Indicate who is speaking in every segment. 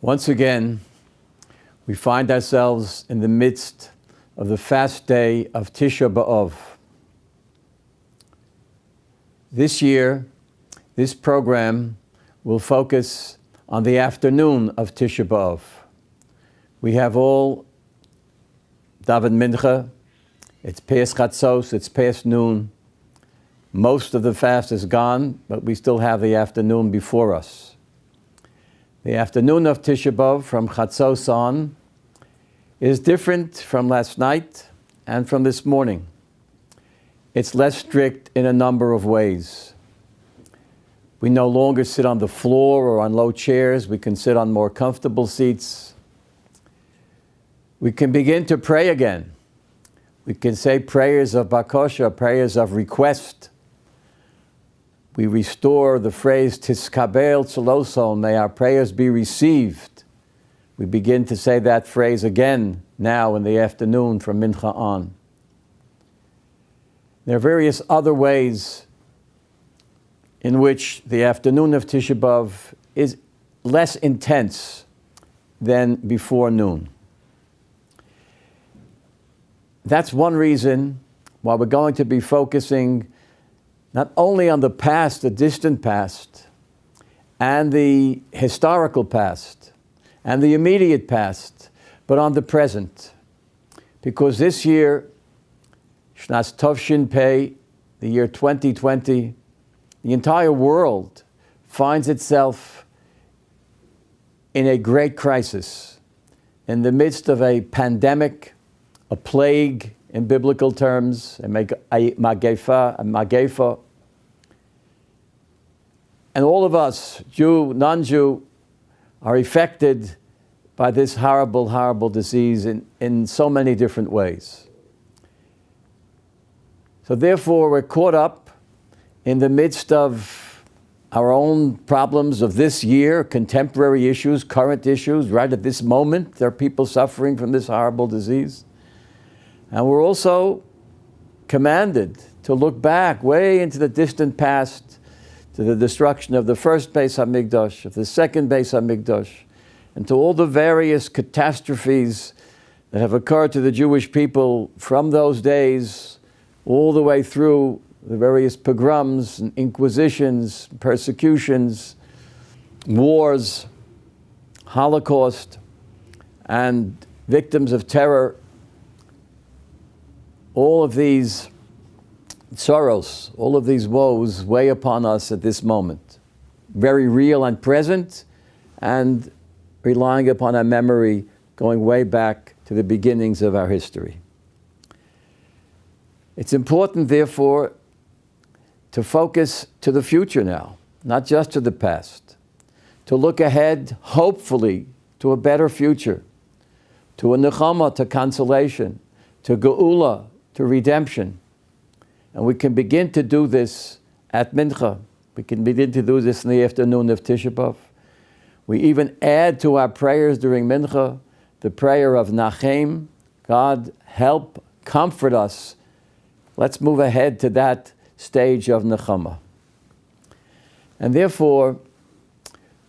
Speaker 1: Once again, we find ourselves in the midst of the fast day of Tisha B'Av. This year, this program will focus on the afternoon of Tisha B'Av. We have all daven mincha, it's past chatzos, it's past noon. Most of the fast is gone, but we still have the afternoon before us. The afternoon of Tisha B'Av from chatzos on is different from last night and from this morning. It's less strict in a number of ways. We no longer sit on the floor or on low chairs. We can sit on more comfortable seats. We can begin to pray again. We can say prayers of bakosha, prayers of request. We restore the phrase tiskabel tzeloson, may our prayers be received. We begin to say that phrase again now in the afternoon from mincha on. There are various other ways in which the afternoon of Tisha B'Av is less intense than before noon. That's one reason why we're going to be focusing not only on the past, the distant past, and the historical past, and the immediate past, but on the present. Because this year, Shnas Tovshin Pei, the year 2020, the entire world finds itself in a great crisis, in the midst of a pandemic, a plague in biblical terms, a magefa. And all of us, Jew, non-Jew, are affected by this horrible, horrible disease in so many different ways. So therefore, we're caught up in the midst of our own problems of this year, contemporary issues, current issues. Right at this moment, there are people suffering from this horrible disease. And we're also commanded to look back way into the distant past, to the destruction of the first Beis HaMikdash, of the second Beis HaMikdash, and to all the various catastrophes that have occurred to the Jewish people from those days, all the way through the various pogroms and inquisitions, persecutions, wars, Holocaust, and victims of terror. All of these sorrows, all of these woes weigh upon us at this moment. Very real and present, and relying upon our memory going way back to the beginnings of our history. It's important, therefore, to focus to the future now, not just to the past. To look ahead, hopefully, to a better future, to a nechama, to consolation, to geula, to redemption. And we can begin to do this at mincha. We can begin to do this in the afternoon of Tisha B'Av. We even add to our prayers during mincha the prayer of Nachem, God help, comfort us. Let's move ahead to that stage of nechama. And therefore,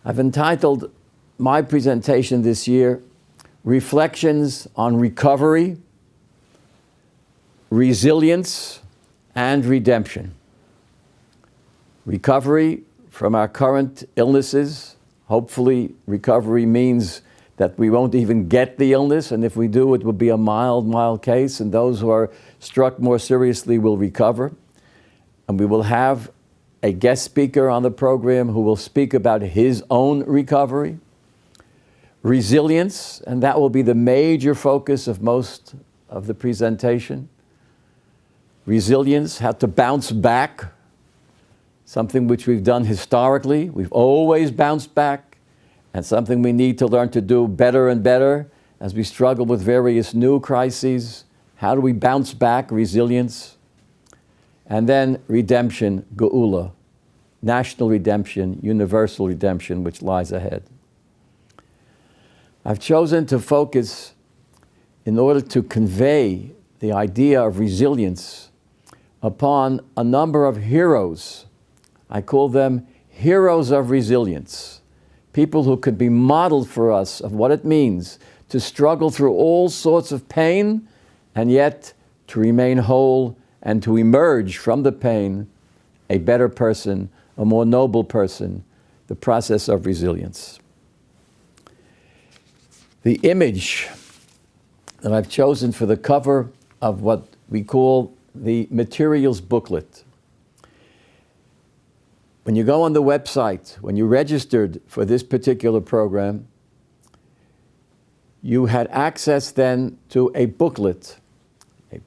Speaker 1: I've entitled my presentation this year, Reflections on Recovery, Resilience, and Redemption. Recovery from our current illnesses. Hopefully, recovery means that we won't even get the illness, and if we do, it will be a mild case, and those who are struck more seriously will recover. And we will have a guest speaker on the program who will speak about his own recovery. Resilience, and that will be the major focus of most of the presentation. Resilience, how to bounce back, something which we've done historically. We've always bounced back, and something we need to learn to do better and better as we struggle with various new crises. How do we bounce back? Resilience. And then redemption, geula, national redemption, universal redemption, which lies ahead. I've chosen to focus in order to convey the idea of resilience upon a number of heroes. I call them heroes of resilience, people who could be modeled for us of what it means to struggle through all sorts of pain and yet to remain whole and to emerge from the pain a better person, a more noble person, the process of resilience. The image that I've chosen for the cover of what we call the materials booklet. When you go on the website, when you registered for this particular program, you had access then to a booklet, a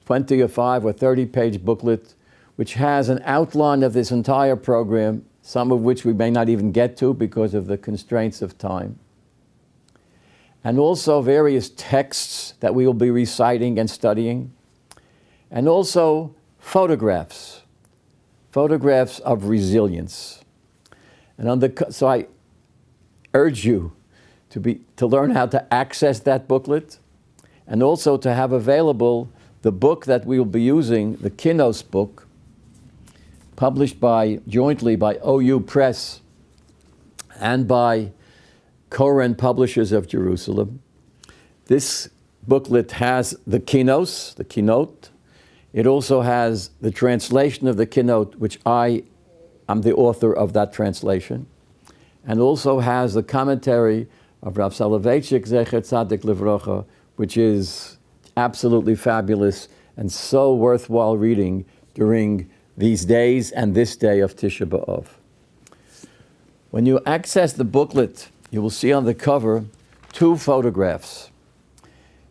Speaker 1: 20 or 5 or 30 page booklet, which has an outline of this entire program, some of which we may not even get to because of the constraints of time. And also various texts that we will be reciting and studying, and also photographs of resilience. And so I urge you to learn how to access that booklet, and also to have available the book that we will be using, the Kinos book, published jointly by OU Press and by Koren Publishers of Jerusalem. This booklet has the Kinos, the Kinot. It also has the translation of the Kinot, which I am the author of that translation, and also has the commentary of Rav Soloveitchik Zecher Tzadik Livrocha, which is absolutely fabulous and so worthwhile reading during these days and this day of Tisha B'Av. When you access the booklet, you will see on the cover 2 photographs.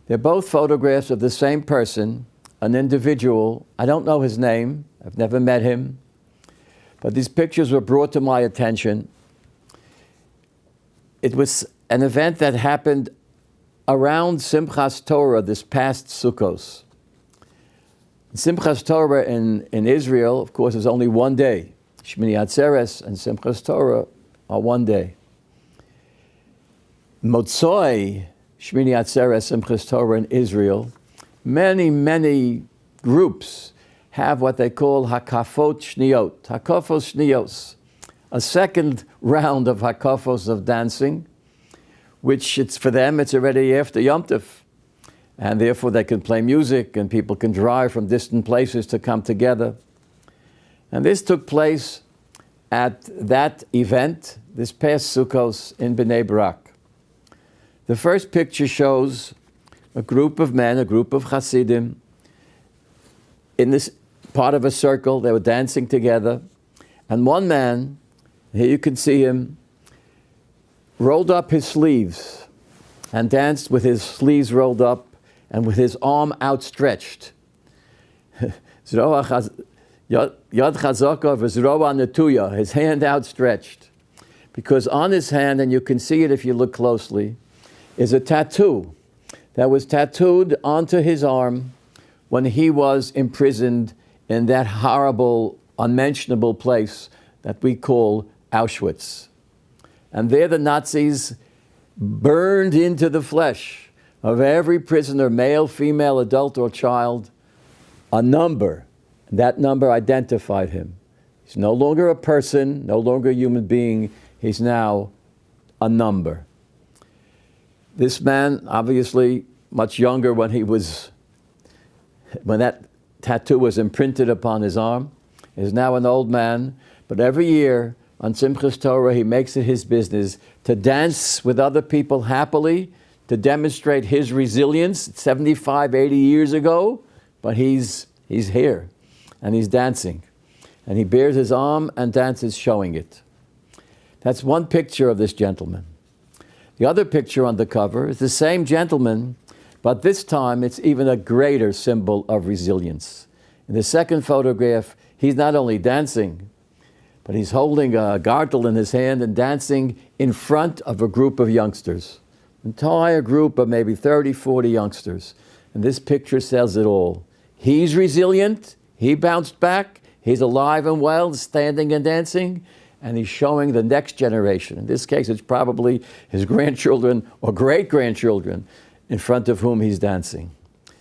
Speaker 1: They're both photographs of the same person, an individual. I don't know his name, I've never met him, but these pictures were brought to my attention. It was an event that happened around Simchas Torah this past Sukkos. Simchas Torah in Israel, of course, is only one day. Shmini Atzeres and Simchas Torah are one day. Motzoi, Shmini Atzeres, Simchas Torah in Israel, many groups have what they call hakafot shniyot, hakafos shniyos, a second round of hakafos of dancing, which for them it's already after Yom Tov, and therefore they can play music and people can drive from distant places to come together. And this took place at that event this past Sukkos in Bnei Brak. The first picture shows a group of men, a group of Hasidim, in this part of a circle. They were dancing together. And one man, here you can see him, rolled up his sleeves and danced with his sleeves rolled up and with his arm outstretched. Yad chazaka v'zroa netuya, his hand outstretched. Because on his hand, and you can see it if you look closely, is a tattoo that was tattooed onto his arm when he was imprisoned in that horrible, unmentionable place that we call Auschwitz. And there the Nazis burned into the flesh of every prisoner, male, female, adult, or child, a number. That number identified him. He's no longer a person, no longer a human being. He's now a number. This man, obviously much younger when that tattoo was imprinted upon his arm, is now an old man. But every year on Simchas Torah, he makes it his business to dance with other people happily, to demonstrate his resilience. 75, 80 years ago, but he's here, and he's dancing. And he bears his arm and dances showing it. That's one picture of this gentleman. The other picture on the cover is the same gentleman, but this time it's even a greater symbol of resilience. In the second photograph, he's not only dancing, but he's holding a gartel in his hand and dancing in front of a group of youngsters. An entire group of maybe 30, 40 youngsters. And this picture says it all. He's resilient, he bounced back, he's alive and well, standing and dancing, and he's showing the next generation. In this case, it's probably his grandchildren or great-grandchildren in front of whom he's dancing.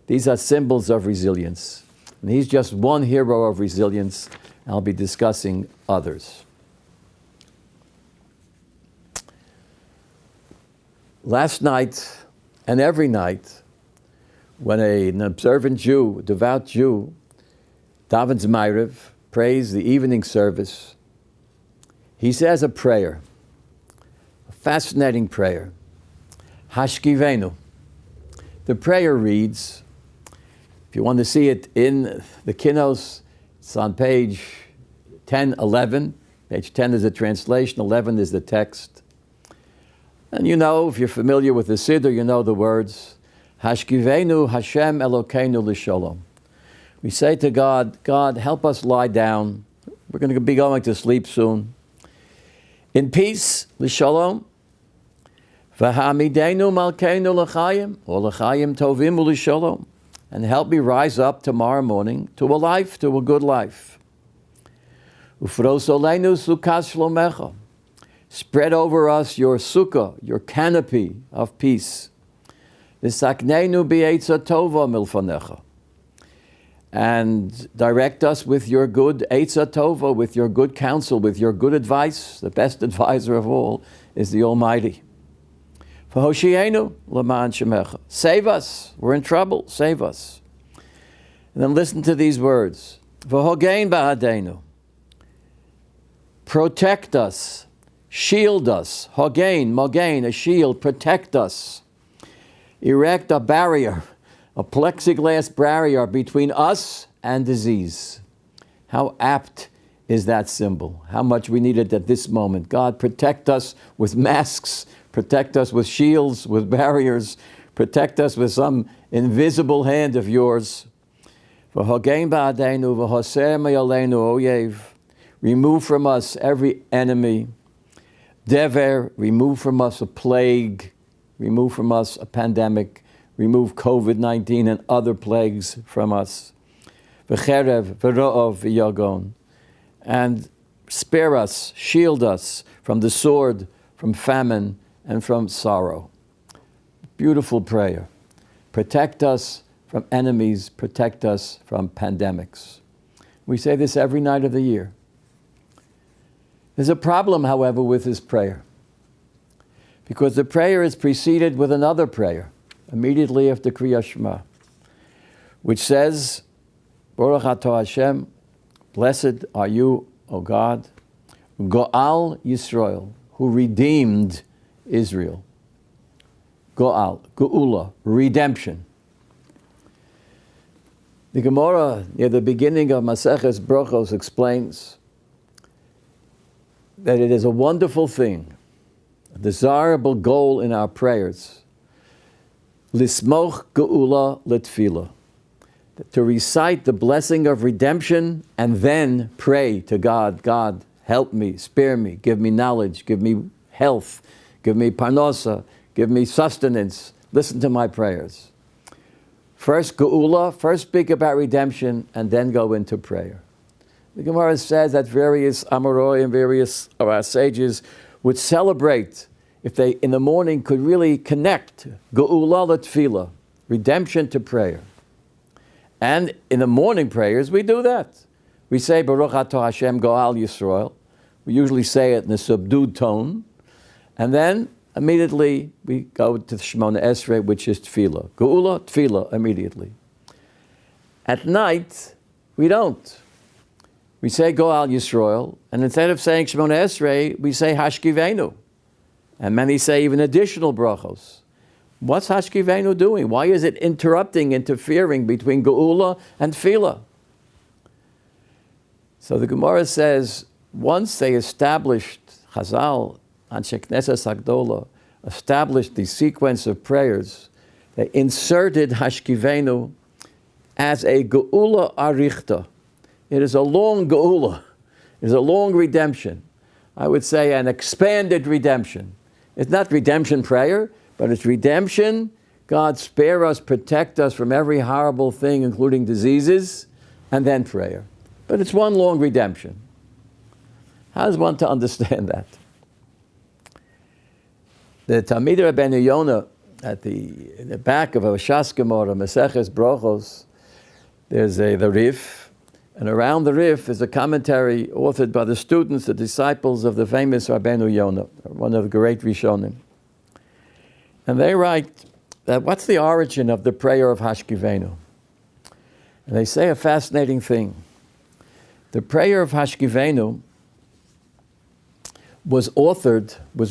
Speaker 1: These are symbols of resilience. And he's just one hero of resilience. I'll be discussing others. Last night and every night, when an observant Jew, a devout Jew, davens Weinreb, prays the evening service, he says a prayer, a fascinating prayer. Hashikivenu. The prayer reads, if you want to see it in the Kinos, it's on page 1011. Page 10 is the translation, 11 is the text. And you know, if you're familiar with the Siddur, you know the words, Hashikivenu Hashem Elokeinu L'Sholom. We say to God, God, help us lie down. We're going to be going to sleep soon. In peace, L'Sholom. V'hamidenu Malkeinu L'Chayim, or L'Chayim Tovim L'Sholom. And help me rise up tomorrow morning to a life, to a good life. Ufros oleinu sukas shlomecha. Spread over us your sukkah, your canopy of peace. V'sakneinu b'etza tova milfanecha. And direct us with your good etza tova, with your good counsel, with your good advice. The best advisor of all is the Almighty. V'hoshienu l'man shemecha. Save us. We're in trouble. Save us. And then listen to these words. V'hogein ba'adeinu. Protect us. Shield us. Hogain, mogain, a shield. Protect us. Erect a barrier, a plexiglass barrier between us and disease. How apt is that symbol? How much we need it at this moment. God, protect us with masks. Protect us with shields, with barriers. Protect us with some invisible hand of yours. V'hogein ba'adeinu v'hoser me'aleinu oyev. Remove from us every enemy. Dever, remove from us a plague. Remove from us a pandemic. Remove COVID-19 and other plagues from us. V'cherev, v'ro'ov, v'yagon. And spare us, shield us from the sword, from famine, and from sorrow. Beautiful prayer. Protect us from enemies. Protect us from pandemics. We say this every night of the year. There's a problem, however, with this prayer, because the prayer is preceded with another prayer immediately after Kriyat Shema, which says, Baruch atah Hashem, blessed are you, O God, Go'al Yisrael, who redeemed Israel. Go'al, Geula, redemption. The Gemara, near the beginning of Maseches Brachos, explains that it is a wonderful thing, a desirable goal in our prayers, lismoch geula letfila, to recite the blessing of redemption and then pray to God, God, help me, spare me, give me knowledge, give me health, give me parnosa, give me sustenance, listen to my prayers. First geula, first speak about redemption, and then go into prayer. The Gemara says that various Amoroi and various of our sages would celebrate if they, in the morning, could really connect Geula L'Tefillah, redemption to prayer. And in the morning prayers, we do that. We say, Baruch atah Hashem Go'al Yisrael. We usually say it in a subdued tone. And then, immediately, we go to the Shemona Esrei, which is Tefillah. Geula, Tefillah, immediately. At night, we don't. We say Go'al Yisrael, and instead of saying Shemona Esrei, we say Hashikivenu. And many say even additional brachos. What's Hashikivenu doing? Why is it interfering between Geula and Tefillah? So the Gemara says, once they established, Chazal, Anshe Knesset Agdola, established the sequence of prayers, they inserted Hashikivenu as a Geula Arichta. It is a long geula. It is a long redemption. I would say an expanded redemption. It's not redemption prayer, but it's redemption. God, spare us, protect us from every horrible thing, including diseases, and then prayer. But it's one long redemption. How does one to understand that? The Talmidei Rabbeinu Yonah, in the back of a Shas Gemara, Maseches Brachos, there's the Rif, and around the Rif is a commentary authored by the students, the disciples of the famous Rabbeinu Yonah, one of the great Rishonim. And they write that what's the origin of the prayer of Hashikivenu? And they say a fascinating thing. The prayer of Hashikivenu was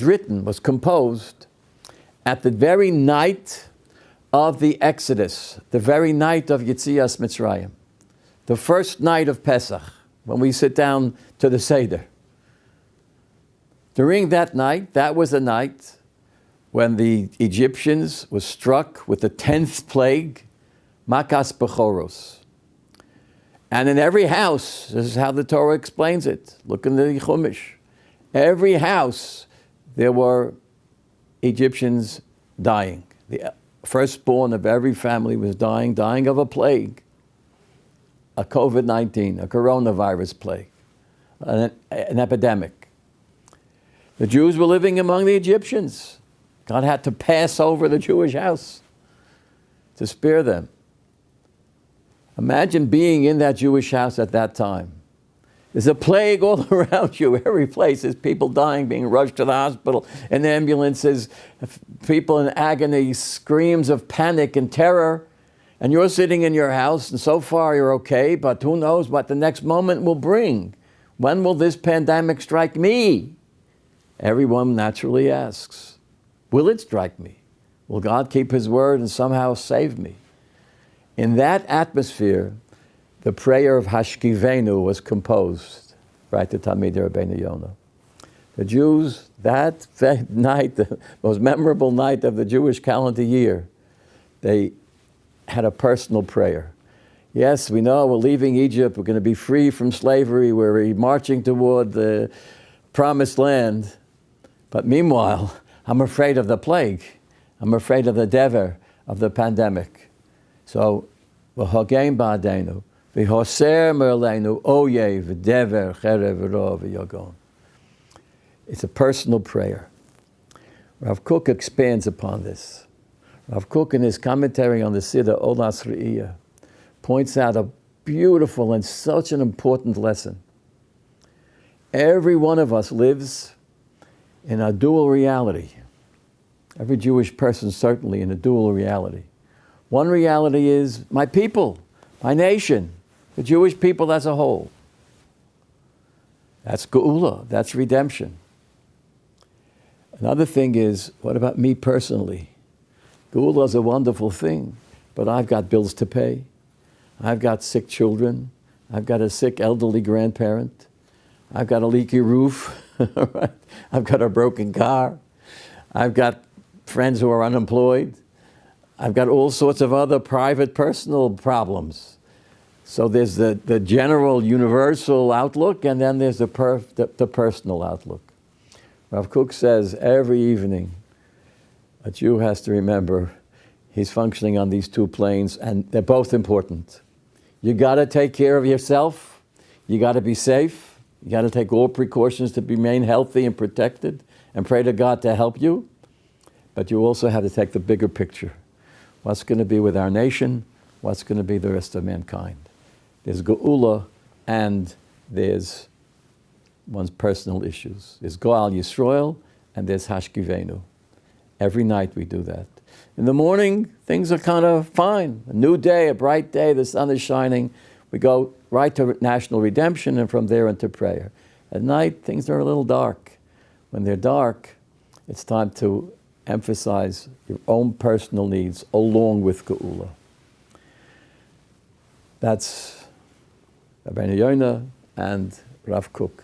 Speaker 1: written, was composed at the very night of the Exodus, the very night of Yetzias Mitzrayim, the first night of Pesach, when we sit down to the Seder. During that night, that was the night when the Egyptians were struck with the 10th plague, Makas Bechoros. And in every house, this is how the Torah explains it, look in the Chumash, every house there were Egyptians dying. The firstborn of every family was dying of a plague, a COVID-19, a coronavirus plague, an epidemic. The Jews were living among the Egyptians. God had to pass over the Jewish house to spare them. Imagine being in that Jewish house at that time. There's a plague all around you. Every place there's people dying, being rushed to the hospital, in ambulances, people in agony, screams of panic and terror. And you're sitting in your house, and so far you're okay, but who knows what the next moment will bring? When will this pandemic strike me? Everyone naturally asks, will it strike me? Will God keep His word and somehow save me? In that atmosphere, the prayer of Hashikivenu was composed, right to Talmidei Rabbeinu Yonah. The Jews, that night, the most memorable night of the Jewish calendar year, they had a personal prayer. Yes, we know we're leaving Egypt, we're going to be free from slavery, we're marching toward the promised land. But meanwhile, I'm afraid of the plague. I'm afraid of the dever, of the pandemic. So, v'hagem ba'adenu, v'hoser merleinu, oye, v'dever, cherev, v'ro, v'yogon. It's a personal prayer. Rav Kook expands upon this. Rav Kook, in his commentary on the Siddur Olas Re'iyah, points out a beautiful and such an important lesson. Every one of us lives in a dual reality. Every Jewish person certainly in a dual reality. One reality is my people, my nation, the Jewish people as a whole. That's Geula, that's redemption. Another thing is, what about me personally? Geula is a wonderful thing, but I've got bills to pay. I've got sick children. I've got a sick elderly grandparent. I've got a leaky roof. Right? I've got a broken car. I've got friends who are unemployed. I've got all sorts of other private, personal problems. So there's the general, universal outlook, and then there's the personal outlook. Rav Kook says every evening, a Jew has to remember he's functioning on these two planes, and they're both important. You got to take care of yourself. You got to be safe. You got to take all precautions to remain healthy and protected, and pray to God to help you. But you also have to take the bigger picture. What's going to be with our nation? What's going to be the rest of mankind? There's Geula, and there's one's personal issues. There's Goal Yisrael, and there's Hashikivenu. Every night we do that. In the morning, things are kind of fine. A new day, a bright day, the sun is shining. We go right to national redemption, and from there into prayer. At night, things are a little dark. When they're dark, it's time to emphasize your own personal needs along with Geula. That's Rabbeinu Yonah and Rav Kook.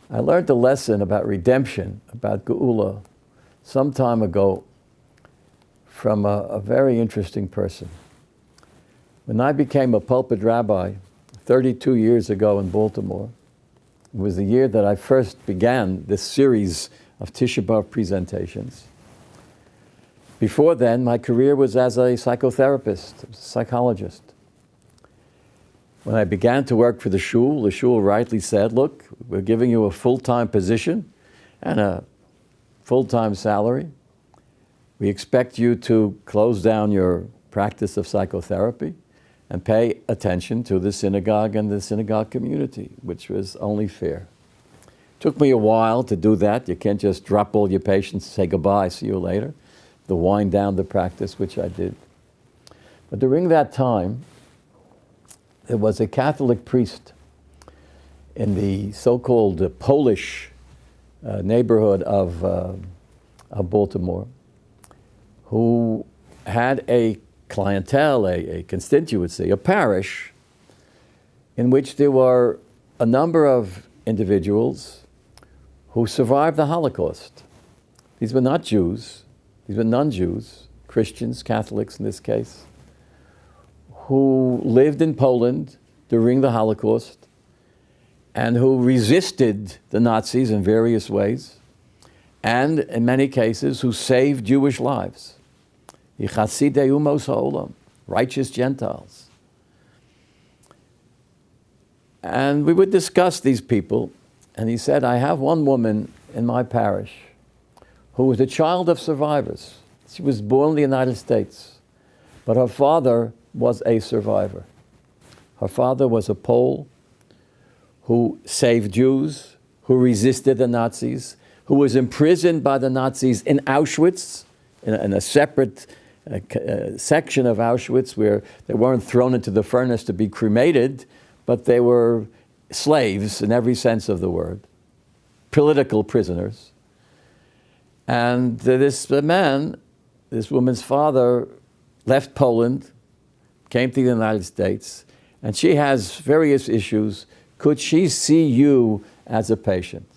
Speaker 1: I learned a lesson about redemption, about Geula, some time ago from a very interesting person. When I became a pulpit rabbi 32 years ago in Baltimore, it was the year that I first began this series of Tisha B'Av presentations. Before then, my career was as a psychotherapist, a psychologist. When I began to work for the shul rightly said, look, we're giving you a full-time position and a full-time salary. We expect you to close down your practice of psychotherapy and pay attention to the synagogue and the synagogue community, which was only fair. Took me a while to do that. You can't just drop all your patients, say goodbye, see you later. To wind down the practice, which I did. But during that time, there was a Catholic priest in the so-called Polish neighborhood of Baltimore, who had a clientele, a constituency, a parish, in which there were a number of individuals who survived the Holocaust. These were not Jews, these were non-Jews, Christians, Catholics in this case, who lived in Poland during the Holocaust and who resisted the Nazis in various ways, and in many cases who saved Jewish lives. Righteous Gentiles. And we would discuss these people, and he said, I have one woman in my parish who was a child of survivors. She was born in the United States, but her father was a survivor. Her father was a Pole who saved Jews, who resisted the Nazis, who was imprisoned by the Nazis in Auschwitz, in a separate section of Auschwitz where they weren't thrown into the furnace to be cremated, but they were slaves in every sense of the word, political prisoners. And this man, this woman's father, left Poland, came to the United States, and she has various issues. Could she see you as a patient?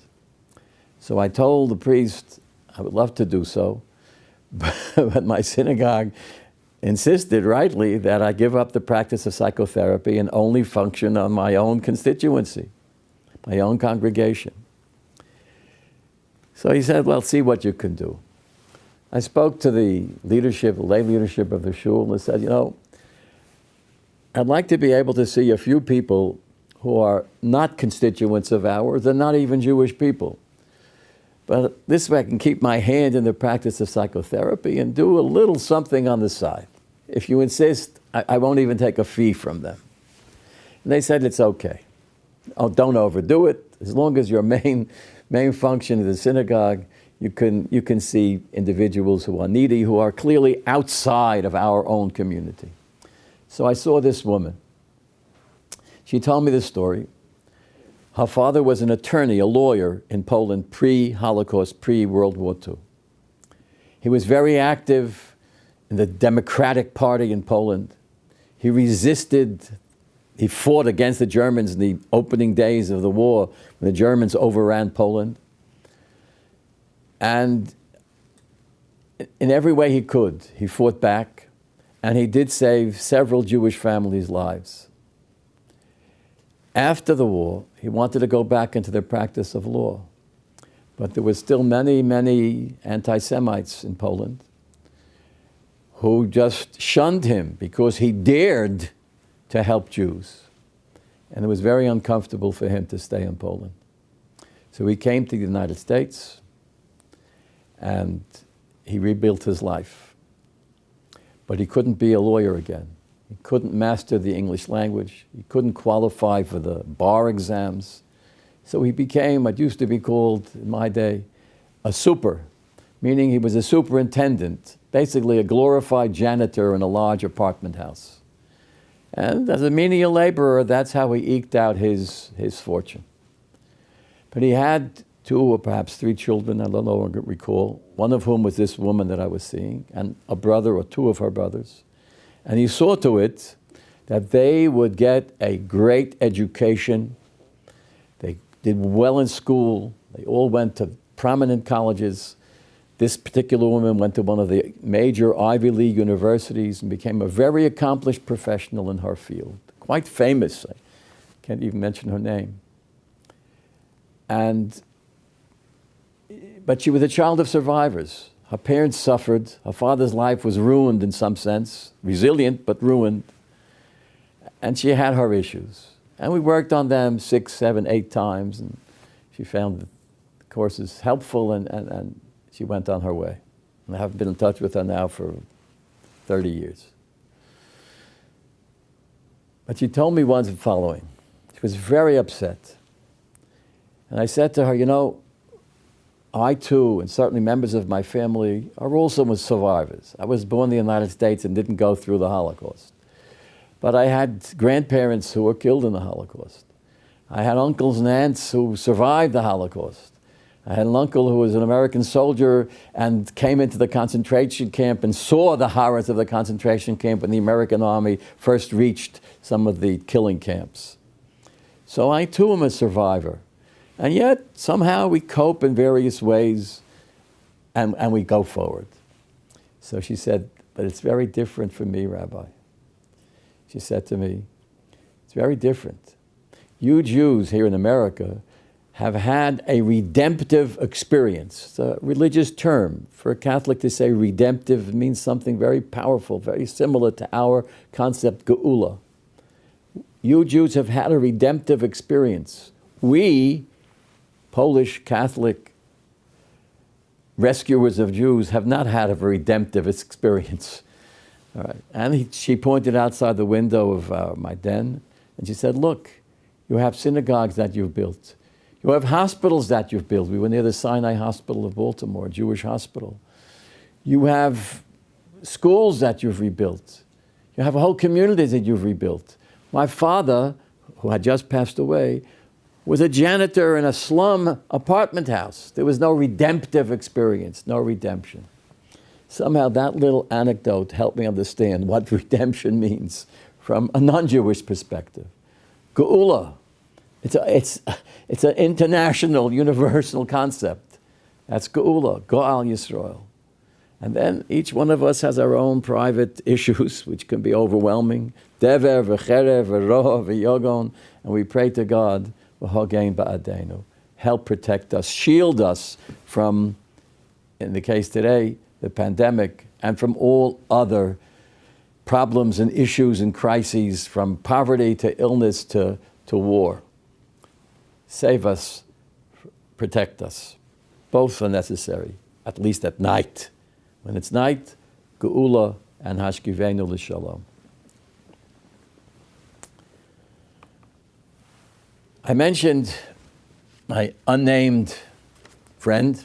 Speaker 1: So I told the priest I would love to do so, but my synagogue insisted rightly that I give up the practice of psychotherapy and only function on my own constituency, my own congregation. So he said, well, see what you can do. I spoke to the leadership, the lay leadership of the shul, and said, you know, I'd like to be able to see a few people who are not constituents of ours and not even Jewish people. But this way I can keep my hand in the practice of psychotherapy and do a little something on the side. If you insist, I won't even take a fee from them. And they said, it's okay. Oh, don't overdo it. As long as your main function is the synagogue, you can see individuals who are needy, who are clearly outside of our own community. So I saw this woman. She told me this story. Her father was an attorney, a lawyer in Poland, pre-Holocaust, pre-World War II. He was very active in the Democratic Party in Poland. He resisted, he fought against the Germans in the opening days of the war when the Germans overran Poland. And in every way he could, he fought back, and he did save several Jewish families' lives. After the war, he wanted to go back into the practice of law. But there were still many, many anti-Semites in Poland who just shunned him because he dared to help Jews. And it was very uncomfortable for him to stay in Poland. So he came to the United States and he rebuilt his life. But he couldn't be a lawyer again. He couldn't master the English language. He couldn't qualify for the bar exams. So he became what used to be called, in my day, a super, meaning he was a superintendent, basically a glorified janitor in a large apartment house. And as a menial laborer, that's how he eked out his fortune. But he had 2 or perhaps 3 children, I don't no longer recall, one of whom was this woman that I was seeing, and a brother or 2 of her brothers. And he saw to it that they would get a great education. They did well in school. They all went to prominent colleges. This particular woman went to one of the major Ivy League universities and became a very accomplished professional in her field, quite famous. I can't even mention her name. But she was a child of survivors. Her parents suffered. Her father's life was ruined in some sense, resilient but ruined. And she had her issues. And we worked on them 6, 7, 8 times, and she found the courses helpful, and she went on her way. And I haven't been in touch with her now for 30 years. But she told me once the following. She was very upset. And I said to her, I too, and certainly members of my family, are also survivors. I was born in the United States and didn't go through the Holocaust. But I had grandparents who were killed in the Holocaust. I had uncles and aunts who survived the Holocaust. I had an uncle who was an American soldier and came into the concentration camp and saw the horrors of the concentration camp when the American army first reached some of the killing camps. So I too am a survivor. And yet, somehow we cope in various ways and we go forward. So she said, but it's very different for me, Rabbi. She said to me, it's very different. You Jews here in America have had a redemptive experience. It's a religious term. For a Catholic to say redemptive means something very powerful, very similar to our concept, geula. You Jews have had a redemptive experience. We, Polish Catholic rescuers of Jews, have not had a redemptive experience. All right. And she pointed outside the window of my den, and she said, look, you have synagogues that you've built. You have hospitals that you've built. We were near the Sinai Hospital of Baltimore, a Jewish hospital. You have schools that you've rebuilt. You have whole communities that you've rebuilt. My father, who had just passed away, was a janitor in a slum apartment house. There was no redemptive experience, no redemption. Somehow that little anecdote helped me understand what redemption means from a non-Jewish perspective. Geula. It's an international, universal concept. That's Geula, Go'al Yisrael. And then each one of us has our own private issues, which can be overwhelming. Dever, v'cherev, v'roh, v'yogon. And we pray to God, v'hogein ba'adenu. Help protect us, shield us from, in the case today, the pandemic, and from all other problems and issues and crises, from poverty to illness to war. Save us, protect us. Both are necessary, at least at night. When it's night, Geula and Hashikivenu l'shalom. I mentioned my unnamed friend,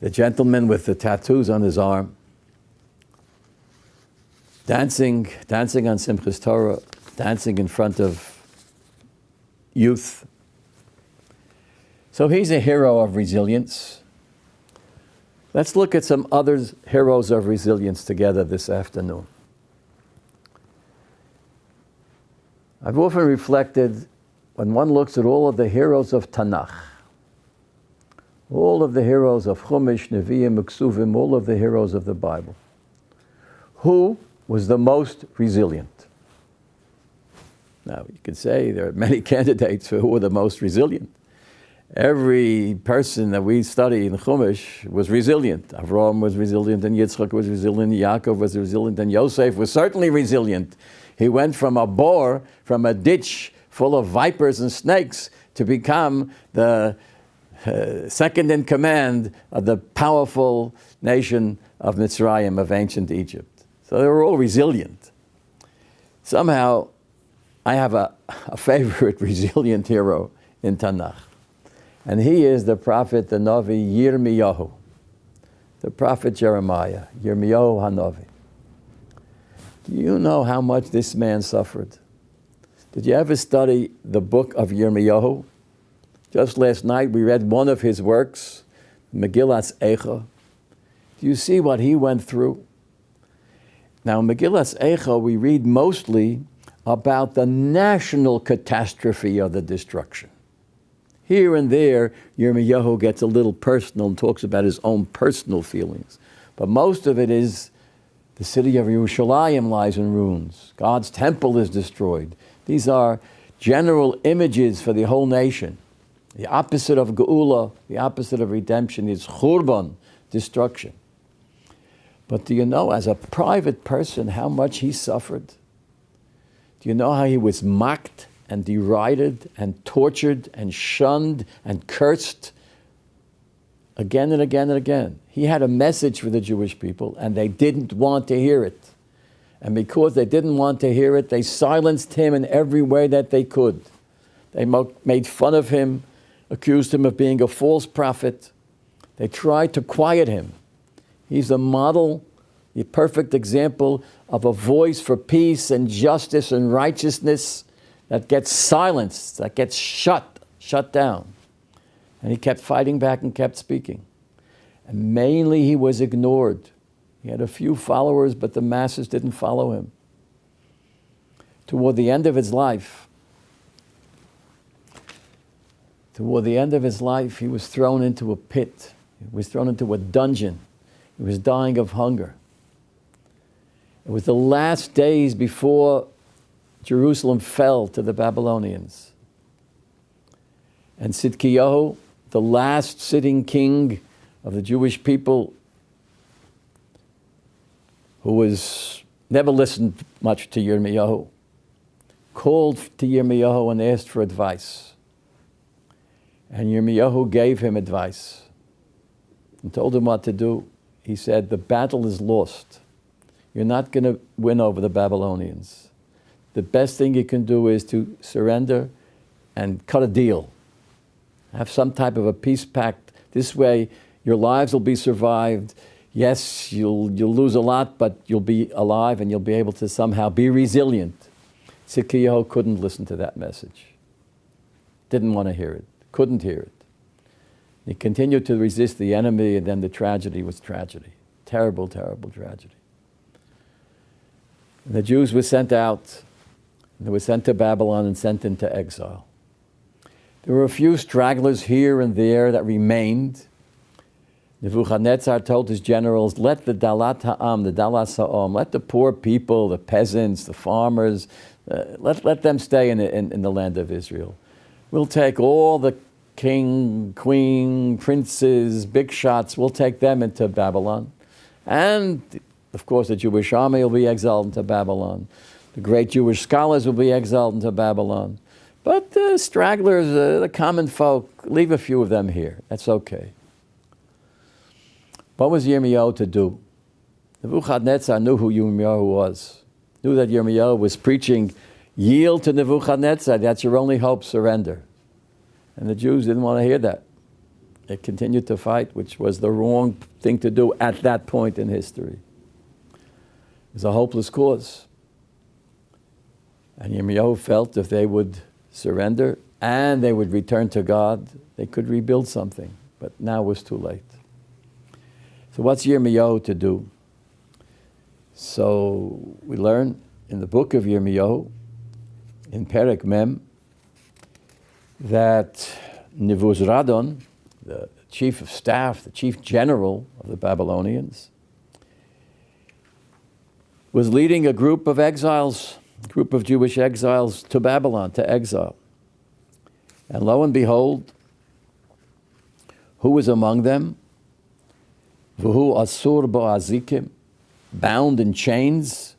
Speaker 1: the gentleman with the tattoos on his arm, dancing on Simchas Torah, dancing in front of youth. So he's a hero of resilience. Let's look at some other heroes of resilience together this afternoon. I've often reflected, when one looks at all of the heroes of Tanakh, all of the heroes of Chumash, Nevi'im, Uksuvim, all of the heroes of the Bible, who was the most resilient? Now, you could say there are many candidates for who were the most resilient. Every person that we study in Chumash was resilient. Avraham was resilient, and Yitzchak was resilient, Yaakov was resilient, and Yosef was certainly resilient. He went from a bore, from a ditch full of vipers and snakes, to become the second in command of the powerful nation of Mitzrayim, of ancient Egypt. So they were all resilient. Somehow, I have a favorite resilient hero in Tanakh. And he is the prophet, the Navi Yirmiyahu, the prophet Jeremiah, Yirmiyahu HaNavi. Do you know how much this man suffered? Did you ever study the book of Yirmiyahu? Just last night we read one of his works, Megillas Eicha. Do you see what he went through? Now, in Megillas Eicha, we read mostly about the national catastrophe of the destruction. Here and there, Yirmiyahu gets a little personal and talks about his own personal feelings. But most of it is the city of Yerushalayim lies in ruins. God's temple is destroyed. These are general images for the whole nation. The opposite of Geula, the opposite of redemption, is Churban, destruction. But do you know, as a private person, how much he suffered? Do you know how he was mocked and derided and tortured and shunned and cursed again and again and again? He had a message for the Jewish people, and they didn't want to hear it. And because they didn't want to hear it, they silenced him in every way that they could. They made fun of him. accused him of being a false prophet. They tried to quiet him. He's a model, the perfect example of a voice for peace and justice and righteousness that gets silenced, that gets shut down. And he kept fighting back and kept speaking. And mainly he was ignored. He had a few followers, but the masses didn't follow him. Toward the end of his life, he was thrown into a pit. He was thrown into a dungeon. He was dying of hunger. It was the last days before Jerusalem fell to the Babylonians. And Tzidkiyahu, the last sitting king of the Jewish people, who was never listened much to Yirmiyahu, called to Yirmiyahu and asked for advice. And Yirmiyahu gave him advice and told him what to do. He said, the battle is lost. You're not going to win over the Babylonians. The best thing you can do is to surrender and cut a deal. Have some type of a peace pact. This way, your lives will be survived. Yes, you'll lose a lot, but you'll be alive and you'll be able to somehow be resilient. Tzidkiyahu couldn't listen to that message. Didn't want to hear it. Couldn't hear it. He continued to resist the enemy, and then the tragedy was tragedy. Terrible, terrible tragedy. And the Jews were sent out. They were sent to Babylon and sent into exile. There were a few stragglers here and there that remained. Nebuchadnezzar told his generals, let the Dalat Ha'am, the Dalas Ha'am, let the poor people, the peasants, the farmers, let them stay in the land of Israel. We'll take all the king, queen, princes, big shots, we'll take them into Babylon. And, of course, the Jewish army will be exiled into Babylon. The great Jewish scholars will be exiled into Babylon. But the stragglers, the common folk, leave a few of them here. That's okay. What was Yirmiyahu to do? Nebuchadnezzar knew who Yirmiyahu was. Knew that Yirmiyahu was preaching, yield to Nebuchadnezzar, that's your only hope, surrender. And the Jews didn't want to hear that. They continued to fight, which was the wrong thing to do at that point in history. It was a hopeless cause. And Yirmiyahu felt if they would surrender and they would return to God, they could rebuild something. But now it was too late. So what's Yirmiyahu to do? So we learn in the book of Yirmiyahu, in Perek Mem, that Nebuzaradan, the chief of staff, the chief general of the Babylonians, was leading a group of exiles, a group of Jewish exiles to Babylon, to exile. And lo and behold, who was among them? V'hu asur bo'azikim, bound in chains,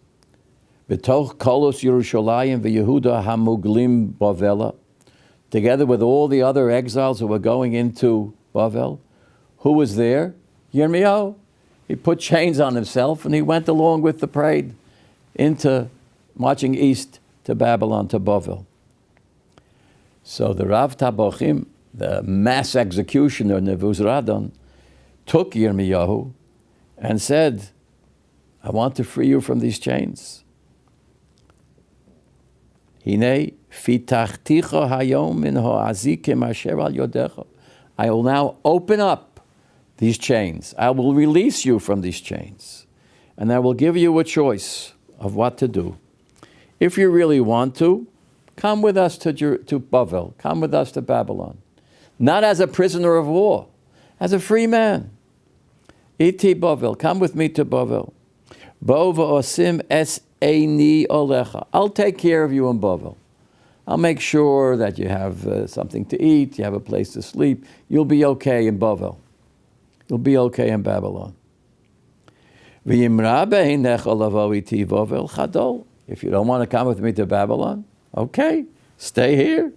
Speaker 1: v'toch kolos Yerushalayim v'Yehuda hamuglim Bavela, together with all the other exiles who were going into Bavel. Who was there? Yirmiyahu. He put chains on himself and he went along with the parade into marching east to Babylon, to Bavel. So the Rav Tabochim, the mass executioner Nebuzaradan, took Yirmiyahu and said, I want to free you from these chains. Hine fitachticha hayom min ha'azikim asher al yodecha. I will now open up these chains. I will release you from these chains. And I will give you a choice of what to do. If you really want to, come with us to Bavel. Come with us to Babylon. Not as a prisoner of war, as a free man. Iti Bavel. Come with me to Bavel. Bo v'osim es eini olecha. I'll take care of you in Bavel. I'll make sure that you have something to eat, you have a place to sleep. You'll be okay in Bavel. You'll be okay in Babylon. If you don't want to come with me to Babylon, okay, stay here.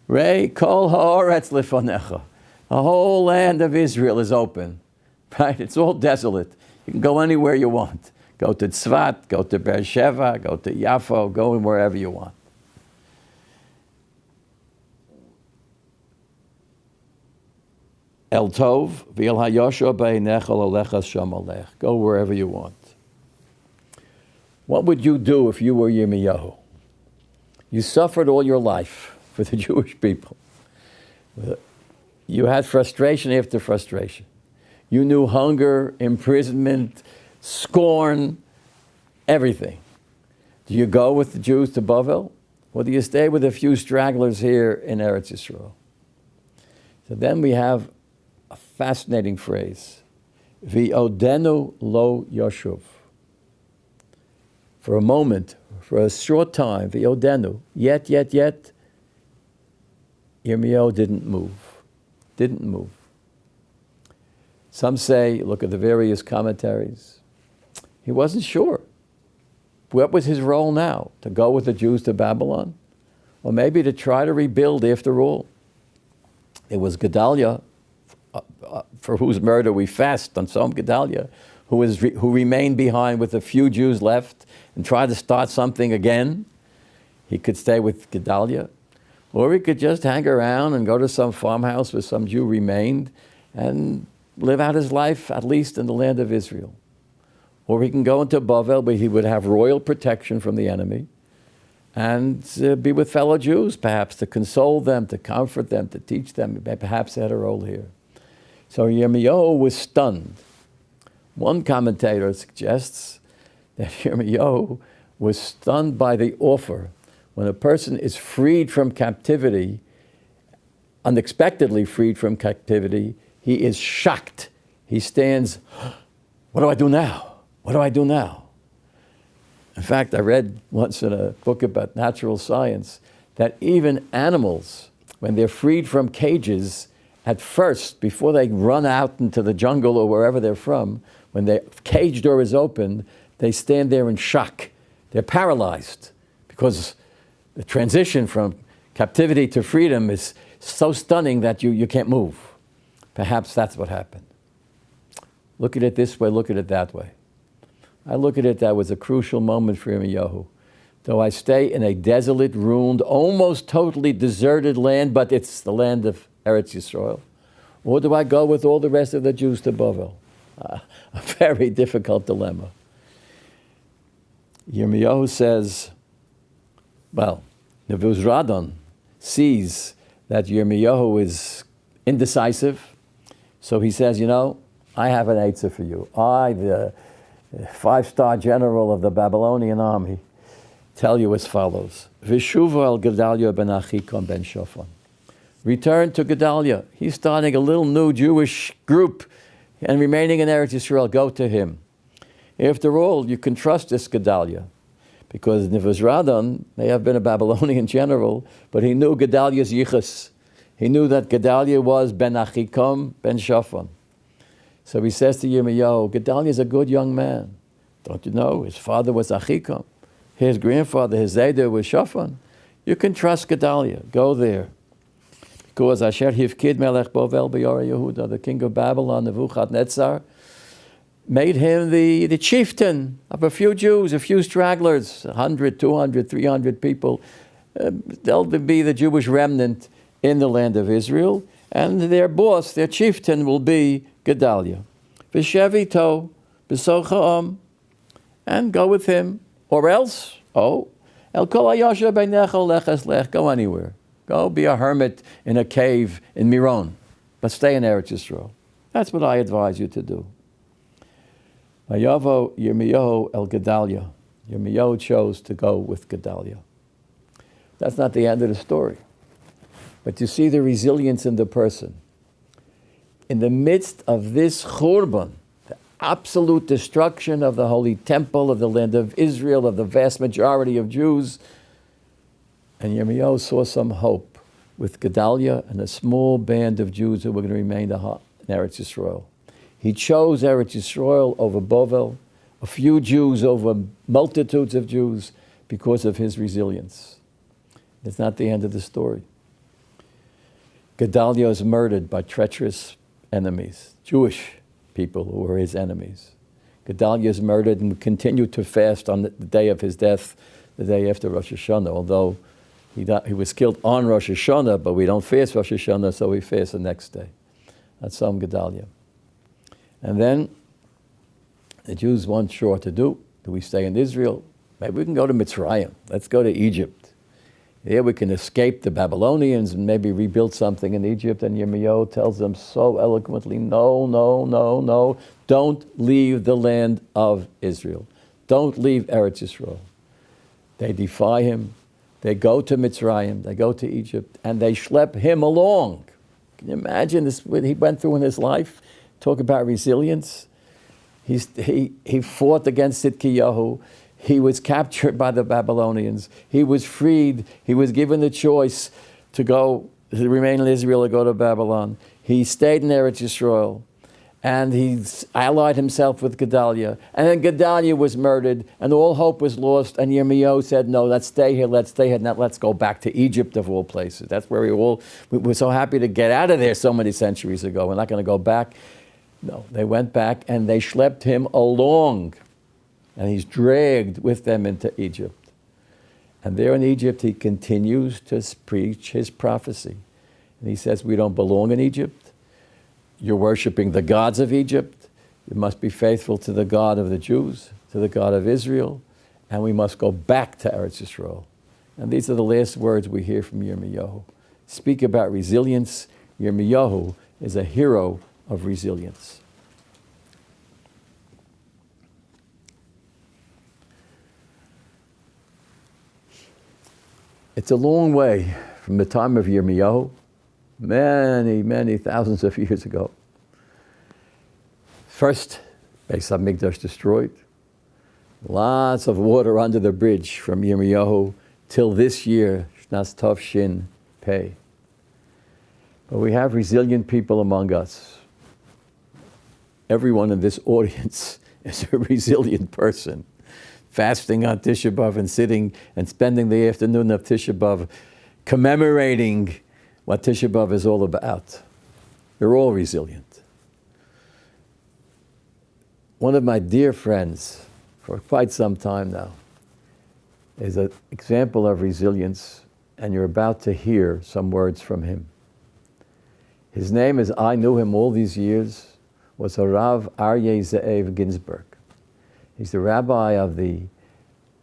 Speaker 1: Rei kol haaretz lefanecha. The whole land of Israel is open, right? It's all desolate. You can go anywhere you want. Go to Tzvat, go to Beersheba, go to Yaffo, go wherever you want. El Tov, V'il Hayosho B'Einech Olechas Sham Alech. Go wherever you want. What would you do if you were Yirmiyahu? You suffered all your life for the Jewish people. You had frustration after frustration. You knew hunger, imprisonment, scorn, everything. Do you go with the Jews to Bavel? Or do you stay with a few stragglers here in Eretz Yisrael? So then we have a fascinating phrase. V'odenu lo yoshuv. For a moment, for a short time, v'odenu, yet, Yirmiyahu didn't move. Some say, look at the various commentaries, he wasn't sure. What was his role now? To go with the Jews to Babylon? Or maybe to try to rebuild after all? It was Gedaliah, for whose murder we fast on Tzom Gedaliah, who remained behind with a few Jews left and tried to start something again. He could stay with Gedaliah. Or he could just hang around and go to some farmhouse where some Jew remained and live out his life, at least in the land of Israel. Or he can go into Bavel, where he would have royal protection from the enemy, and be with fellow Jews, perhaps, to console them, to comfort them, to teach them. Perhaps he had a role here. So Yirmiyahu was stunned. One commentator suggests that Yirmiyahu was stunned by the offer. When a person is freed from captivity, unexpectedly freed from captivity, he is shocked. He stands, what do I do now? What do I do now? In fact, I read once in a book about natural science that even animals, when they're freed from cages, at first, before they run out into the jungle or wherever they're from, when the cage door is open, they stand there in shock. They're paralyzed because the transition from captivity to freedom is so stunning that you can't move. Perhaps that's what happened. Look at it this way, look at it that way. I look at it, that was a crucial moment for Yirmiyahu. Though I stay in a desolate, ruined, almost totally deserted land, but it's the land of Eretz Yisrael. Or do I go with all the rest of the Jews to Bavel? A very difficult dilemma. Yirmiyahu says, well, Nebuzaradan sees that Yirmiyahu is indecisive, so he says, I have an answer for you. I, the five-star general of the Babylonian army, tell you as follows. Vishuva el Gedaliah ben Achikam ben Shaphan. Return to Gedaliah. He's starting a little new Jewish group and remaining in Eretz Yisrael. Go to him. After all, you can trust this Gedaliah, because Nebuzaradan may have been a Babylonian general, but he knew Gedaliah's yichus. He knew that Gedaliah was ben Achikam ben Shaphan. So he says to Yirmiyahu, Gedaliah is a good young man. Don't you know? His father was Achikam. His grandfather, his Zayda, was Shaphan. You can trust Gedaliah. Go there. Because Asher Hivkid Melech Bovel B'Yara Yehuda, the king of Babylon, Nebuchadnezzar, made him the chieftain of a few Jews, a few stragglers, 100, 200, 300 people. They'll be the Jewish remnant in the land of Israel. And their boss, their chieftain, will be Gedaliah. V'shevito b'socha'am, and go with him. Or else, el kol hayosha b'necho leches lech, go anywhere. Go be a hermit in a cave in Miron, but stay in Eretz Yisrael. That's what I advise you to do. Vayavo Yirmiyahu el Gedaliah. Yirmiyahu chose to go with Gedaliah. That's not the end of the story. But you see the resilience in the person. In the midst of this churban, the absolute destruction of the holy temple, of the land of Israel, of the vast majority of Jews, and Yirmiyahu saw some hope with Gedaliah and a small band of Jews who were going to remain in Eretz Yisrael. He chose Eretz Yisrael over Bavel, a few Jews over multitudes of Jews, because of his resilience. It's not the end of the story. Gedaliah is murdered by treacherous enemies, Jewish people who were his enemies. Gedaliah is murdered and continued to fast on the day of his death, the day after Rosh Hashanah, although he was killed on Rosh Hashanah, but we don't fast Rosh Hashanah, so we fast the next day. Atzam Gedalia. And then the Jews weren't sure what to do. Do we stay in Israel? Maybe we can go to Mitzrayim. Let's go to Egypt. Here we can escape the Babylonians and maybe rebuild something in Egypt. And Yirmiyahu tells them so eloquently, no, no, no, no. Don't leave the land of Israel. Don't leave Eretz Yisrael. They defy him. They go to Mitzrayim. They go to Egypt. And they schlep him along. Can you imagine this, what he went through in his life? Talk about resilience. He fought against Tzidkiyahu. He was captured by the Babylonians. He was freed. He was given the choice to remain in Israel or go to Babylon. He stayed in Eretz Yisrael. And he allied himself with Gedalia. And then Gedalia was murdered, and all hope was lost. And Yirmiyahu said, no, let's stay here, now let's go back to Egypt of all places. That's where we were so happy to get out of there so many centuries ago. We're not going to go back. No, they went back and they schlepped him along. And he's dragged with them into Egypt. And there in Egypt, he continues to preach his prophecy. And he says, we don't belong in Egypt. You're worshiping the gods of Egypt. You must be faithful to the God of the Jews, to the God of Israel, and we must go back to Eretz Yisrael. And these are the last words we hear from Yirmiyahu. Speak about resilience. Yirmiyahu is a hero of resilience. It's a long way from the time of Yirmiyahu, many, many thousands of years ago. First, Beis HaMikdash destroyed. Lots of water under the bridge from Yirmiyahu till this year, Shnas Tov Shin Pei. But we have resilient people among us. Everyone in this audience is a resilient person. Fasting on Tisha B'Av and sitting and spending the afternoon of Tisha B'Av commemorating what Tisha B'Av is all about. They're all resilient. One of my dear friends, for quite some time now, is an example of resilience, and you're about to hear some words from him. His name, as I knew him all these years, was Rav Aryeh Ze'ev Ginsburg. He's the rabbi of the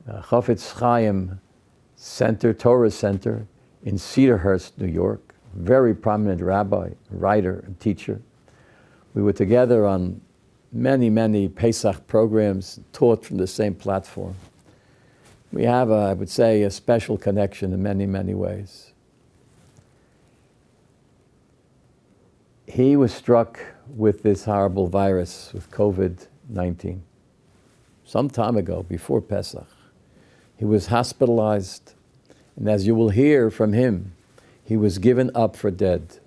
Speaker 1: Chafetz Chaim Center, Torah Center in Cedarhurst, New York. Very prominent rabbi, writer, and teacher. We were together on many, many Pesach programs, taught from the same platform. We have, I would say, a special connection in many, many ways. He was struck with this horrible virus, with COVID-19, some time ago, before Pesach. He was hospitalized, and as you will hear from him, he was given up for dead.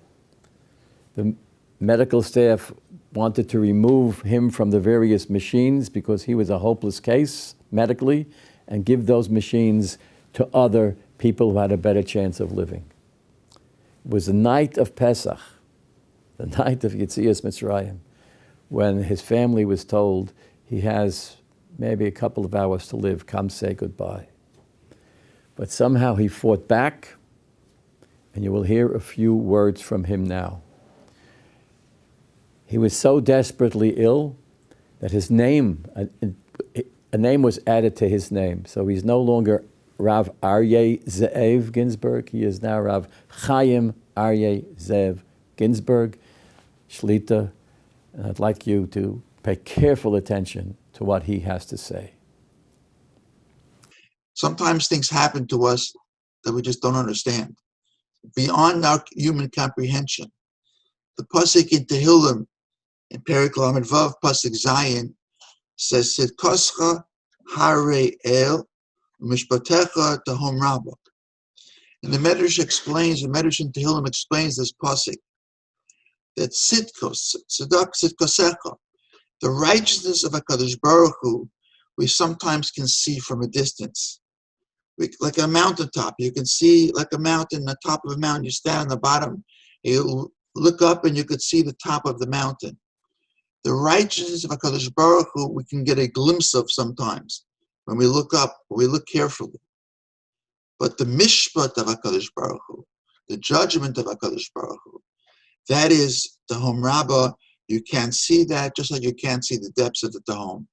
Speaker 1: The medical staff wanted to remove him from the various machines because he was a hopeless case medically, and give those machines to other people who had a better chance of living. It was the night of Pesach, the night of Yetzias Mitzrayim, when his family was told he has maybe a couple of hours to live, come say goodbye. But somehow he fought back, and you will hear a few words from him now. He was so desperately ill that his name, a name was added to his name. So he's no longer Rav Aryeh Ze'ev Ginsburg. He is now Rav Chaim Aryeh Ze'ev Ginsburg, Shlita. And I'd like you to pay careful attention to what he has to say.
Speaker 2: Sometimes things happen to us that we just don't understand, beyond our human comprehension. The pasuk in Tehillim, in Perek Lamed Vav, pasuk Zayin, says, "Sitkoscha harei el, mishpatecha tahom rabba." And the Medrash explains, the Medrash in Tehillim explains this pasuk, that sitkos, tzedak sitkosecha, the righteousness of HaKadosh Baruch Hu, we sometimes can see from a distance. Like a mountaintop, you can see like a mountain, the top of a mountain, you stand on the bottom, you look up and you could see the top of the mountain. The righteousness of HaKadosh Baruch Hu, we can get a glimpse of sometimes when we look up, we look carefully. But the mishpat of HaKadosh Baruch Hu, the judgment of HaKadosh Baruch Hu, that is Tehom Rabbah, you can't see that, just like you can't see the depths of the Tehom.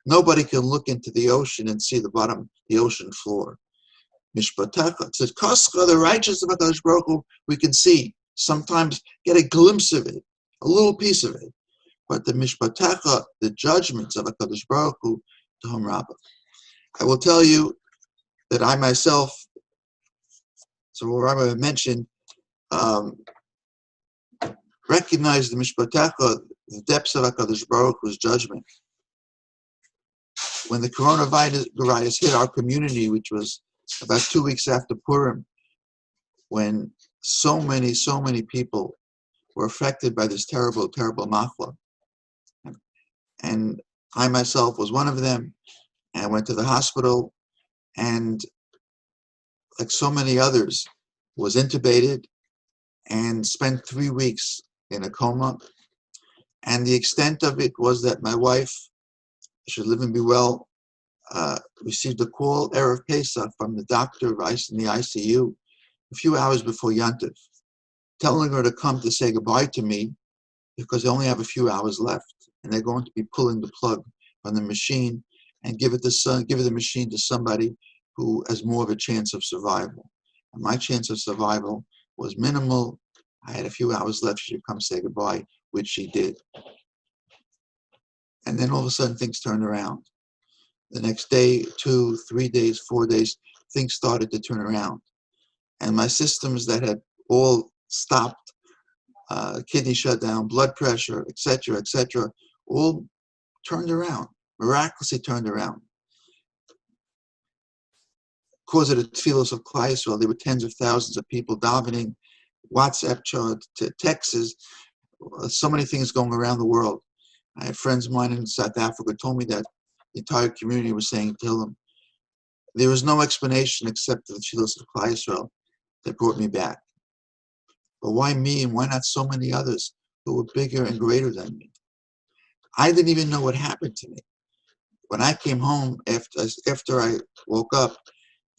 Speaker 2: Nobody can look into the ocean and see the bottom, the ocean floor. Mishpatecha, it says, Koscha, the righteousness of HaKadosh Baruch Hu, we can see, sometimes get a glimpse of it, a little piece of it. But the Mishpatecha, the judgments of HaKadosh Baruch Hu, Tehom Rabbah. I will tell you that I myself, so what Rabbi mentioned, recognize the Mishpatecha, the depths of HaKadosh Baruch Hu's judgment. When the coronavirus hit our community, which was about 2 weeks after Purim, when so many people were affected by this terrible machla. And I myself was one of them, and I went to the hospital, and like so many others, was intubated and spent 3 weeks in a coma. And the extent of it was that my wife, should live and be well, received a call, Erev Pesach, from the doctor in the ICU a few hours before Yantiv, telling her to come to say goodbye to me because they only have a few hours left, and they're going to be pulling the plug from the machine and give the machine to somebody who has more of a chance of survival. And my chance of survival was minimal. I had a few hours left. She should come say goodbye, which she did. And then all of a sudden things turned around. The next day, 2, 3 days, 4 days, things started to turn around. And my systems that had all stopped, kidney shutdown, blood pressure, etc., all turned around, miraculously turned around. Because of the tefillos of Klal Yisrael, there were tens of thousands of people davening, WhatsApp chat, texts, so many things going around the world. I have friends of mine in South Africa told me that the entire community was saying Tehillim. There was no explanation except the tefillos of Klal Yisrael that brought me back. But why me, and why not so many others who were bigger and greater than me? I didn't even know what happened to me. When I came home after I woke up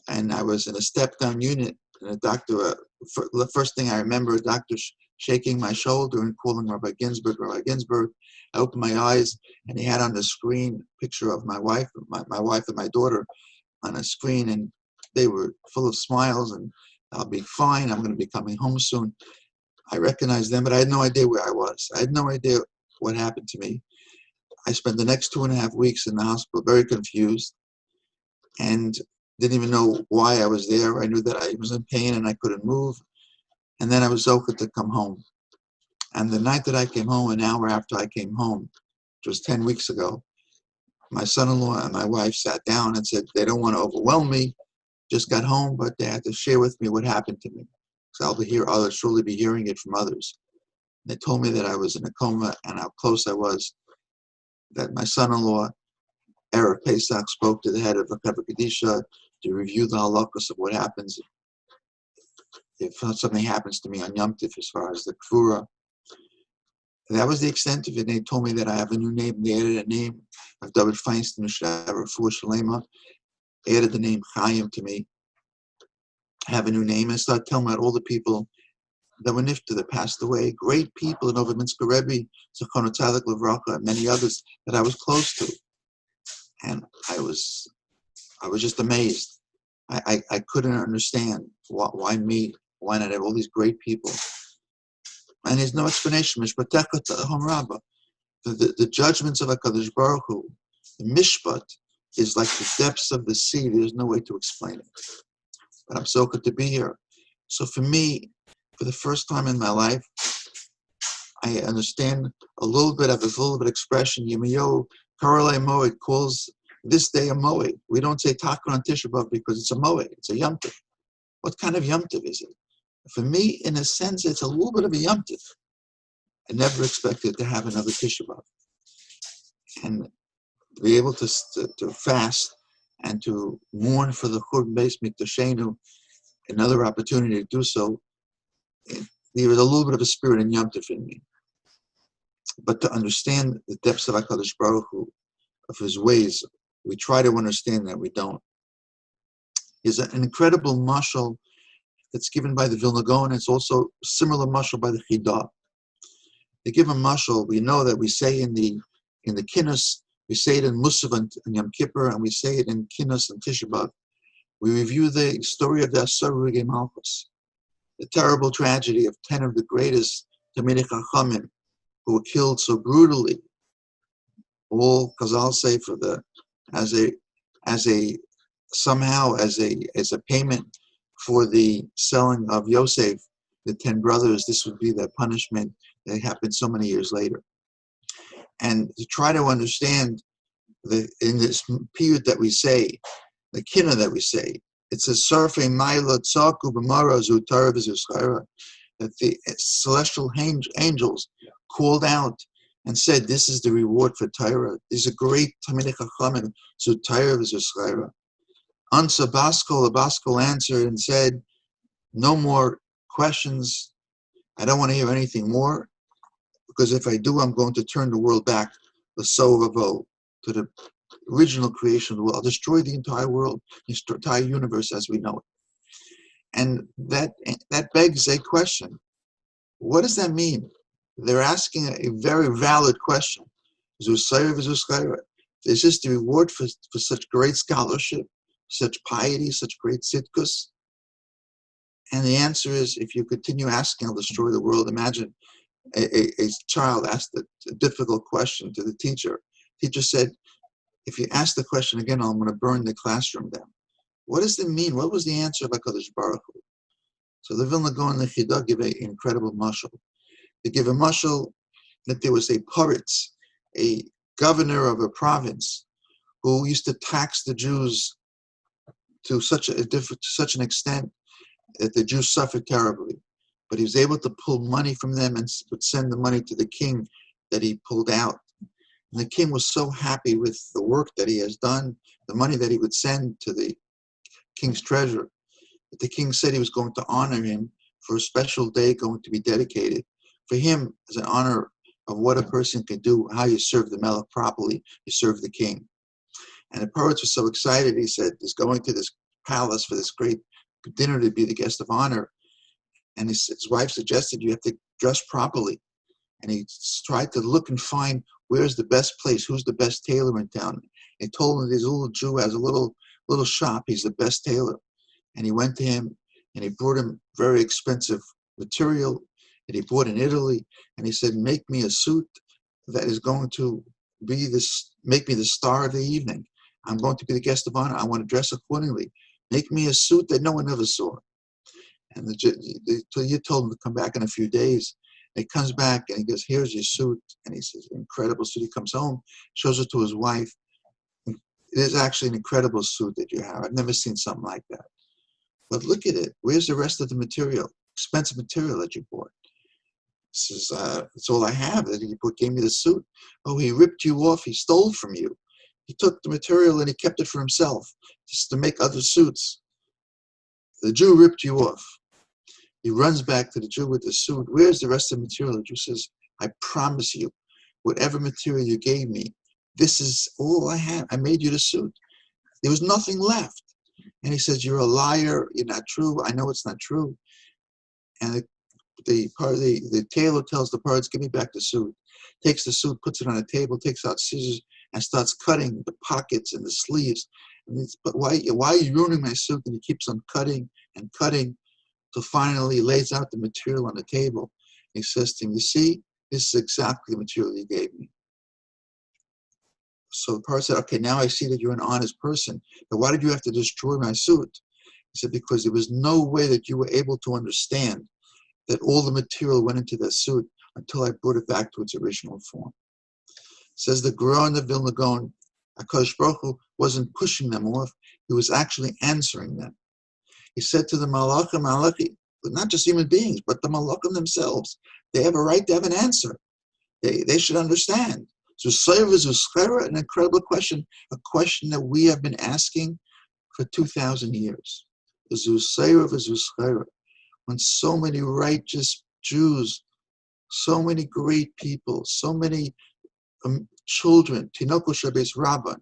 Speaker 2: and I was in a step-down unit, and the first thing I remember, a doctor shaking my shoulder and calling Rabbi Ginsburg. I opened my eyes, and he had on the screen a picture of my wife and my daughter on a screen, and they were full of smiles, and I'll be fine, I'm going to be coming home soon. I recognized them, but I had no idea where I was. I had no idea what happened to me. I spent the next 2.5 weeks in the hospital very confused and didn't even know why I was there. I knew that I was in pain and I couldn't move. And then I was okay to come home. And the night that I came home, an hour after I came home, which was 10 weeks ago, my son-in-law and my wife sat down and said they don't want to overwhelm me, just got home, but they had to share with me what happened to me. So I'll surely be hearing it from others. They told me that I was in a coma and how close I was, that my son-in-law, Erev Pesach, spoke to the head of the Kadisha to review the halachos of what happens if something happens to me on Yom Tif as far as the Kfura. That was the extent of it. They told me that I have a new name. They added a name of David Feinstein, Refuah Shalema. They added the name Chaim to me. I have a new name, and started telling me about all the people that were nifta, that passed away. Great people in Novominsker Rebbe, Zechron Tzaddik Levracha, and many others that I was close to. And I was just amazed. I couldn't understand why me, why not have all these great people. And there's no explanation. The judgments of HaKadosh Baruch Hu, the mishpat, is like the depths of the sea. There's no way to explain it. But I'm so good to be here. So for me, for the first time in my life, I understand a little bit expression. Yemayo Karale Moed calls this day a Moed. We don't say Taka on Tisha B'Av because it's a Moed. It's a Yom Tov. What kind of Yom Tov is it? For me, in a sense, it's a little bit of a Yom Tov. I never expected to have another Tisha B'Av. And to be able to fast and to mourn for the Churban Beis Mikdashenu, another opportunity to do so, there was a little bit of a spirit in Yom Tov in me. But to understand the depths of HaKadosh Baruch Hu, of His ways, we try to understand that, we don't. There's an incredible mashal that's given by the Vilna Gaon. It's also a similar mashal by the Chidah. They give a mashal. We know that we say in the Kinnos, we say it in Musaf and Yom Kippur, and we say it in Kinnos and Tisha B'Av. We review the story of the Asar Regei Malchus, the terrible tragedy of 10 of the greatest Talmidei Chachamim who were killed so brutally. All Chazal say as a payment for the selling of Yosef, the 10 brothers. This would be their punishment that happened so many years later. And to try to understand in this period that we say, the kinna that we say, it says Sarfei Maila Tzaku B'Mara Zu Tara V'Zuschara, that the celestial angels called out and said, "This is the reward for Torah. These are great Talmidei Chachamim Zu Tara V'Zuschara." Ansa Baskol, the Baskol answered and said, "No more questions. I don't want to hear anything more, because if I do, I'm going to turn the world back, the Sovavo, to the original creation of the world. I'll destroy the entire world, the entire universe as we know it." And that begs a question. What does that mean? They're asking a very valid question. Is this the reward for such great scholarship, such piety, such great tzidkus? And the answer is, if you continue asking, I'll destroy the world. Imagine a child asked a difficult question to the teacher. Teacher said, if you ask the question again, I'm going to burn the classroom down. What does it mean? What was the answer of HaKadosh Baruch Hu? So the Vilna Gaon and the Chidah give an incredible mashal. They give a mashal that there was a poritz, a governor of a province, who used to tax the Jews to such an extent that the Jews suffered terribly. But he was able to pull money from them and would send the money to the king that he pulled out. And the king was so happy with the work that he has done, the money that he would send to the king's treasure, that the king said he was going to honor him for a special day going to be dedicated for him as an honor of what a person can do, how you serve the melech properly, you serve the king. And the poets were so excited, he said, he's going to this palace for this great dinner to be the guest of honor. And his wife suggested you have to dress properly. And he tried to look and find where's the best place, who's the best tailor in town. He told him this little Jew has a little shop, he's the best tailor. And he went to him and he brought him very expensive material that he bought in Italy. And he said, make me a suit that is going to be make me the star of the evening. I'm going to be the guest of honor. I want to dress accordingly. Make me a suit that no one ever saw. And you told him to come back in a few days. And he comes back and he goes, here's your suit. And he says, incredible suit. He comes home, shows it to his wife. It is actually an incredible suit that you have. I've never seen something like that. But look at it. Where's the rest of the material? Expensive material that you bought. He says, that's all I have. That he gave me the suit. Oh, he ripped you off. He stole from you. He took the material and he kept it for himself just to make other suits. The Jew ripped you off. He runs back to the Jew with the suit. Where's the rest of the material? The Jew says, I promise you, whatever material you gave me, this is all I have. I made you the suit. There was nothing left. And he says, you're a liar. You're not true. I know it's not true. And the tailor tells the parts, give me back the suit. Takes the suit, puts it on a table, takes out scissors, and starts cutting the pockets and the sleeves. And but why are you ruining my suit? And he keeps on cutting and cutting till finally he lays out the material on the table. He says to him, you see, this is exactly the material you gave me. So the parrot said, okay, now I see that you're an honest person, but why did you have to destroy my suit? He said, because there was no way that you were able to understand that all the material went into that suit until I brought it back to its original form. Says the Gaon of Vilna Gaon, HaKadosh Baruch Hu wasn't pushing them off, he was actually answering them. He said to the Malachim, not just human beings, but the Malachim themselves, they have a right to have an answer. They should understand. So an incredible question, a question that we have been asking for 2,000 years. When so many righteous Jews, so many great people, so many children, Tinoko Shabes Rabban,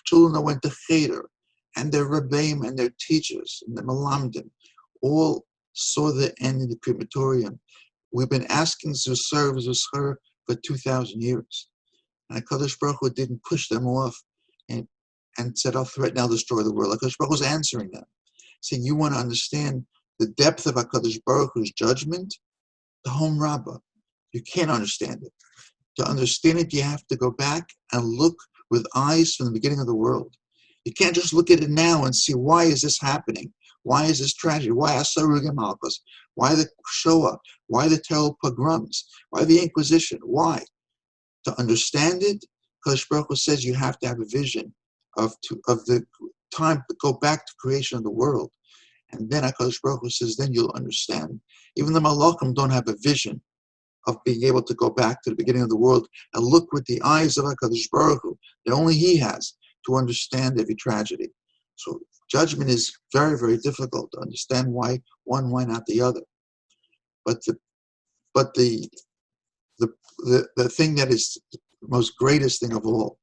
Speaker 2: children that went to Cheder, and their Rebbeim and their teachers, and the Malamdim, all saw the end in the crematorium. We've been asking to serve Zushar for 2,000 years. And HaKadosh Baruch Hu didn't push them off and said, I'll threaten, I'll destroy the world. HaKadosh Baruch Hu was answering them, saying, you want to understand the depth of HaKadosh Baruch Hu's judgment? The Home Rabbah. You can't understand it. To understand it, you have to go back and look with eyes from the beginning of the world. You can't just look at it now and see, why is this happening? Why is this tragedy? Why Asarugim Malchus? Why the Shoah? Why the terrible pogroms? Why the Inquisition? Why? To understand it, Kadosh Baruch Hu says you have to have a vision of the time to go back to creation of the world. And then HaKadosh Baruch Hu says, then you'll understand. Even the Malachim don't have a vision of being able to go back to the beginning of the world and look with the eyes of HaKadosh Baruch Hu that only He has to understand every tragedy. So judgment is very, very difficult to understand why one, why not the other. But the thing that is the most greatest thing of all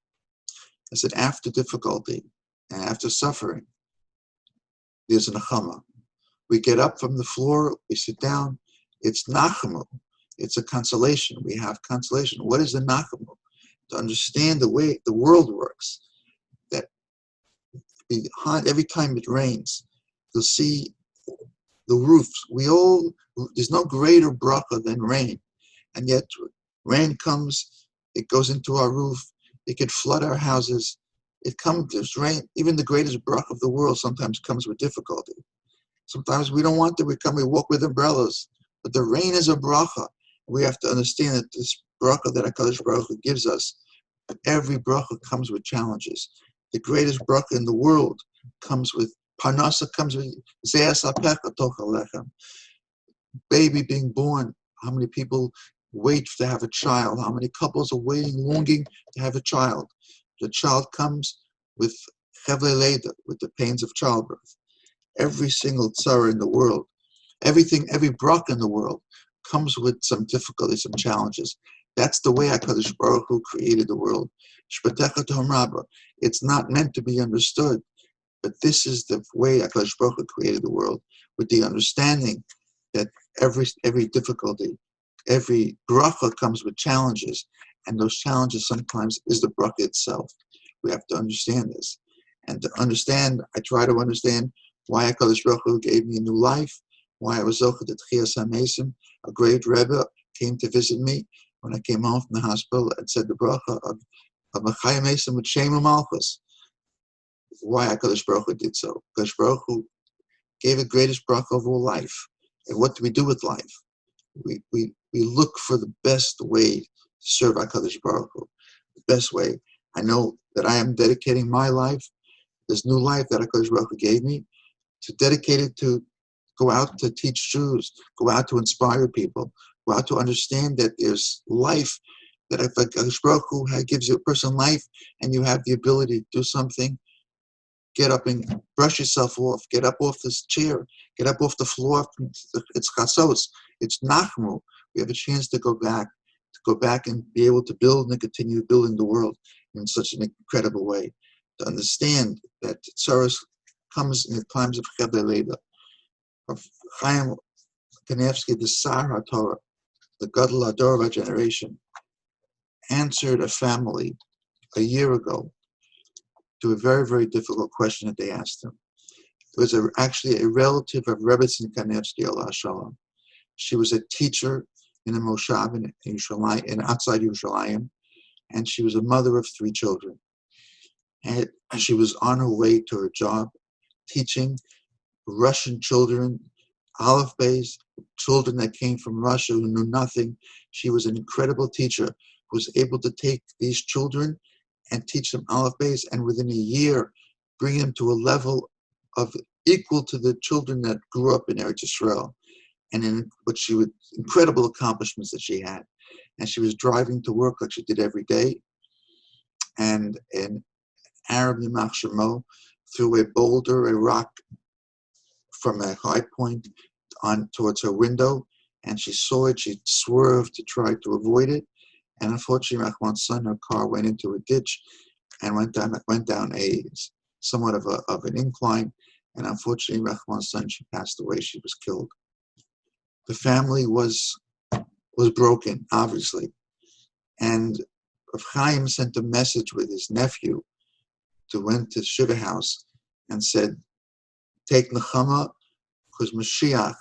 Speaker 2: is that after difficulty and after suffering, there's a nechama. We get up from the floor, we sit down, it's nachamu. It's a consolation. We have consolation. What is the nachamu? To understand the way the world works, that behind every time it rains, you'll see the roofs. There's no greater bracha than rain. And yet rain comes, it goes into our roof, it could flood our houses. There's rain. Even the greatest bracha of the world sometimes comes with difficulty. Sometimes we don't want to, we walk with umbrellas. But the rain is a bracha. We have to understand that this bracha that HaKadosh Baruch Hu gives us, every bracha comes with challenges. The greatest bracha in the world comes with parnasa, comes with ze'as hapecha toch alechem. Baby being born. How many people wait to have a child? How many couples are waiting, longing to have a child? The child comes with chevle leida, with the pains of childbirth. Every single tzara in the world, every bracha in the world comes with some difficulty, some challenges. That's the way HaKadosh Baruch Hu created the world. Shpatecha Tom Rabbah. It's not meant to be understood, but this is the way HaKadosh Baruch Hu created the world, with the understanding that every difficulty, every bracha comes with challenges, and those challenges sometimes is the bracha itself. We have to understand this. And to understand, I try to understand why HaKadosh Baruch Hu gave me a new life, why I was zocheh at Tchias HaMesim. A great Rebbe came to visit me when I came home from the hospital and said the bracha of Machayim Mesim with Shem Malchus. Why HaKadosh Baruch Hu did so? HaKadosh Baruch Hu gave the greatest bracha of all life. And what do we do with life? We look for the best way to serve HaKadosh Baruch Hu. The best way. I know that I am dedicating my life, this new life that HaKadosh Baruch Hu gave me, to dedicate it to go out to teach Jews, go out to inspire people, go out to understand that there's life, that if HaKadosh Baruch Hu gives you a person life and you have the ability to do something, get up and brush yourself off, get up off this chair, get up off the floor. It's chasos, it's nachmu. We have a chance to go back and be able to build and continue building the world in such an incredible way. To understand that tzaros comes in the times of Chevle Leida, of Chaim Kanevsky, the Sar HaTorah, the Gadol Hador of our generation, answered a family a year ago to a very, very difficult question that they asked him. It was actually a relative of Rebbe Kanevsky, Allah Shalom. She was a teacher in a moshav in outside Yerushalayim, and she was a mother of 3 children. And she was on her way to her job, teaching Russian children, Aleph Beis, children that came from Russia who knew nothing. She was an incredible teacher who was able to take these children and teach them Aleph Beis, and within a year bring them to a level of equal to the children that grew up in Eretz Yisrael, and incredible accomplishments that she had. And she was driving to work like she did every day, and an Arab Yimach Shemo threw a boulder, a rock, from a high point on towards her window, and she saw it. She swerved to try to avoid it, and unfortunately, Rahman's son, her car went into a ditch and went down a somewhat of an incline, and unfortunately, Rahman's son, she passed away. She was killed. The family was was broken, obviously. And Rav Chaim sent a message with his nephew went to Shiva house and said, take Nechama, because Mashiach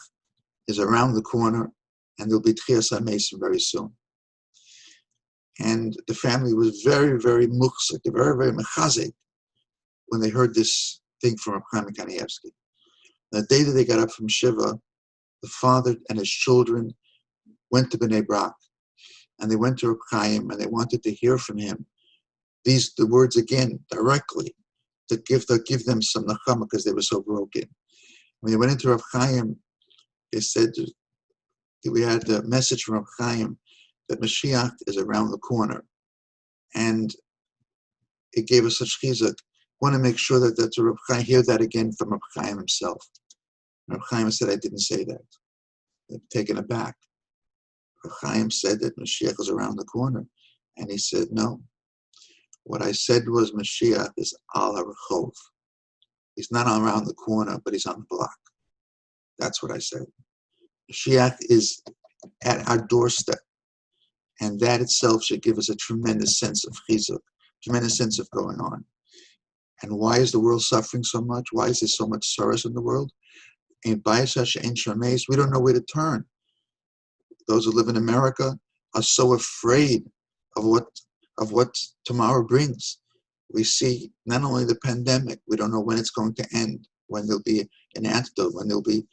Speaker 2: is around the corner and there'll be Tchias HaMesim very soon. And the family was very, very muchzik, very, very mechazik when they heard this thing from Rav Chaim Kanievsky. The day that they got up from Shiva, the father and his children went to Bnei Brak, and they went to Rav Chaim and they wanted to hear from him the words again directly to give them some nachama because they were so broken. When they went into Rav Chaim, they said we had the message from Rav Chaim that Mashiach is around the corner, and it gave us such chizuk. Want to make sure that Rav Chaim hear that again from Rav Chaim himself. Rav Chaim said, I didn't say that. They're taken aback. Rav Chaim said that Mashiach is around the corner, and he said, no. What I said was Mashiach is al harachov. He's not around the corner, but he's on the block. That's what I said. Mashiach is at our doorstep, and that itself should give us a tremendous sense of chizuk, tremendous sense of going on. And why is the world suffering so much? Why is there so much sorrow in the world? And we don't know where to turn. Those who live in America are so afraid of what tomorrow brings. We see not only the pandemic, we don't know when it's going to end, when there'll be an antidote, when there'll be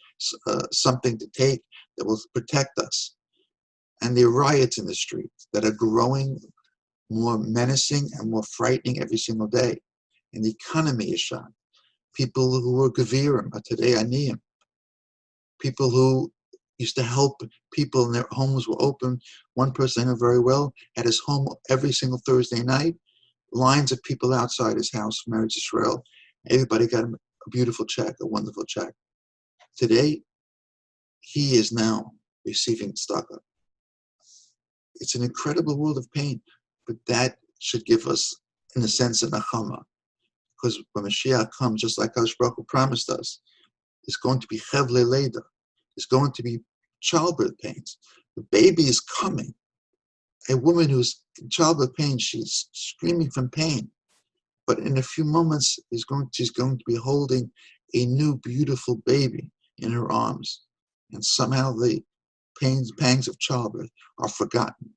Speaker 2: something to take that will protect us. And there are riots in the streets that are growing more menacing and more frightening every single day. And the economy is shot. People who were gevirim are today aniyim. People who used to help people and their homes were open. One person I know very well had his home every single Thursday night. Lines of people outside his house from Eretz Israel. Everybody got him a beautiful check, a wonderful check. Today, he is now receiving tzedakah. It's an incredible world of pain, but that should give us, in a sense, a nachama. Because when Mashiach comes, just like Hashikivenu Baruch Hu promised us, it's going to be chevle leda. It's going to be childbirth pains. The baby is coming. A woman who's in childbirth pain, she's screaming from pain. But in a few moments, she's going to be holding a new, beautiful baby in her arms. And somehow the pangs of childbirth are forgotten.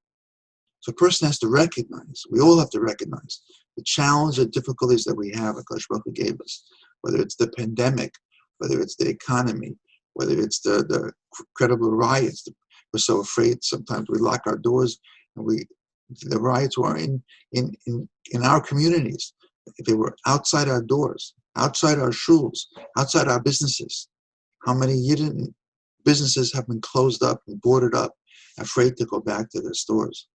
Speaker 2: So a person has to recognize, we all have to recognize, the challenge and difficulties that we have, Hashikivenu Baruch Hu gave us, whether it's the pandemic, whether it's the economy, whether it's the incredible riots. We're so afraid sometimes we lock our doors, and the riots were in our communities. They were outside our doors, outside our shuls, outside our businesses. How many Yidden businesses have been closed up and boarded up, afraid to go back to their stores,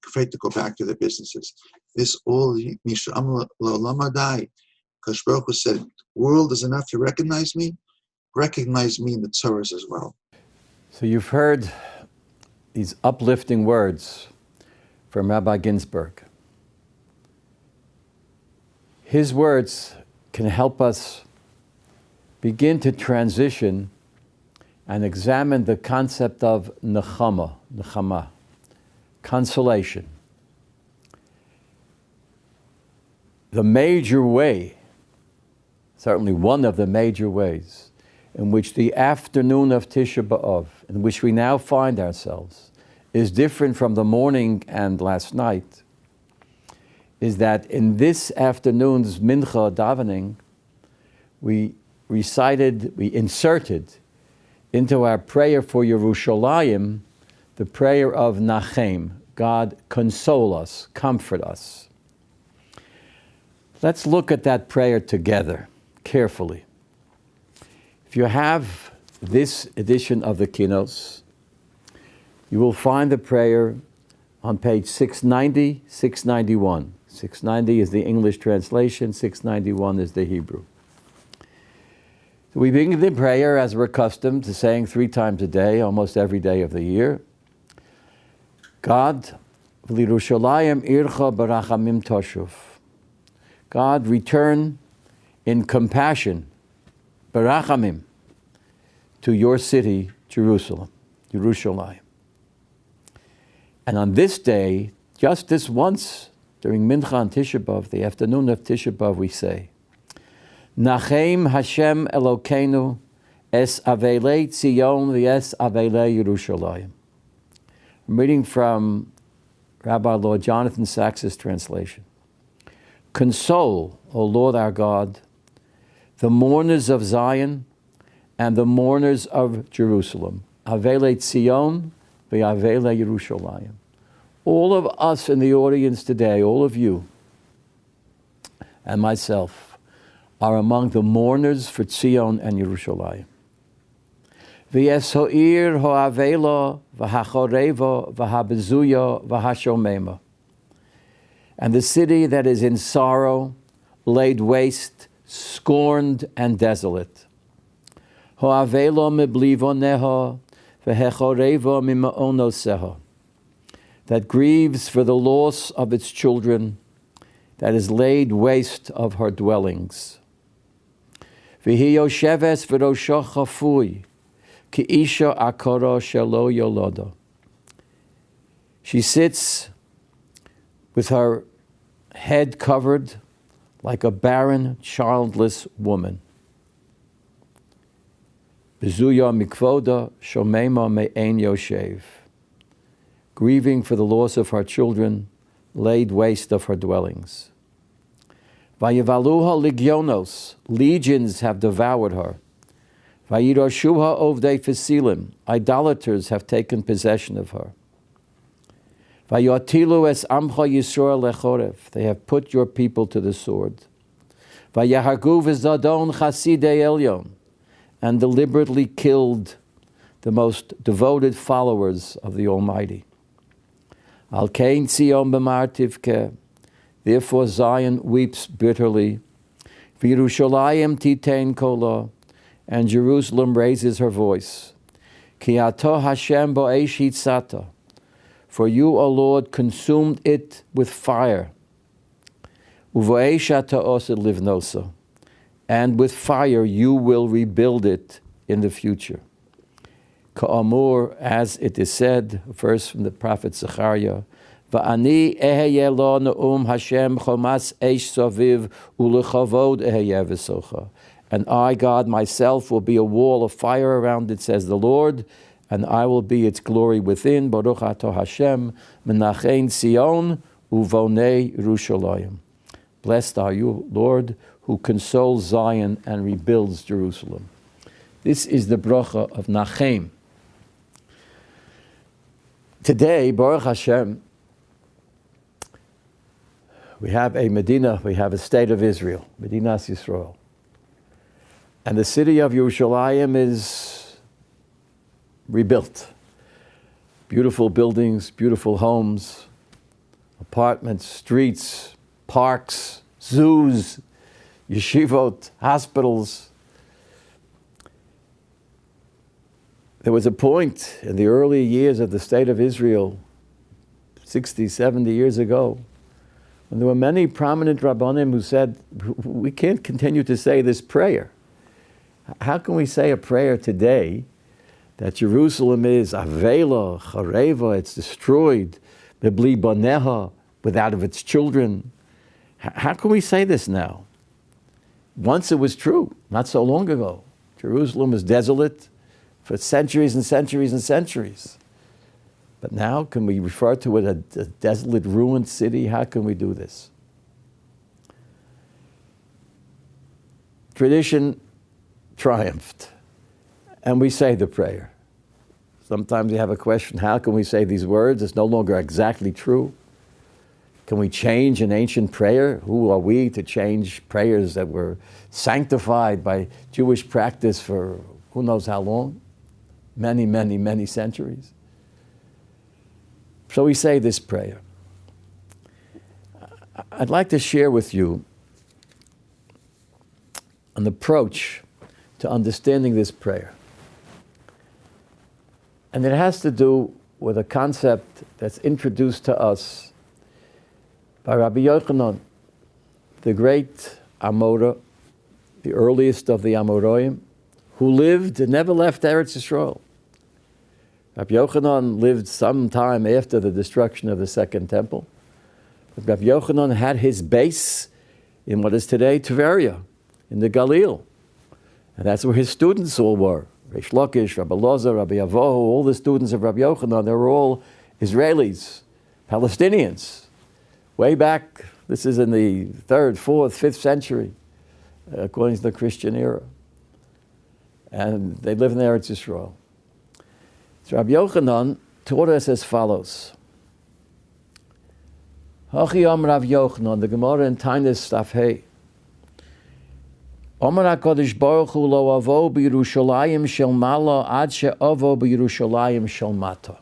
Speaker 2: afraid to go back to their businesses. This all, Misha'am Lamadai, Hashikivenu Baruch Hu said, world is enough to recognize me in the tzoros as well.
Speaker 1: So you've heard these uplifting words from Rabbi Ginsburg. His words can help us begin to transition and examine the concept of nechama, consolation. The major way, certainly one of the major ways, in which the afternoon of Tisha B'Av, in which we now find ourselves, is different from the morning and last night, is that in this afternoon's mincha davening, we inserted into our prayer for Yerushalayim the prayer of Nachem, God console us, comfort us. Let's look at that prayer together, carefully. If you have this edition of the Kinos, you will find the prayer on page 690, 691. 690 is the English translation, 691 is the Hebrew. So we begin the prayer as we're accustomed to saying 3 times a day, almost every day of the year. God, v'lirushalayim ircha barachamim toshuv. God, return in compassion, barachamim, to your city, Jerusalem, Yerushalayim. And on this day, just this once, during Mincha and Tisha B'Av, the afternoon of Tisha B'Av, we say, Nachem Hashem Elokeinu es avelei Tzion v'es avelei Yerushalayim. I'm reading from Rabbi Lord Jonathan Sachs's translation. Console, O Lord our God, the mourners of Zion and the mourners of Jerusalem. Avelei Tzion v'avelei Yerushalayim. All of us in the audience today, all of you and myself, are among the mourners for Tzion and Yerushalayim. V'yes ho'ir ho'avela v'hachoreva v'habezuya v'hashomema. And the city that is in sorrow, laid waste, scorned and desolate. Ho'avela miblivoneha v'hechoreva mima'onoseha. That grieves for the loss of its children, that is laid waste of her dwellings. V'hi yosheves v'rosho chafui, ki isha akara shelo yoloda. She sits with her head covered like a barren, childless woman. Bezuya mikvoda shomema me'ein yoshev. Grieving for the loss of her children, laid waste of her dwellings. Vayevaluha ligionos, legions have devoured her. Vayiroshuha ovdei fesilim, idolaters have taken possession of her. Vayotilu es amcha Yisrael lechorev, they have put your people to the sword. Vayahagu v'zadon chasidei elyon, and deliberately killed the most devoted followers of the Almighty. Al kein Tzion b'martivke, therefore Zion weeps bitterly. V'Yerushalayim titein kola, and Jerusalem raises her voice. Ki ato Hashem bo'esh hitzata, for you, O Lord, consumed it with fire. Uvo'esh ata osid livnosa, and with fire you will rebuild it in the future. Ka'amur, as it is said, a verse from the prophet Zechariah, Va'ani eheye lo ne'um Hashem chomas eish soviv u'lechavod eheye v'socha. And I, God, myself, will be a wall of fire around it, says the Lord, and I will be its glory within. Baruch ato Hashem, menachein Sion uvonei Yerushalayim. Blessed are you, Lord, who consoles Zion and rebuilds Jerusalem. This is the bracha of Nachem. Today, Baruch Hashem, we have a Medina, we have a state of Israel, Medinas Yisrael. And the city of Yerushalayim is rebuilt. Beautiful buildings, beautiful homes, apartments, streets, parks, zoos, yeshivot, hospitals. There was a point in the early years of the state of Israel, 60, 70 years ago, when there were many prominent Rabbanim who said, we can't continue to say this prayer. How can we say a prayer today that Jerusalem is Avela, Chareva, it's destroyed, Bibli Baneha, without of its children? How can we say this now? Once it was true, not so long ago. Jerusalem was desolate for centuries and centuries and centuries. But now, can we refer to it as a desolate, ruined city? How can we do this? Tradition triumphed, and we say the prayer. Sometimes you have a question, how can we say these words? It's no longer exactly true. Can we change an ancient prayer? Who are we to change prayers that were sanctified by Jewish practice for who knows how long? Many, many, many centuries. So we say this prayer. I'd like to share with you an approach to understanding this prayer. And it has to do with a concept that's introduced to us by Rabbi Yochanan, the great Amora, the earliest of the Amoraim, who lived and never left Eretz Yisrael. Rabbi Yochanan lived some time after the destruction of the Second Temple. But Rabbi Yochanan had his base in what is today Tveria, in the Galil. And that's where his students all were. Reish Lakish, Rabbi Loza, Rabbi Avohu, all the students of Rabbi Yochanan, they were all Israelis, Palestinians. Way back, this is in the 3rd, 4th, 5th century, according to the Christian era. And they lived in Eretz Yisrael. So Rabbi Yochanan taught us as follows. Hachi Am Rav Yochanan, the Gemara in Tainus Daf Hey. Omar HaKadosh Baruch Hu lo avo b'Yerushalayim shel mala ad she'avo b'Yerushalayim shel mata.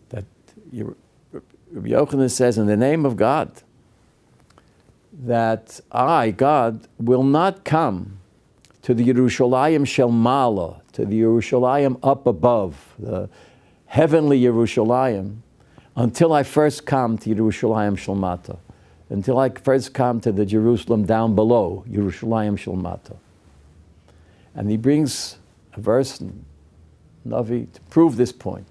Speaker 1: That Rabbi Yochanan says, in the name of God, that I, God, will not come to the Yerushalayim shel mala, to the Yerushalayim up above, the heavenly Yerushalayim, until I first come to Yerushalayim shel mata, until I first come to the Jerusalem down below, Yerushalayim shel mata. And he brings a verse in Navi to prove this point.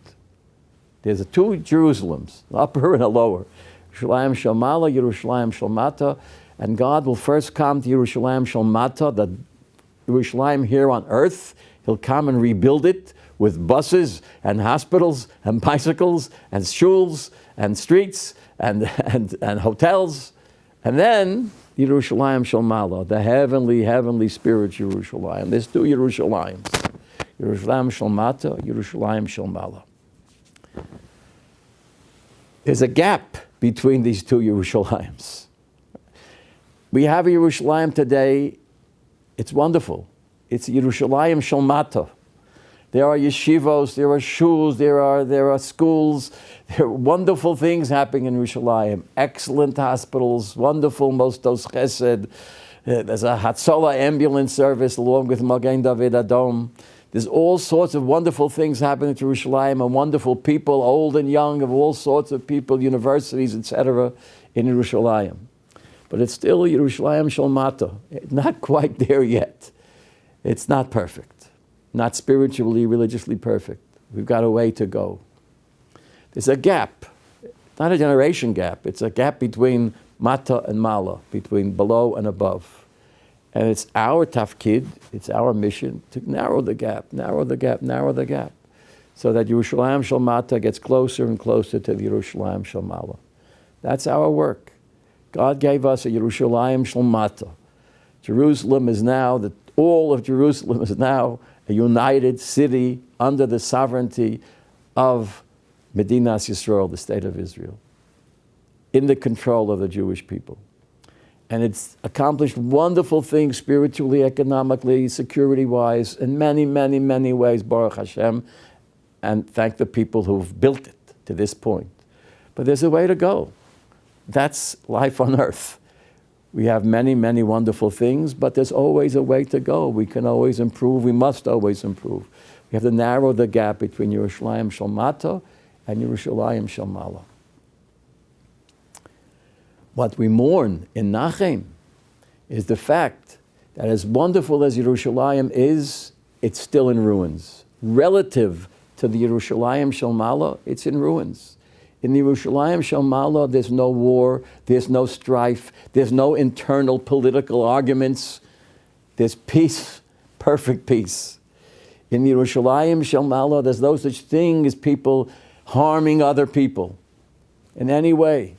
Speaker 1: There's two Jerusalems, an upper and a lower. Yerushalayim shel mala, Yerushalayim shel mata, and God will first come to Yerushalayim shel mata, the Yerushalayim here on earth. He'll come and rebuild it with buses and hospitals and bicycles and shuls and streets and hotels. And then Yerushalayim shel mala, the heavenly spirit Yerushalayim. There's two Yerushalayims. Yerushalayim shel mata, Yerushalayim shel mala. There's a gap between these two Yerushalayims. We have a Yerushalayim today. It's wonderful. It's Yerushalayim shel mata. There are yeshivos, there are shuls, there are schools. There are wonderful things happening in Yerushalayim. Excellent hospitals, wonderful Mostos Chesed. There's a Hatzalah ambulance service along with Magen David Adom. There's all sorts of wonderful things happening in Yerushalayim, and wonderful people, old and young, of all sorts of people, universities, etc., in Yerushalayim. But it's still Yerushalayim shel mata. Not quite there yet. It's not perfect. Not spiritually, religiously perfect. We've got a way to go. There's a gap, not a generation gap. It's a gap between mata and mala, between below and above. And it's our tafkid, it's our mission to narrow the gap, so that Yerushalayim shel mata gets closer and closer to the Yerushalayim shel mala. That's our work. God gave us a Yerushalayim shel mata. Jerusalem is now, all of Jerusalem is now a united city under the sovereignty of Medinas Yisrael, the state of Israel, in the control of the Jewish people. And it's accomplished wonderful things spiritually, economically, security-wise, in many, many, many ways, Baruch Hashem, and thank the people who've built it to this point. But there's a way to go. That's life on earth. We have many, many wonderful things, but there's always a way to go. We can always improve. We must always improve. We have to narrow the gap between Yerushalayim shel mata and Yerushalayim shel mala. What we mourn in Nachem is the fact that as wonderful as Yerushalayim is, it's still in ruins. Relative to the Yerushalayim shel mala, it's in ruins. In the Yerushalayim shel mala, there's no war, there's no strife, there's no internal political arguments. There's peace, perfect peace. In the Yerushalayim shel mala, there's no such thing as people harming other people in any way.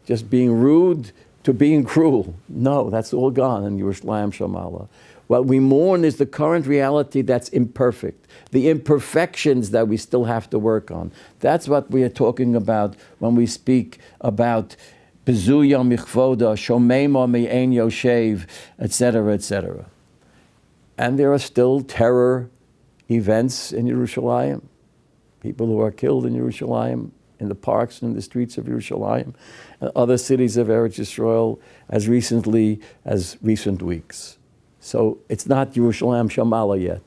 Speaker 1: Just being rude to being cruel. No, that's all gone in Yerushalayim shel mala. What we mourn is the current reality that's imperfect, the imperfections that we still have to work on. That's what we are talking about when we speak about Bezuya Michvoda, Shomeima Me'en Yoshev, etc., etc. And there are still terror events in Yerushalayim. People who are killed in Yerushalayim, in the parks and in the streets of Yerushalayim, and other cities of Eretz Yisrael as recently as recent weeks. So it's not Yerushalayim shel mala yet.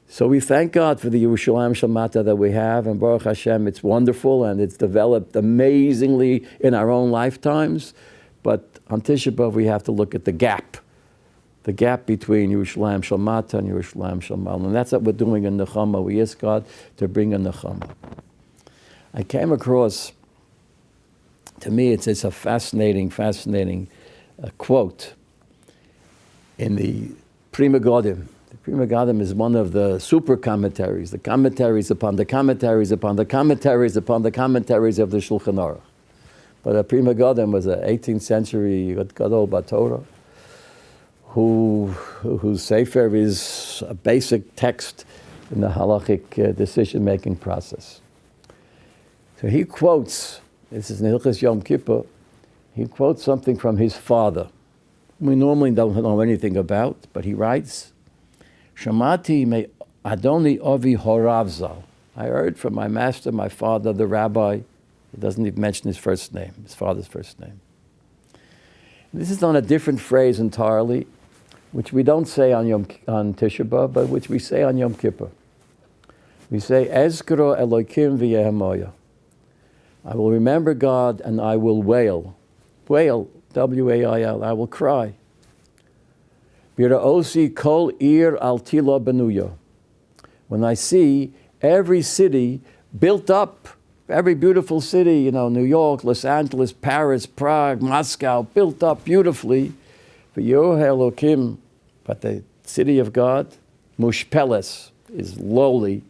Speaker 1: So we thank God for the Yerushalayim shel mata that we have, and Baruch Hashem, it's wonderful and it's developed amazingly in our own lifetimes. But on Tisha B'Av, we have to look at the gap the gap between Yerushalayim Shel Mata and Yerushalayim Shel Ma'ala. And that's what we're doing in Nechama. We ask God to bring a Nechama. I came across, to me, it's a fascinating quote in the Prima Godim. The Prima Godim is one of the super commentaries, the commentaries upon the commentaries upon the commentaries upon the commentaries of the Shulchan Aruch. But a Prima Godim was an 18th century Gadol Batorah, whose Sefer is a basic text in the halachic decision-making process. So he quotes, this is in Hilchos Yom Kippur, he quotes something from his father. We normally don't know anything about, but he writes, Shamati me Adoni Ovi Horav Zal. I heard from my master, my father, the rabbi. He doesn't even mention his first name, his father's first name. This is on a different phrase entirely, which we don't say on Tisha B'Av, but which we say on Yom Kippur. We say, Ezkro Elokim v'yehemoya. I will remember God and I will wail. Wail, W-A-I-L, I will cry. Vira'osi kol ir al tila benuya. When I see every city built up, every beautiful city, New York, Los Angeles, Paris, Prague, Moscow, built up beautifully, but the city of God, Mushpeles, is lowly,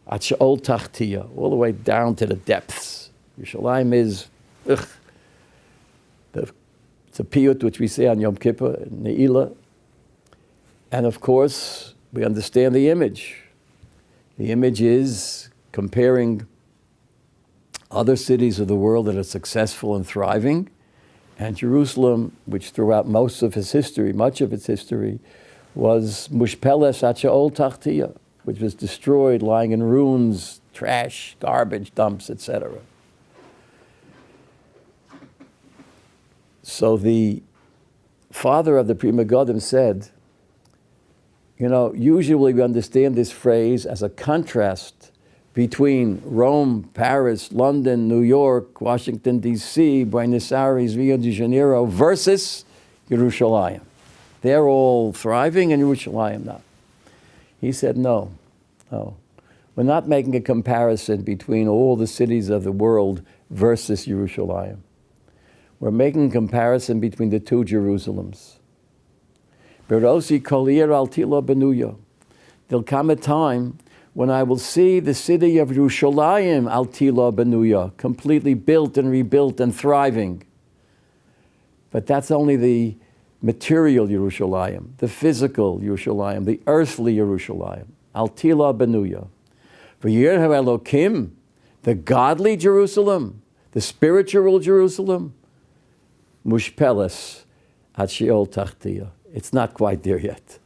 Speaker 1: at she'ol tachtiya, all the way down to the depths. Yerushalayim is, it's a piyut which we say on Yom Kippur, Ne'ilah. And of course, we understand the image. The image is comparing other cities of the world that are successful and thriving, and Jerusalem, which throughout much of its history, was Mushpeles at she'ol tachtiya, which was destroyed, lying in ruins, trash, garbage dumps, etc. So the father of the Prima Godim said, usually we understand this phrase as a contrast between Rome, Paris, London, New York, Washington, D.C., Buenos Aires, Rio de Janeiro, versus Yerushalayim. They're all thriving and Yerushalayim not. He said, no. We're not making a comparison between all the cities of the world versus Yerushalayim. We're making a comparison between the two Jerusalems. Berosi kolir al tila benuya. There'll come a time when I will see the city of Yerushalayim al tila benuya, completely built and rebuilt and thriving. But that's only the material Yerushalayim, the physical Yerushalayim, the earthly Yerushalayim. Al tila benuya. V'yir ha'elokim, the godly Jerusalem, the spiritual Jerusalem, mushpeles at she'ol tachtiya. It's not quite there yet.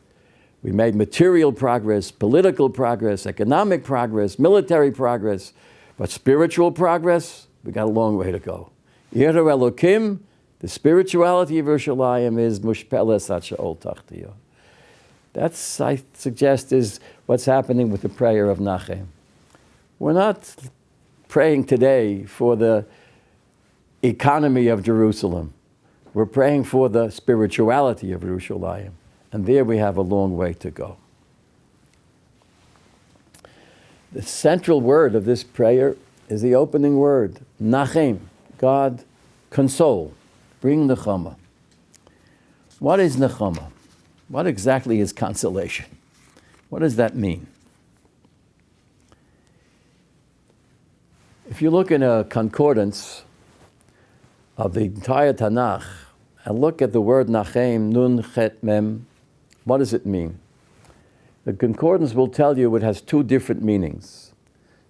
Speaker 1: We made material progress, political progress, economic progress, military progress, but spiritual progress, we got a long way to go. Yir ha'elokim, the spirituality of Yerushalayim is mushpeles at she'ol tachtiya. That's, I suggest, is what's happening with the prayer of Nachem. We're not praying today for the economy of Jerusalem. We're praying for the spirituality of Yerushalayim. And there we have a long way to go. The central word of this prayer is the opening word, Nachem, God, console, bring Nechama. What is Nechama? What exactly is consolation? What does that mean? If you look in a concordance of the entire Tanakh and look at the word Nachem, Nun Chet Mem, what does it mean? The concordance will tell you it has two different meanings.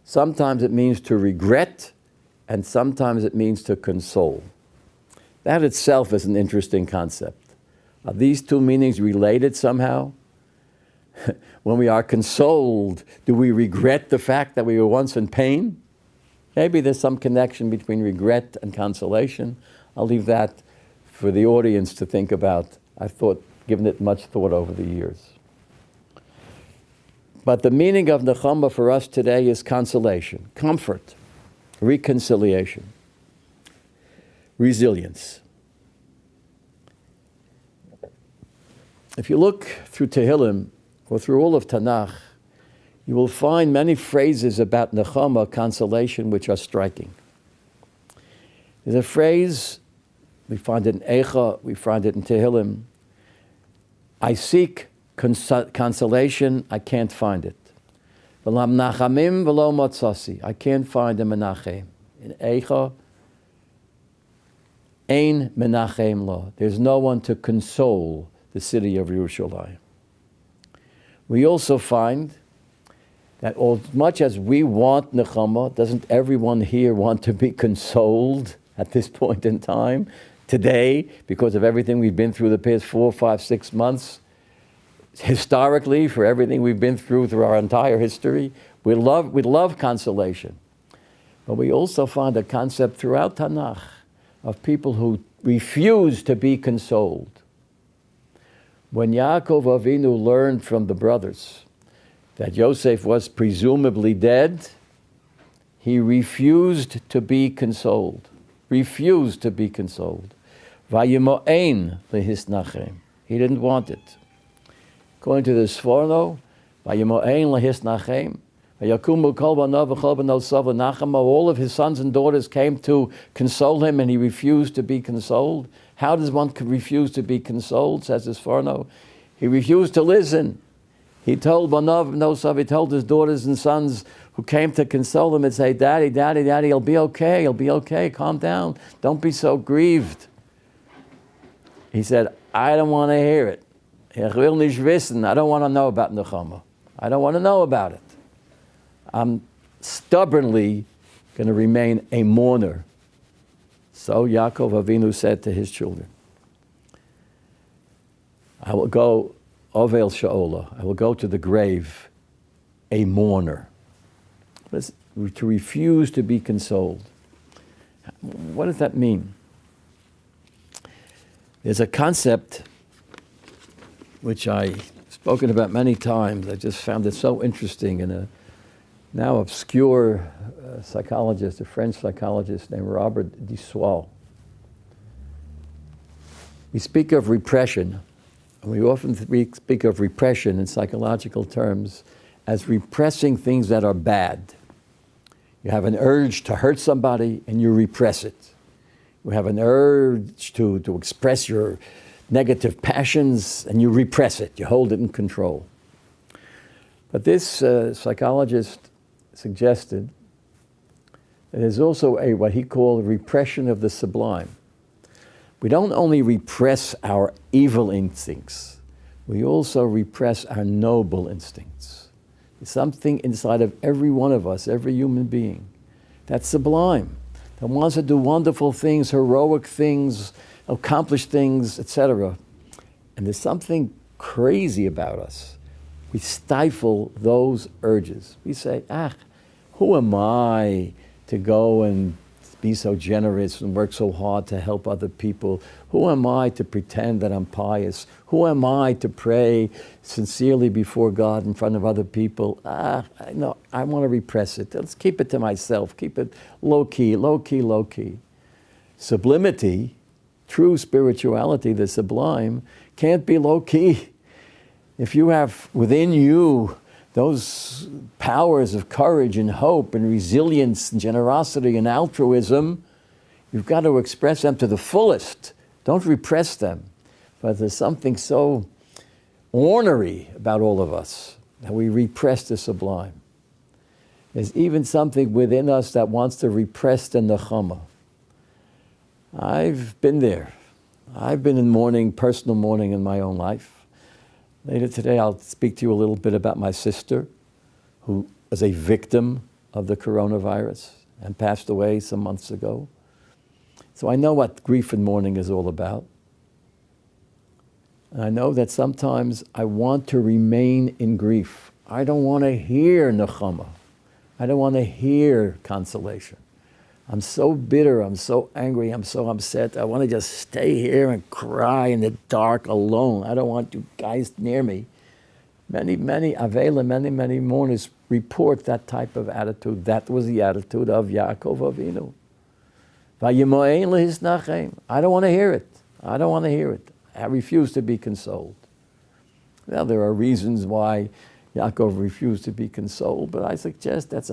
Speaker 1: Sometimes it means to regret, and sometimes it means to console. That itself is an interesting concept. Are these two meanings related somehow? When we are consoled, do we regret the fact that we were once in pain? Maybe there's some connection between regret and consolation. I'll leave that for the audience to think about. I've given it much thought over the years. But the meaning of Nechama for us today is consolation, comfort, reconciliation, resilience. if you look through Tehillim or through all of Tanakh, you will find many phrases about nechama, consolation, which are striking. There's a phrase, we find it in Eicha, we find it in Tehillim. I seek consolation, I can't find it. V'lam nachamim v'lo motzasi. I can't find a menachem. In Eicha, ein menachem lo. There's no one to console the city of Yerushalayim. We also find that as much as we want nechama, doesn't everyone here want to be consoled at this point in time, today, because of everything we've been through the past 4, 5, 6 months? Historically, for everything we've been through our entire history, we love consolation. But we also find a concept throughout Tanakh of people who refuse to be consoled. When Yaakov Avinu learned from the brothers that Yosef was presumably dead, he refused to be consoled. Refused to be consoled. Vayimo'ein lehisnachem. He didn't want it. According to the Sforno, Vayimo'ein lehisnachem. Vayakumu kol banav v'chol b'not sav l'nachama. All of his sons and daughters came to console him, and he refused to be consoled. How does one refuse to be consoled, says the Sforno? He refused to listen. He told banav v'not sav, he told his daughters and sons who came to console him and say, Daddy, Daddy, Daddy, he'll be okay, he'll be okay, calm down, don't be so grieved. He said, I don't want to hear it. Ich will nicht wissen. I don't want to know about nechama. I don't want to know about it. I'm stubbornly going to remain a mourner. So Yaakov Avinu said to his children, I will go, Ovel Sha'ola, I will go to the grave, a mourner. To refuse to be consoled. What does that mean? There's a concept which I've spoken about many times. I just found it so interesting in a now obscure psychologist, a French psychologist named Robert Dissual. We speak of repression, and we often speak of repression in psychological terms as repressing things that are bad. You have an urge to hurt somebody and you repress it. You have an urge to express your negative passions and you repress it. You hold it in control. But this psychologist suggested that there's also what he called repression of the sublime. We don't only repress our evil instincts, we also repress our noble instincts. Something inside of every one of us, every human being, that's sublime, that wants to do wonderful things, heroic things, accomplish things, etc. And there's something crazy about us. We stifle those urges. We say, who am I to go and be so generous and work so hard to help other people? Who am I to pretend that I'm pious? Who am I to pray sincerely before God in front of other people? No, I want to repress it. Let's keep it to myself. Keep it low key, low key, low key. Sublimity, true spirituality, the sublime, can't be low key. If you have within you those powers of courage and hope and resilience and generosity and altruism, you've got to express them to the fullest. Don't repress them. But there's something so ornery about all of us that we repress the sublime. There's even something within us that wants to repress the nechama. I've been there. I've been in mourning, personal mourning in my own life. Later today, I'll speak to you a little bit about my sister, who was a victim of the coronavirus and passed away some months ago. So I know what grief and mourning is all about. And I know that sometimes I want to remain in grief. I don't want to hear nechama. I don't want to hear consolation. I'm so bitter, I'm so angry, I'm so upset. I want to just stay here and cry in the dark alone. I don't want you guys near me. Many Avela, many mourners report that type of attitude. That was the attitude of Yaakov Avinu. I don't want to hear it. I don't want to hear it. I refuse to be consoled. Now, there are reasons why Yaakov refused to be consoled, but I suggest that's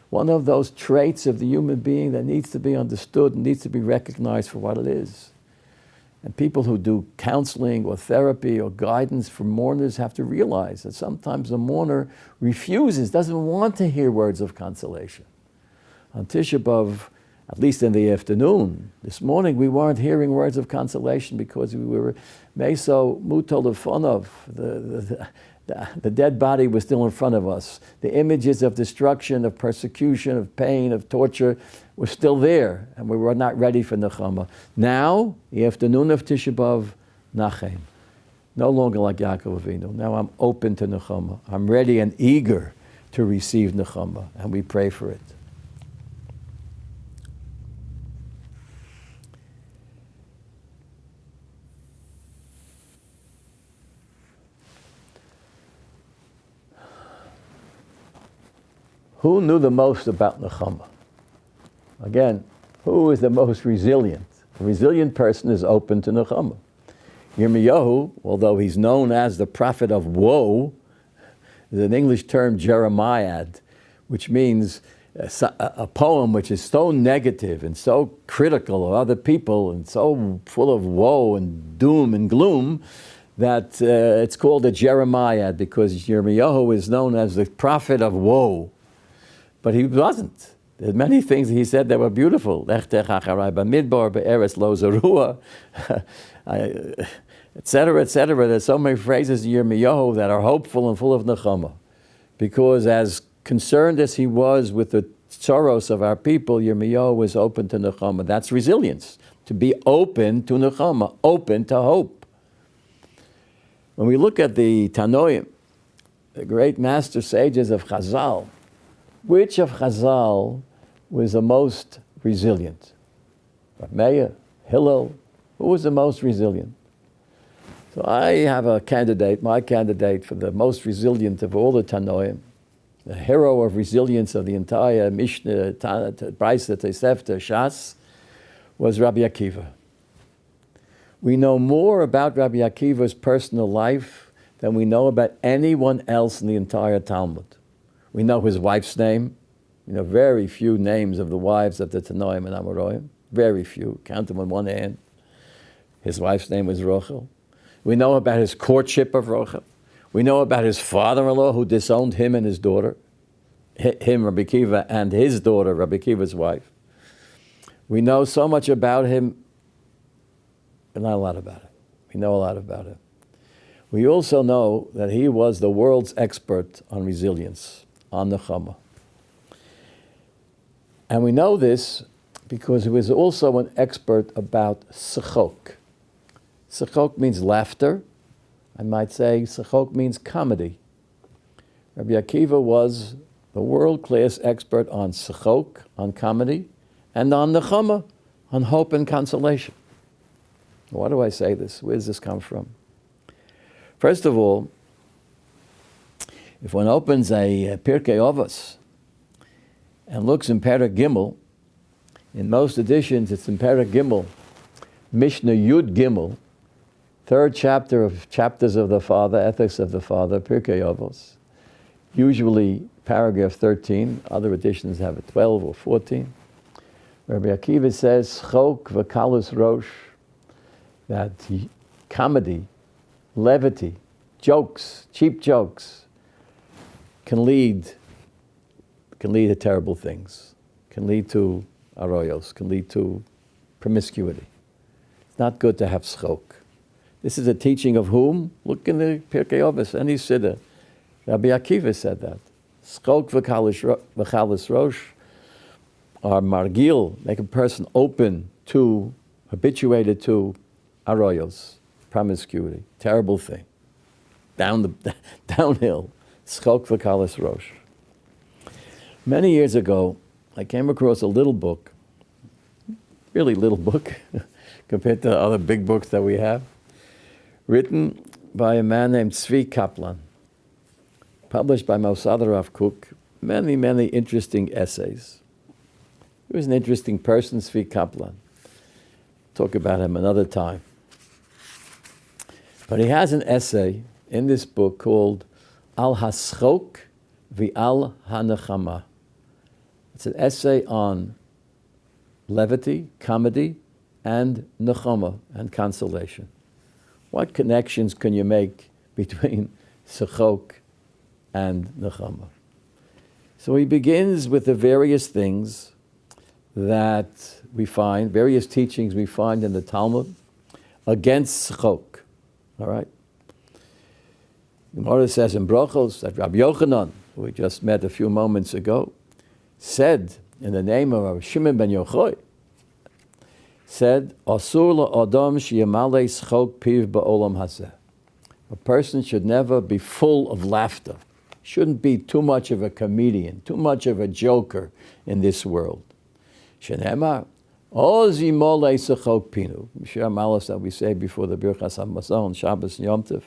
Speaker 1: one of those traits of the human being that needs to be understood and needs to be recognized for what it is. And people who do counseling or therapy or guidance for mourners have to realize that sometimes the mourner refuses, doesn't want to hear words of consolation. On Tisha B'Av, at least in the afternoon, this morning, we weren't hearing words of consolation because we were meso muto lefonov. The dead body was still in front of us. The images of destruction, of persecution, of pain, of torture were still there, and we were not ready for nechama. Now, the afternoon of Tisha B'Av, nachem. No longer like Yaakov Avinu. Now I'm open to nechama. I'm ready and eager to receive nechama, and we pray for it. Who knew the most about nechama? Again, who is the most resilient? A resilient person is open to nechama. Yirmiyahu, although he's known as the prophet of woe, is an English term, Jeremiah, which means a poem which is so negative and so critical of other people and so full of woe and doom and gloom that it's called a Jeremiah, because Yirmiyahu is known as the prophet of woe. But he wasn't. There's many things he said that were beautiful. Etc., etc. There's so many phrases in Yirmiyahu that are hopeful and full of nechama. Because as concerned as he was with the sorrows of our people, Yirmiyahu was open to nechama. That's resilience. To be open to nechama, open to hope. When we look at the Tanoim, the great master sages of Chazal, which of Chazal was the most resilient? Rav Meir, Hillel, who was the most resilient? So I have a candidate, my candidate for the most resilient of all the Tanoim, the hero of resilience of the entire Mishnah, Brisa, Tosefta, Shas, was Rabbi Akiva. We know more about Rabbi Akiva's personal life than we know about anyone else in the entire Talmud. We know his wife's name. We know very few names of the wives of the Tanoim and Amoraim. Very few. Count them on one hand. His wife's name was Rochel. We know about his courtship of Rochel. We know about his father-in-law who disowned him and his daughter. Him, Rabbi Akiva, and his daughter, Rabbi Akiva's wife. We know so much about him, but not a lot about him. We know a lot about him. We also know that he was the world's expert on resilience, on nechama. And we know this because he was also an expert about sechok. Sechok means laughter. I might say sechok means comedy. Rabbi Akiva was the world-class expert on sechok, on comedy, and on nechama, on hope and consolation. Why do I say this? Where does this come from? First of all, if one opens a Pirkei Avos and looks in Perek Gimel, in most editions it's in Perek Gimel, Mishnah Yud Gimel, third chapter of Chapters of the Father, Ethics of the Father, Pirkei Avos. Usually paragraph 13, other editions have it 12 or 14. Rabbi Akiva says, Chok v'kalus rosh, that comedy, levity, jokes, cheap jokes, can lead to terrible things, can lead to arroyos, can lead to promiscuity. It's not good to have schok. This is a teaching of whom? Look in the Pirkei Avos, any siddur. Rabbi Akiva said that. Schok v'chalis rosh are margil, make a person open to, habituated to arroyos, promiscuity, terrible thing. Downhill. Schok v'kalas rosh. Many years ago, I came across a little book, really little book, compared to other big books that we have, written by a man named Tzvi Kaplan, published by Mosad Rav Kook, many, many interesting essays. He was an interesting person, Tzvi Kaplan. Talk about him another time. But he has an essay in this book called Al Haschok V'Al Hanechama. It's an essay on levity, comedy, and nechama, and consolation. What connections can you make between sechok and nechama? So he begins with the various things that we find, various teachings we find in the Talmud against sechok. All right? The Gemara says in Brachos that Rabbi Yochanan, who we just met a few moments ago, said in the name of Rabbi Shimon ben Yochai, said, Asur la'adam she'yamalei schok piv ba'olam hazeh. A person should never be full of laughter. Shouldn't be too much of a comedian, too much of a joker in this world. Shenemar, oz yimolei schok pinu. Mishra malos that we say before the Birchas HaMazon, Shabbos and Yom Tov.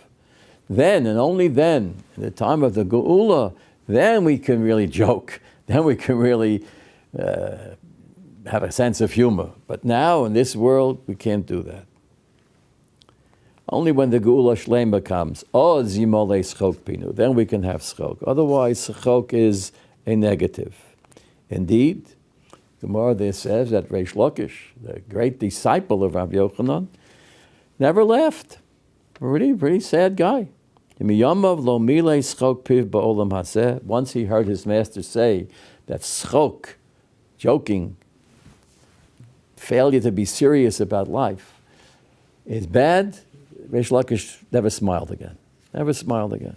Speaker 1: Then, and only then, in the time of the Geula, then we can really joke. Then we can really have a sense of humor. But now, in this world, we can't do that. Only when the Geula Shlema comes, oh, zimolei schok pinu, then we can have schok. Otherwise, schok is a negative. Indeed, the Gemara there says that Reish Lakish, the great disciple of Rabbi Yochanan, never laughed. Pretty sad guy. Once he heard his master say that schok, joking, failure to be serious about life, is bad, Reish Lakish never smiled again. Never smiled again.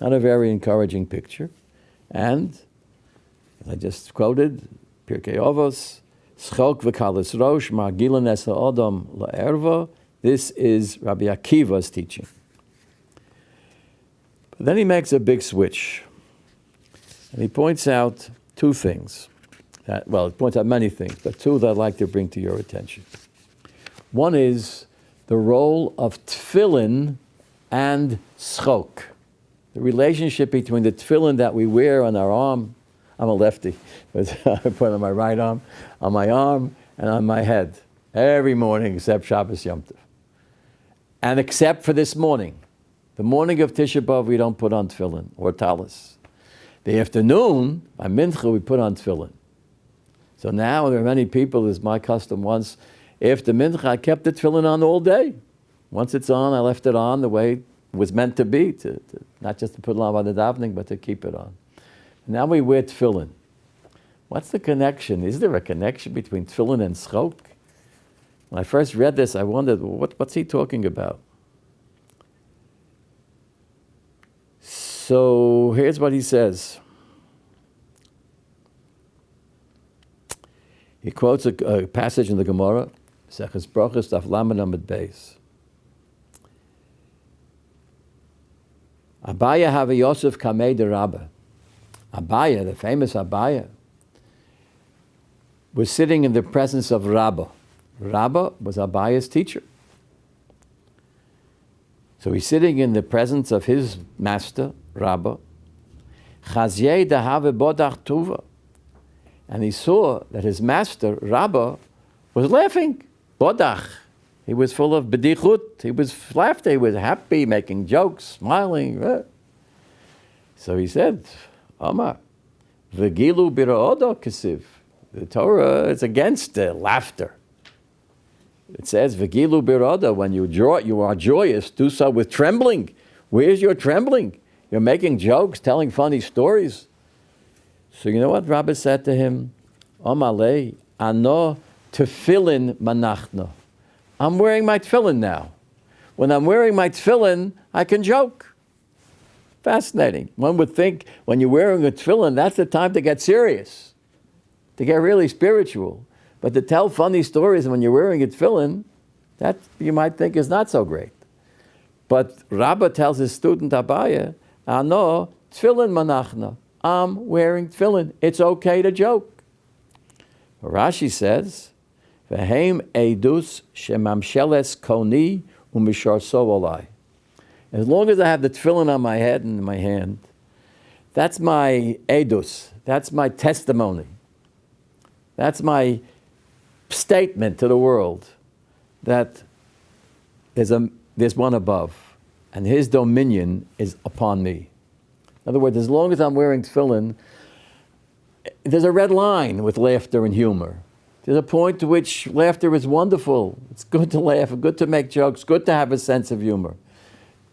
Speaker 1: Not a very encouraging picture. And, as I just quoted, Pirkei Avos, schok v'kalas rosh ma'gilan es ha'adam la'erva. This is Rabbi Akiva's teaching. But then he makes a big switch. And he points out two things. He points out many things, but two that I'd like to bring to your attention. One is the role of tefillin and schok. The relationship between the tefillin that we wear on our arm. I'm a lefty, but I put it on my right arm, on my arm, and on my head. Every morning except Shabbos Yom Tov. And except for this morning. The morning of Tisha B'Av, we don't put on tefillin or talis. The afternoon, by mincha, we put on tefillin. So now there are many people, as my custom once, after mincha, I kept the tefillin on all day. Once it's on, I left it on the way it was meant to be, to not just to put it on by the davening, but to keep it on. Now we wear tefillin. What's the connection? Is there a connection between tefillin and schok? When I first read this, I wondered, what's he talking about? So here's what he says. He quotes a passage in the Gemara, Seches Brachos, Daf Lamed Amud Beis. Abaya have Yosef Kamei de Rabba. Abaya, the famous Abaya, was sitting in the presence of Rabba. Rabba was Abaya's teacher. So he's sitting in the presence of his master, Rabba. Chazyei dehave bodach tuva. And he saw that his master, Rabba, was laughing. Bodach. He was full of bedichut. He was laughing. He was happy, making jokes, smiling. So he said, Amar, v'gilu bira'odo kesiv. The Torah is against laughter. It says, v'gilu bira'odo, when you are joyous, do so with trembling. Where's your trembling? You're making jokes, telling funny stories. So you know what Rabbi said to him? Amalei, ano tefillin manachno. I'm wearing my tefillin now. When I'm wearing my tefillin, I can joke. Fascinating. One would think when you're wearing a tefillin, that's the time to get serious, to get really spiritual. But to tell funny stories when you're wearing a tefillin, that you might think is not so great. But Rabbi tells his student Abaya, ano tefillin manachna. I'm wearing tefillin. It's okay to joke. Rashi says, V'heim edus shemamsheles koni u'misharso olai. As long as I have the tefillin on my head and in my hand, that's my edus. That's my testimony. That's my statement to the world that there's one above. and his dominion is upon me. In other words, as long as I'm wearing tefillin, there's a red line with laughter and humor. There's a point to which laughter is wonderful. It's good to laugh, good to make jokes, good to have a sense of humor.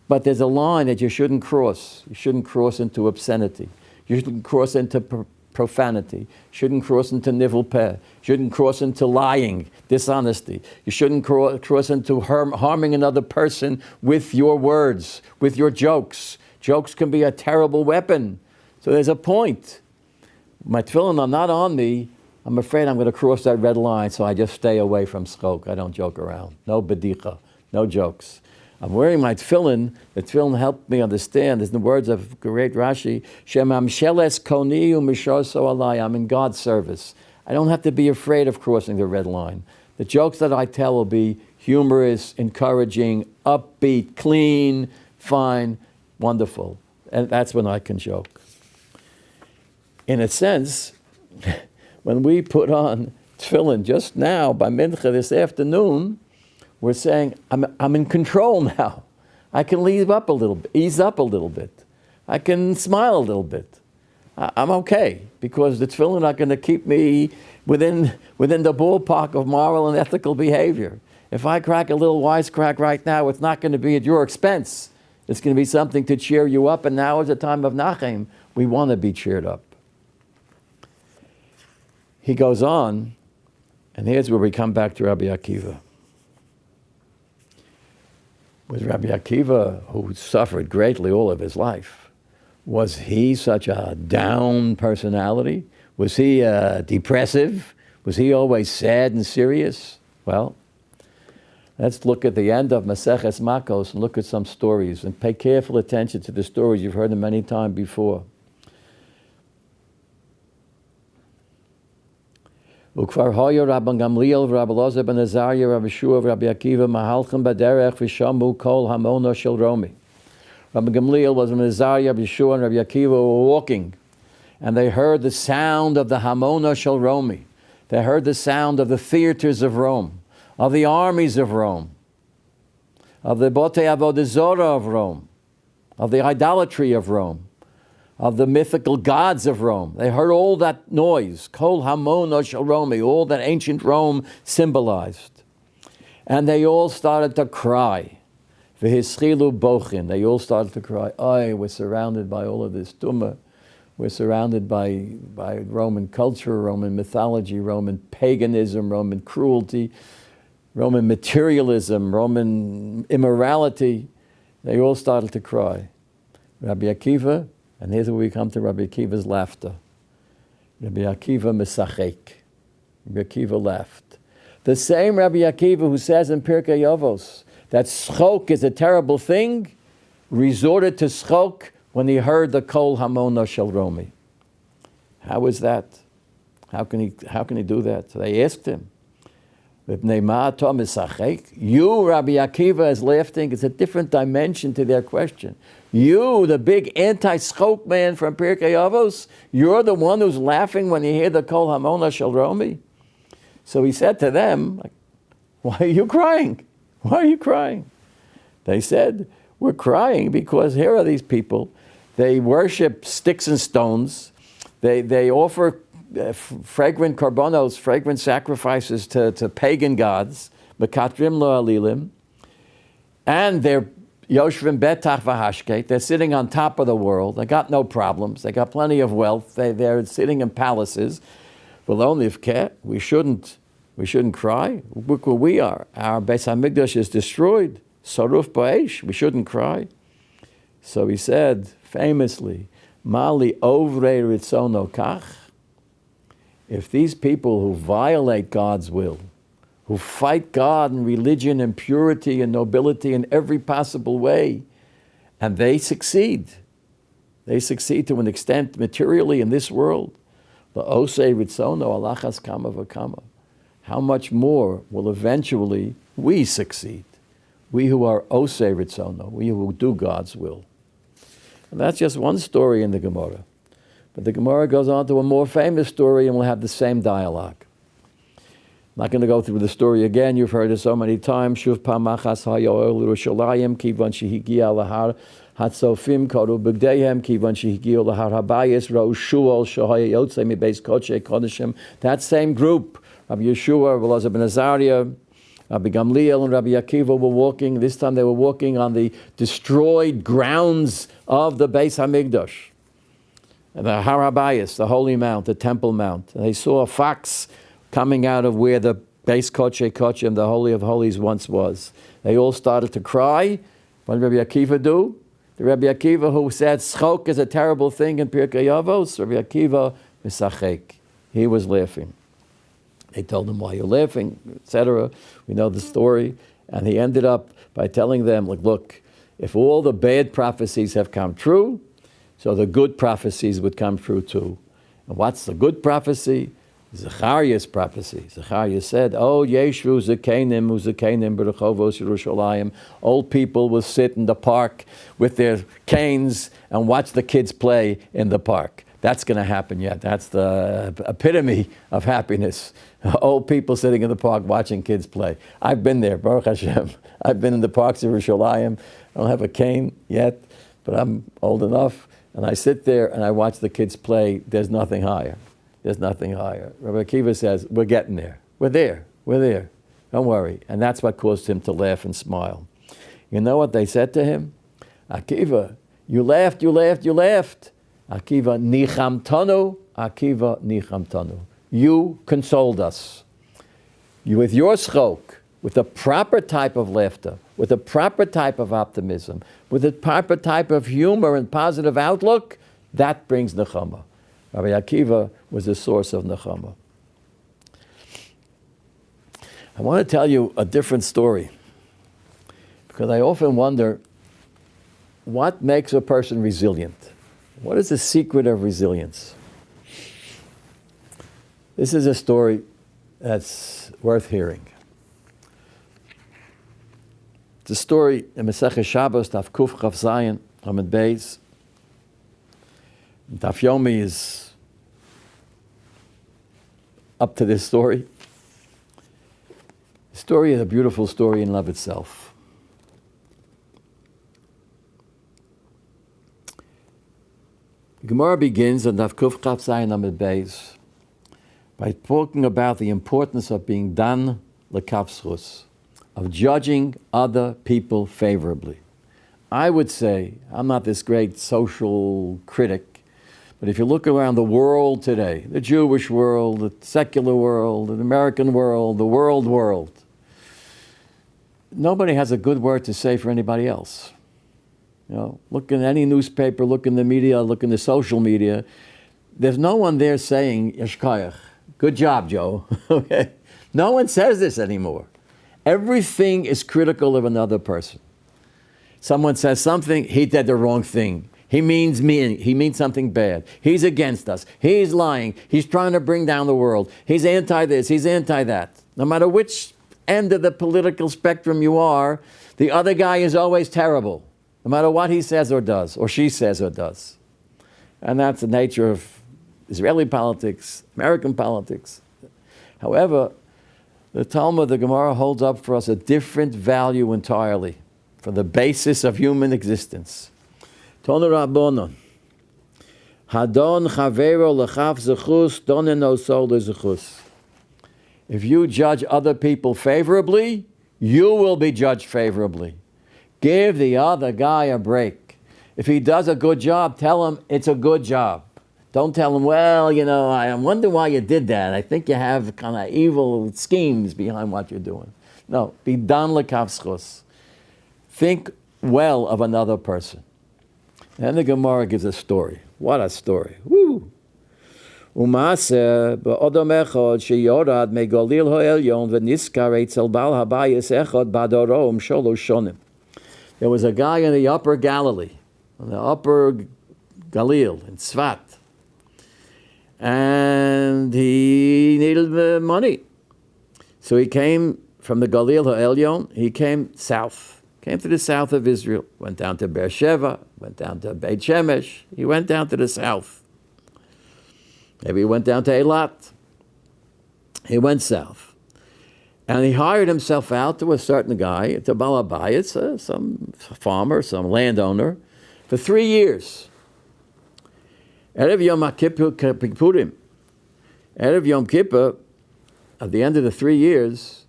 Speaker 1: But there's a line that you shouldn't cross. You shouldn't cross into obscenity. You shouldn't cross into profanity. You shouldn't cross into nivel peh. You shouldn't cross into lying, dishonesty. You shouldn't cross into harming another person with your words, with your jokes. Jokes can be a terrible weapon. So there's a point. My tefillin are not on me. I'm afraid I'm going to cross that red line, so I just stay away from schok. I don't joke around. No bedicha, no jokes. I'm wearing my tefillin. The tefillin helped me understand. There's the words of great Rashi, Shem amsheles koni u'mishoso alai. I'm in God's service. I don't have to be afraid of crossing the red line. The jokes that I tell will be humorous, encouraging, upbeat, clean, fine, wonderful. And that's when I can joke. In a sense, when we put on tefillin just now by mincha this afternoon, we're saying, I'm in control now. I can ease up a little bit. I can smile a little bit. I'm okay, because the tefillin are going to keep me within the ballpark of moral and ethical behavior. If I crack a little wisecrack right now, it's not going to be at your expense. It's going to be something to cheer you up, and now is a time of nachem. We want to be cheered up. He goes on, and here's where we come back to Rabbi Akiva. Was Rabbi Akiva, who suffered greatly all of his life, was he such a down personality? Was he depressive? Was he always sad and serious? Well, let's look at the end of Maseches Makos and look at some stories and pay careful attention to the stories. You've heard them many times before. וכבר היה רבן גמליאל ורבי אלעזר בן עזריה ורבי יהושע ורבי עקיבא מהלכים בדרך ושמעו קול המונו של רומי. Rabbi Gamliel was in Azariah, Rabbi Yeshua, and Rabbi Akiva were walking, and they heard the sound of the Hamona Shel Romi. They heard the sound of the theaters of Rome, of the armies of Rome, of the Botei Avodah Zorah of Rome, of the idolatry of Rome, of the mythical gods of Rome. They heard all that noise, Kol Hamona Shel Romi, all that ancient Rome symbolized. And they all started to cry. V'hischilu bochin. They all started to cry. Oh, we're surrounded by all of this tumah. We're surrounded by Roman culture, Roman mythology, Roman paganism, Roman cruelty, Roman materialism, Roman immorality. They all started to cry. Rabbi Akiva, and here's where we come to Rabbi Akiva's laughter. Rabbi Akiva misachek. Rabbi Akiva laughed. The same Rabbi Akiva who says in Pirkei Avos that schok is a terrible thing, resorted to schok when he heard the Kol Hamona Shel Romi. How is that? How can he do that? So they asked him, you, Rabbi Akiva, is laughing. It's a different dimension to their question. You, the big anti-schok man from Pirkei Avos, you're the one who's laughing when you hear the Kol Hamona Shel Romi? So he said to them, why are you crying? Why are you crying? They said, we're crying because here are these people. They worship sticks and stones. They offer fragrant korbanos, fragrant sacrifices to pagan gods, mekatrim lo alilim, and they're yoshvim betach v'hashket. They're sitting on top of the world. They got no problems. They got plenty of wealth. They're sitting in palaces. Well, only if we shouldn't cry. Look where we are. Our Beis Hamikdash is destroyed. Saruf ba'esh. We shouldn't cry. So he said famously, Mali ovre ritzono kach. If these people who violate God's will, who fight God and religion and purity and nobility in every possible way, and they succeed to an extent materially in this world, the osei ritzono alachas kama v'kama. How much more will eventually we succeed? We who are osei ritzono, we who do God's will. And that's just one story in the Gemara. But the Gemara goes on to a more famous story, and we'll have the same dialogue. not going to go through the story again. You've heard it so many times. Shuv pamachas hayoel Yerushalayim kivan shehigia lahar hatzofim koru b'gdeihem kivan shehigia lahar habayis ra'u shuol shahaya yotzei mibeis kodshe kodeshim. That same group, Rabbi Yeshua, Elazar ben Azariah, Rabbi Gamliel and Rabbi Akiva were walking. This time they were walking on the destroyed grounds of the Beis Hamikdash, the Har HaBayis, the Holy Mount, the Temple Mount. And they saw a fox coming out of where the Beis Kodshe Kodshim, the Holy of Holies, once was. They all started to cry. What did Rabbi Akiva do? The Rabbi Akiva who said schok is a terrible thing in Pirkei Avos, Rabbi Akiva misachek. He was laughing. They told him, why you're laughing, etc. We know the story. And he ended up by telling them, like, look, if all the bad prophecies have come true, so the good prophecies would come true too. And what's the good prophecy? Zechariah's prophecy. Zechariah said, oh, Yeshu Zekenim Uzekenim B'rechovos Yerushalayim. Old people will sit in the park with their canes and watch the kids play in the park. That's going to happen yet. That's the epitome of happiness. Old people sitting in the park watching kids play. I've been there, Baruch Hashem. I've been in the parks of Yerushalayim. I don't have a cane yet, but I'm old enough. And I sit there and I watch the kids play. There's nothing higher. There's nothing higher. Rabbi Akiva says, we're getting there. We're there. We're there. Don't worry. And that's what caused him to laugh and smile. You know what they said to him? Akiva, you laughed, you laughed, you laughed. Akiva nichamtanu, Akiva nichamtanu. You consoled us. You, with your schok, with the proper type of laughter, with the proper type of optimism, with the proper type of humor and positive outlook, that brings nechama. Rabbi Akiva was the source of nechama. I want to tell you a different story, because I often wonder, what makes a person resilient? What is the secret of resilience? This is a story that's worth hearing. It's a story in Masechet Shabbos, Daf Kuf Chaf Zayin, Amud Beis. Daf Yomi is up to this story. The story is a beautiful story in love itself. The Gemara begins on Daf Kuf Chaf Zayin Amud Beis by talking about the importance of being dan lekavschus, of judging other people favorably. I would say, I'm not this great social critic, but if you look around the world today, the Jewish world, the secular world, the American world, the world, nobody has a good word to say for anybody else. You know, look in any newspaper, look in the media, look in the social media. There's no one there saying, Yeshkayach, good job, Joe. Okay? No one says this anymore. Everything is critical of another person. Someone says something, he did the wrong thing. He means something bad. He's against us. He's lying. He's trying to bring down the world. He's anti this, he's anti that. No matter which end of the political spectrum you are, the other guy is always terrible, no matter what he says or does, or she says or does. And that's the nature of Israeli politics, American politics. However, the Talmud, the Gemara, holds up for us a different value entirely for the basis of human existence. Tonu Rabbonon, Hadon Chavero Lechav Zechus, Doneno Sol Zechus. If you judge other people favorably, you will be judged favorably. Give the other guy a break. If he does a good job, tell him it's a good job. Don't tell him, well, you know, I wonder why you did that. I think you have kind of evil schemes behind what you're doing. No, be dan lekavschus. Think well of another person. And the Gemara gives a story. What a story. Woo! Umase be'odom echad sheyorad me'galil ha'elyon v'niskar etzel bal habayis echad badorom sholosh shonim. There was a guy in the upper Galilee, in the upper Galil, in Tzvat. And he needed money. So he came from the Galil Ha'elyon, he came south, came to the south of Israel, went down to Beersheba, went down to Beit Shemesh, he went down to the south. Maybe he went down to Eilat. He went south. And he hired himself out to a certain guy, to Balabayas, some farmer, some landowner, for 3 years. Erev Yom Kippurim. Erev Yom Kippur, at the end of the 3 years,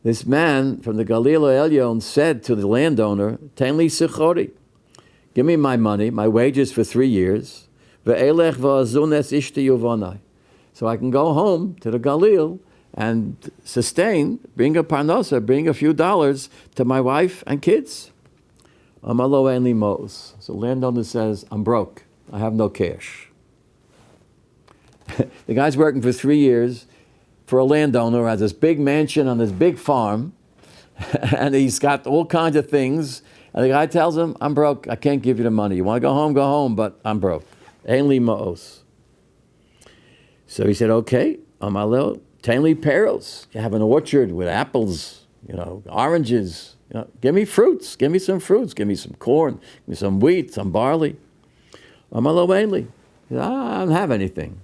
Speaker 1: this man from the Galil Elyon said to the landowner, Ten li sichori, give me my money, my wages for 3 years, ve'elech va'azunes ishti yuvonai. So I can go home to the Galil and sustain, bring a parnosa, bring a few dollars to my wife and kids. Amalo enli mos. So landowner says, I'm broke. I have no cash. The guy's working for 3 years for a landowner who has this big mansion on this big farm, and he's got all kinds of things. And the guy tells him, I'm broke. I can't give you the money. You want to go home, but I'm broke. Enli mos. So he said, okay, Amalo. Tainli peros. You have an orchard with apples, oranges. Give me fruits. Give me some fruits. Give me some corn. Give me some wheat, some barley. Amalo ainli. I don't have anything.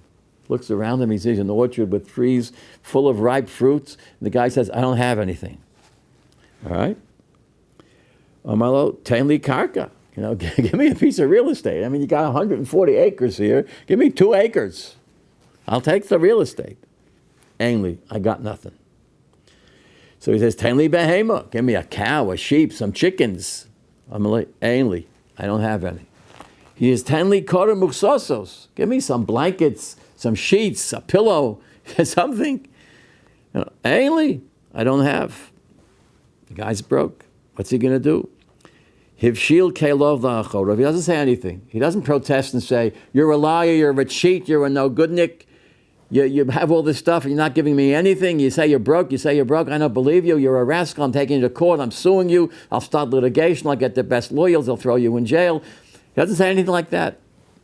Speaker 1: Looks around him. He sees an orchard with trees full of ripe fruits. And the guy says, I don't have anything. All right? Amalo tainli karka. Give me a piece of real estate. I mean, you got 140 acres here. Give me 2 acres. I'll take the real estate. Ainli, I got nothing. So he says, Tainli behema, give me a cow, a sheep, some chickens. I'm like, Ainli, I don't have any. He says, Tainli kora muksosos, give me some blankets, some sheets, a pillow, something. Ainli, I don't have. The guy's broke. What's he going to do? Hivshil kelov la'achorov. He doesn't say anything. He doesn't protest and say, you're a liar, you're a cheat, you're a no-goodnik. You have all this stuff and you're not giving me anything. You say you're broke. I don't believe you. You're a rascal. I'm taking you to court. I'm suing you. I'll start litigation. I'll get the best lawyers. They'll throw you in jail. He doesn't say anything like that.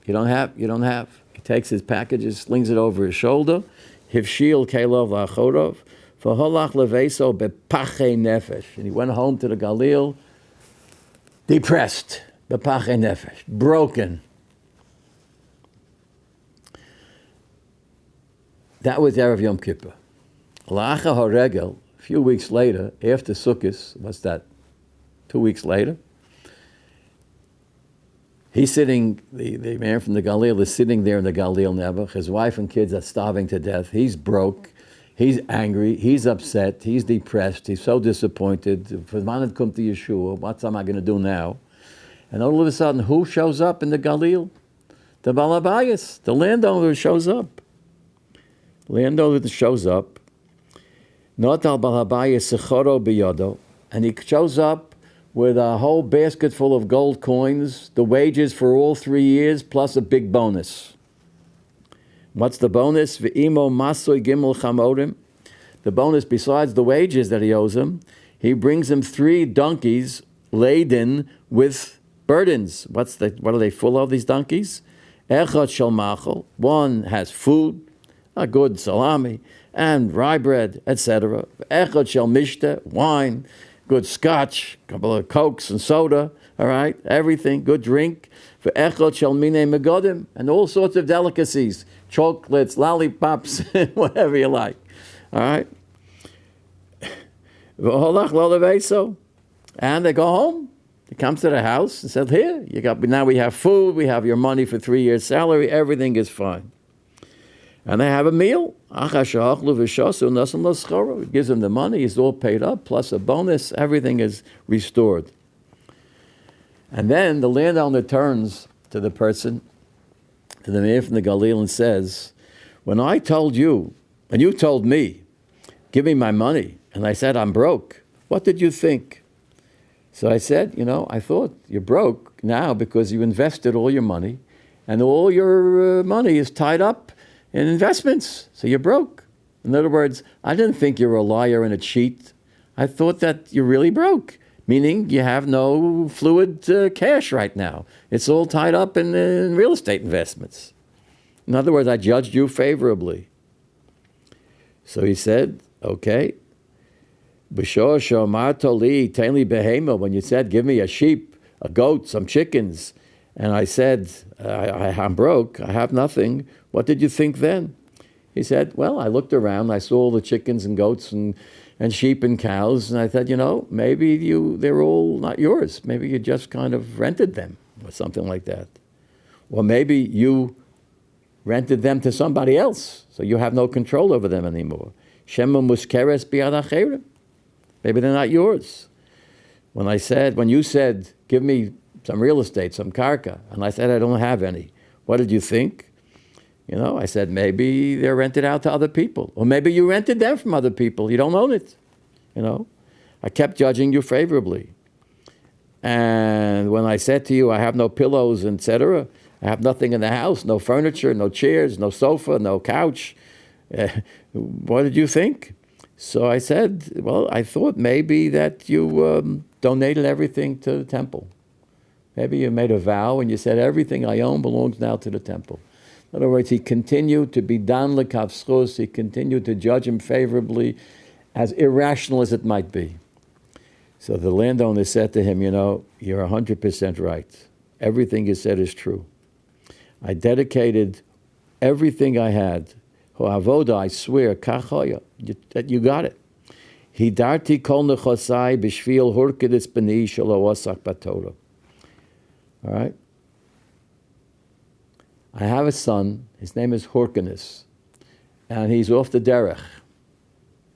Speaker 1: You don't have. He takes his packages, slings it over his shoulder. Hivshil kelov la'achorov. V'holach leveso bepache nefesh. And he went home to the Galil, depressed, bepache nefesh, broken. That was Erev Yom Kippur. La'acha haregel, a few weeks later, after Sukkot, what's that, 2 weeks later, he's sitting, the man from the Galil is sitting there in the Galil Nebuch. His wife and kids are starving to death. He's broke. He's angry. He's upset. He's depressed. He's so disappointed. V'manad kum to Yeshua. What am I going to do now? And all of a sudden, who shows up in the Galil? The Balabayas, the landowner shows up. Landowner shows up. Not al Balabayas sechoro biyodo. And he shows up with a whole basket full of gold coins, the wages for all 3 years, plus a big bonus. What's the bonus? V'imo masoy gimel chamorim. The bonus, besides the wages that he owes him, he brings him 3 donkeys laden with burdens. What are they full of, these donkeys? Echad shel machol. One has food, a good salami, and rye bread, etc. Echad shel mishte, wine, good scotch, a couple of cokes and soda, all right, everything, good drink. For echad shel minei megodim, and all sorts of delicacies, chocolates, lollipops, whatever you like, all right. And they go home. He comes to the house and says, here, now we have food, we have your money for 3 years' salary, everything is fine. And they have a meal. He gives them the money, he's all paid up, plus a bonus, everything is restored. And then the landowner turns to the person, to the man from the Galil, and says, when I told you, and you told me, give me my money, and I said I'm broke, what did you think? So I said, I thought you're broke now because you invested all your money, and all your money is tied up in investments, so you're broke. In other words, I didn't think you were a liar and a cheat. I thought that you're really broke, meaning you have no fluid cash right now. It's all tied up in real estate investments. In other words, I judged you favorably. So he said, okay. When you said, give me a sheep, a goat, some chickens, and I said, I'm broke, I have nothing, what did you think then? He said, well, I looked around, I saw all the chickens and goats and and sheep and cows. And I thought, maybe they're all not yours. Maybe you just kind of rented them or something like that. Or maybe you rented them to somebody else, so you have no control over them anymore. Shema muskeres biyad acherim. Maybe they're not yours. When you said, give me some real estate, some karka, and I said, I don't have any, what did you think? I said, maybe they're rented out to other people. Or maybe you rented them from other people. You don't own it. I kept judging you favorably. And when I said to you, I have no pillows, etc., I have nothing in the house, no furniture, no chairs, no sofa, no couch. What did you think? So I said, well, I thought maybe that you donated everything to the temple. Maybe you made a vow and you said, everything I own belongs now to the temple. In other words, he continued to be dan lekav schus. He continued to judge him favorably, as irrational as it might be. So the landowner said to him, you're 100% right. Everything you said is true. I dedicated everything I had. Ho'avoda, I swear, kachoya, that you got it. Hidarti kol nechosai b'shvil hurkedis b'ni shelo osak b'Torah. All right? I have a son, his name is Horkenis, and he's off the derech.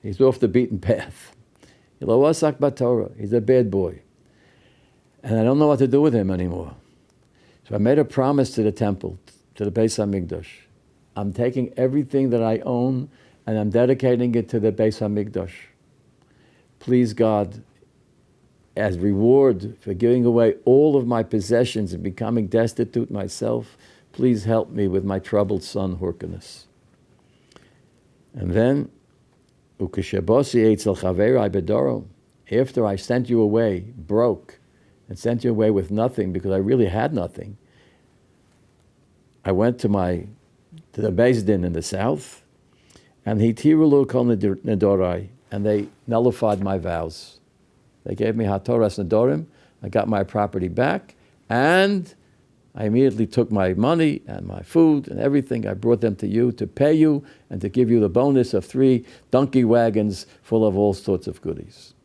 Speaker 1: He's off the beaten path. Shelo osak b'Torah. He's a bad boy. And I don't know what to do with him anymore. So I made a promise to the temple, to the Beis HaMikdash. I'm taking everything that I own and I'm dedicating it to the Beis HaMikdash. Please, God, as reward for giving away all of my possessions and becoming destitute myself, please help me with my troubled son, Horkenis. And then, after I sent you away broke, and sent you away with nothing because I really had nothing, I went to the Beis Din in the south, and hitirulu kol nedorai, and they nullified my vows. They gave me hatoras nedorim. I got my property back, and I immediately took my money and my food and everything. I brought them to you to pay you and to give you the bonus of 3 donkey wagons full of all sorts of goodies.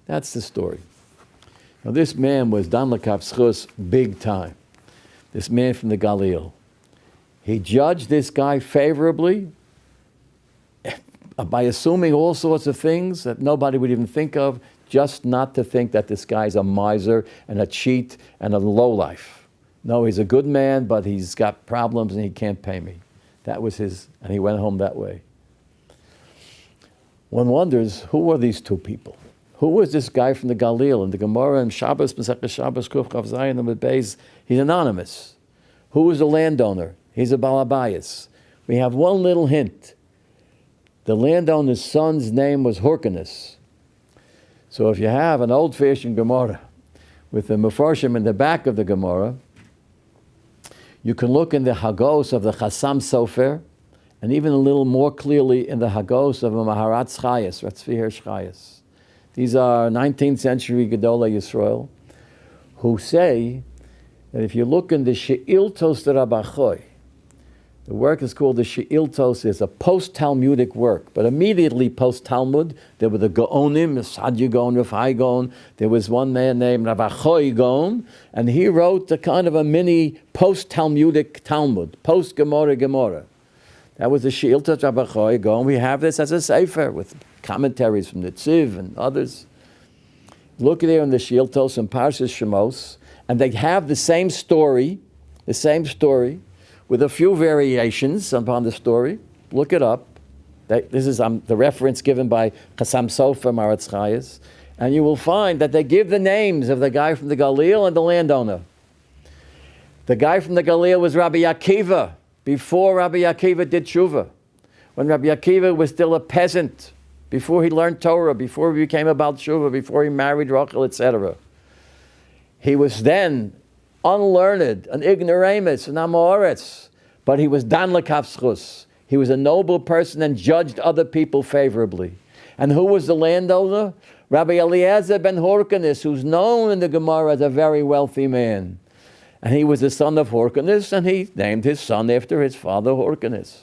Speaker 1: That's the story. Now, this man was dan lekav schus big time. This man from the Galil. He judged this guy favorably by assuming all sorts of things that nobody would even think of, just not to think that this guy's a miser and a cheat and a lowlife. No, he's a good man, but he's got problems and he can't pay me. That was his, and he went home that way. One wonders, who were these two people? Who was this guy from the Galil? In the Gemara and Shabbos, Masechah Shabbos, Kuf Chav Zayin, and Beis, he's anonymous. Who was the landowner? He's a balabayas. We have one little hint. The landowner's son's name was Horkenis. So if you have an old-fashioned Gemara with the Mefarshim in the back of the Gemara, you can look in the Hagos of the Chassam Sofer, and even a little more clearly in the Hagos of the Maharat Chayes, Tzvi Hersh Chayes. These are 19th century Gedolei Yisrael, who say that if you look in the She'iltos de Rabachoy, the work is called the She'iltos. It's a post-Talmudic work, but immediately post-Talmud, there were the Gaonim, Sadya Gaon, Rafai Gaon. There was one man named Rabachoy Gaon, and he wrote a kind of a mini post-Talmudic Talmud, post-Gemara. That was the She'iltos Rabachoy Gaon. We have this as a sefer with commentaries from the Tzvi and others. Look there in the She'iltos and Parshas Shemos, and they have the same story, with a few variations upon the story. Look it up. This is the reference given by Chassam Sofer, Maharat Chayes, and you will find that they give the names of the guy from the Galil and the landowner. The guy from the Galil was Rabbi Akiva, before Rabbi Akiva did tshuva. When Rabbi Akiva was still a peasant, before he learned Torah, before he became a Baal Tshuva, before he married Rachel, etc. He was then unlearned, an ignoramus, an amoritz, but he was dan lekav schus. He was a noble person and judged other people favorably. And who was the landowner? Rabbi Eliezer ben Horkenis, who's known in the Gemara as a very wealthy man. And he was the son of Horkenis, and he named his son after his father Horkenis.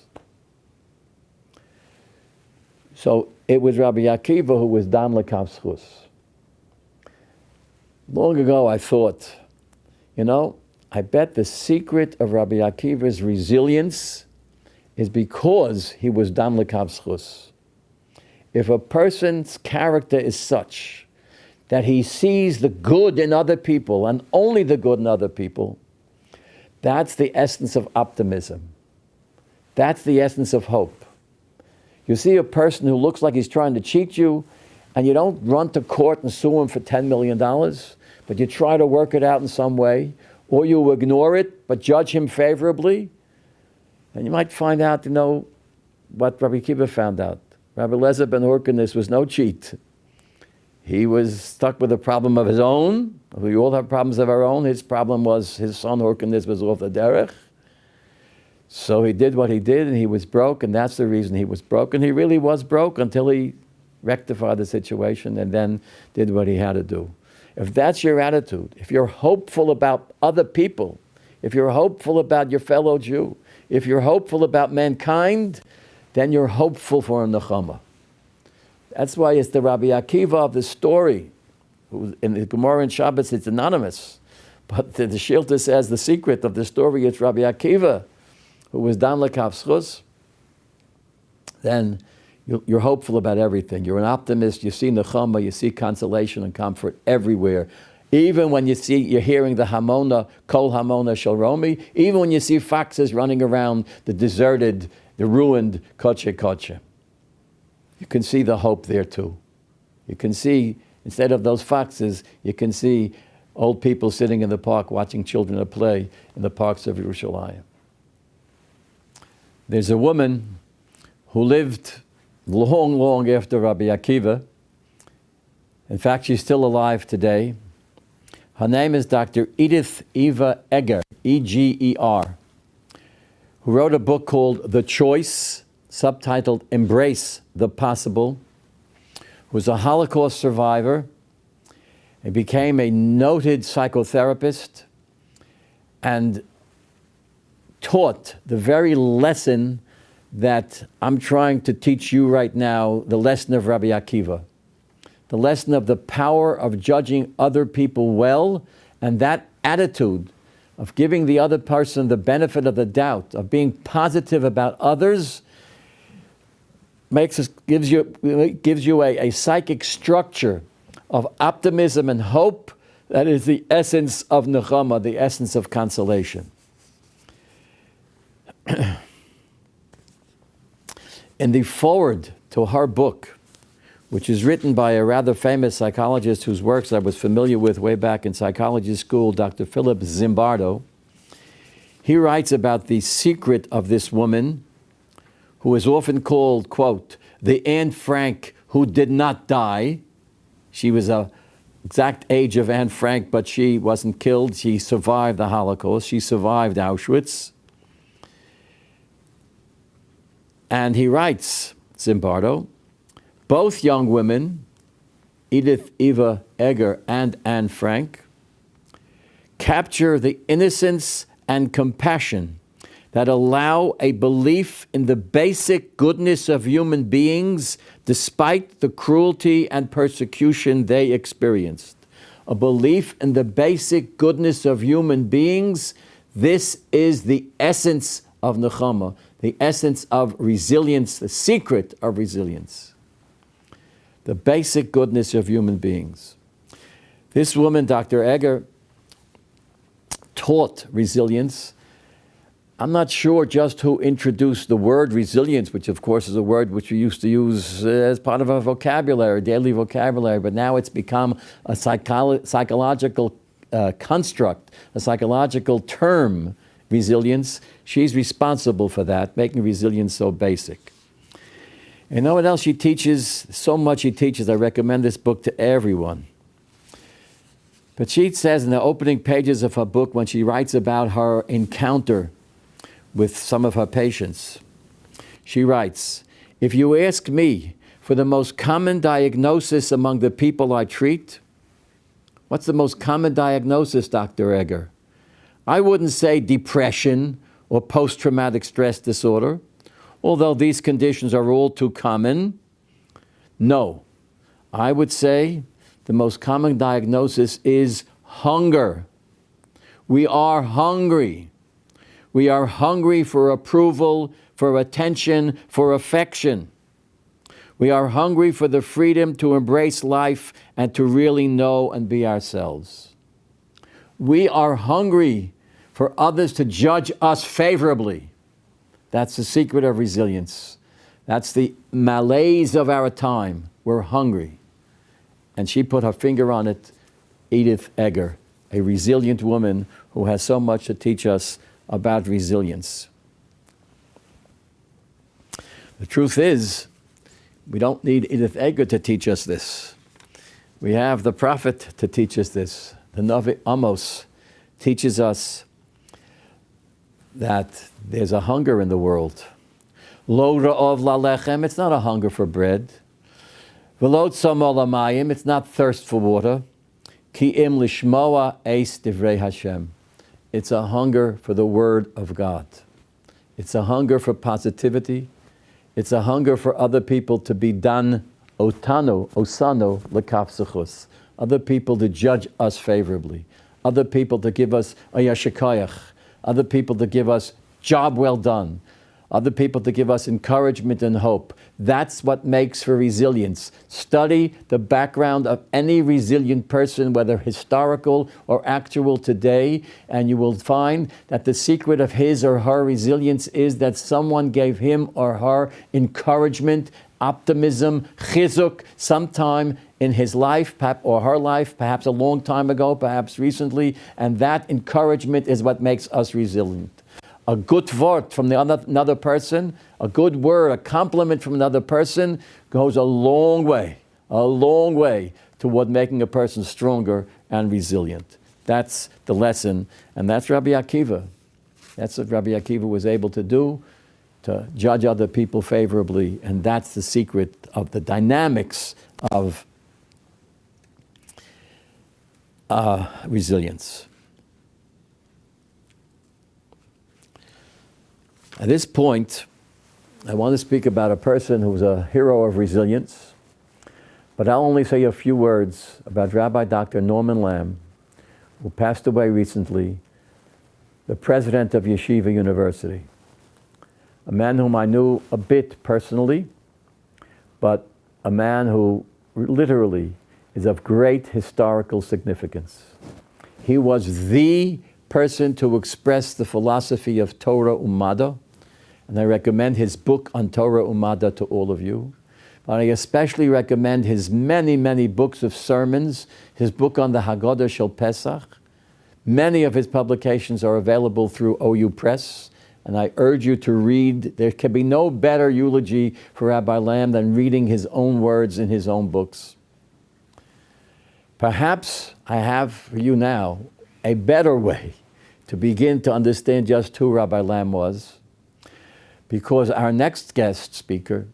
Speaker 1: So It was Rabbi Akiva who was dam l'kav zchus. Long ago I thought, I bet the secret of Rabbi Akiva's resilience is because he was dam l'kav zchus. If a person's character is such that he sees the good in other people and only the good in other people, that's the essence of optimism. That's the essence of hope. You see a person who looks like he's trying to cheat you, and you don't run to court and sue him for $10 million, but you try to work it out in some way, or you ignore it but judge him favorably, and you might find out, what Rabbi Akiva found out. Rabbi Eliezer ben Hurkanis was no cheat. He was stuck with a problem of his own. We all have problems of our own. His problem was his son Hurkanis was off the derech. So he did what he did, and he was broke, and that's the reason he was broke. And he really was broke until he rectified the situation and then did what he had to do. If that's your attitude, if you're hopeful about other people, if you're hopeful about your fellow Jew, if you're hopeful about mankind, then you're hopeful for a nechama. That's why it's the Rabbi Akiva of the story. In the Gemara and Shabbos, it's anonymous. But the Shilta says the secret of the story is Rabbi Akiva, who was dam l'kav zchus. Then you're hopeful about everything. You're an optimist. You see nechama, you see consolation and comfort everywhere. Even when you're hearing the Hamona, Kol Hamona Shel Romi, even when you see foxes running around the deserted, the ruined Koche Koche. You can see the hope there too. You can see, instead of those foxes, you can see old people sitting in the park watching children at play in the parks of Yerushalayim. There's a woman who lived long, long after Rabbi Akiva. In fact, she's still alive today. Her name is Dr. Edith Eva Eger, E-G-E-R, who wrote a book called The Choice, subtitled Embrace the Possible, was a Holocaust survivor and became a noted psychotherapist and taught the very lesson that I'm trying to teach you right now, the lesson of Rabbi Akiva, the lesson of the power of judging other people well, and that attitude of giving the other person the benefit of the doubt, of being positive about others, gives you a psychic structure of optimism and hope that is the essence of nechama, the essence of consolation. In the foreword to her book, which is written by a rather famous psychologist whose works I was familiar with way back in psychology school, Dr. Philip Zimbardo, he writes about the secret of this woman who is often called, quote, the Anne Frank who did not die. She was the exact age of Anne Frank, but she wasn't killed. She survived the Holocaust. She survived Auschwitz. And he writes, Zimbardo, both young women, Edith Eva Eger and Anne Frank, capture the innocence and compassion that allow a belief in the basic goodness of human beings despite the cruelty and persecution they experienced. A belief in the basic goodness of human beings, this is the essence of nechama, the essence of resilience, the secret of resilience. The basic goodness of human beings. This woman, Dr. Eger, taught resilience. I'm not sure just who introduced the word resilience, which of course is a word which we used to use as part of our vocabulary, daily vocabulary, but now it's become a psychological construct, a psychological term, resilience. She's responsible for that, making resilience so basic. You know what else she teaches? So much she teaches. I recommend this book to everyone. But she says in the opening pages of her book, when she writes about her encounter with some of her patients, she writes, if you ask me for the most common diagnosis among the people I treat, what's the most common diagnosis, Dr. Eger? I wouldn't say depression or post-traumatic stress disorder, although these conditions are all too common. No. I would say the most common diagnosis is hunger. We are hungry. We are hungry for approval, for attention, for affection. We are hungry for the freedom to embrace life and to really know and be ourselves. We are hungry for others to judge us favorably. That's the secret of resilience. That's the malaise of our time. We're hungry. And she put her finger on it, Edith Eger, a resilient woman who has so much to teach us about resilience. The truth is, we don't need Edith Eger to teach us this. We have the prophet to teach us this. The Navi Amos teaches us that there's a hunger in the world. Lo ra'ov lalechem, it's not a hunger for bread. V'lo tzamo lamayim, it's not thirst for water. Ki im lishmoa eis divrei Hashem. It's a hunger for the word of God. It's a hunger for positivity. It's a hunger for other people to be dan otano, osano lekafsachus. Other people to judge us favorably. Other people to give us a yashikayach. Other people to give us job well done. Other people to give us encouragement and hope. That's what makes for resilience. Study the background of any resilient person, whether historical or actual today, and you will find that the secret of his or her resilience is that someone gave him or her encouragement, optimism, chizuk, sometime in his life or her life, perhaps a long time ago, perhaps recently, and that encouragement is what makes us resilient. A good word from another person, a good word, a compliment from another person goes a long way toward making a person stronger and resilient. That's the lesson, and that's Rabbi Akiva. That's what Rabbi Akiva was able to do, to judge other people favorably, and that's the secret of the dynamics of resilience. At this point, I want to speak about a person who's a hero of resilience, but I'll only say a few words about Rabbi Dr. Norman Lamb, who passed away recently, the president of Yeshiva University, a man whom I knew a bit personally, but a man who literally is of great historical significance. He was the person to express the philosophy of Torah Umada, and I recommend his book on Torah Umada to all of you. But I especially recommend his many, many books of sermons, his book on the Haggadah Shel Pesach. Many of his publications are available through OU Press, and I urge you to read. There can be no better eulogy for Rabbi Lamb than reading his own words in his own books. Perhaps I have for you now a better way to begin to understand just who Rabbi Lamb was, because our next guest speaker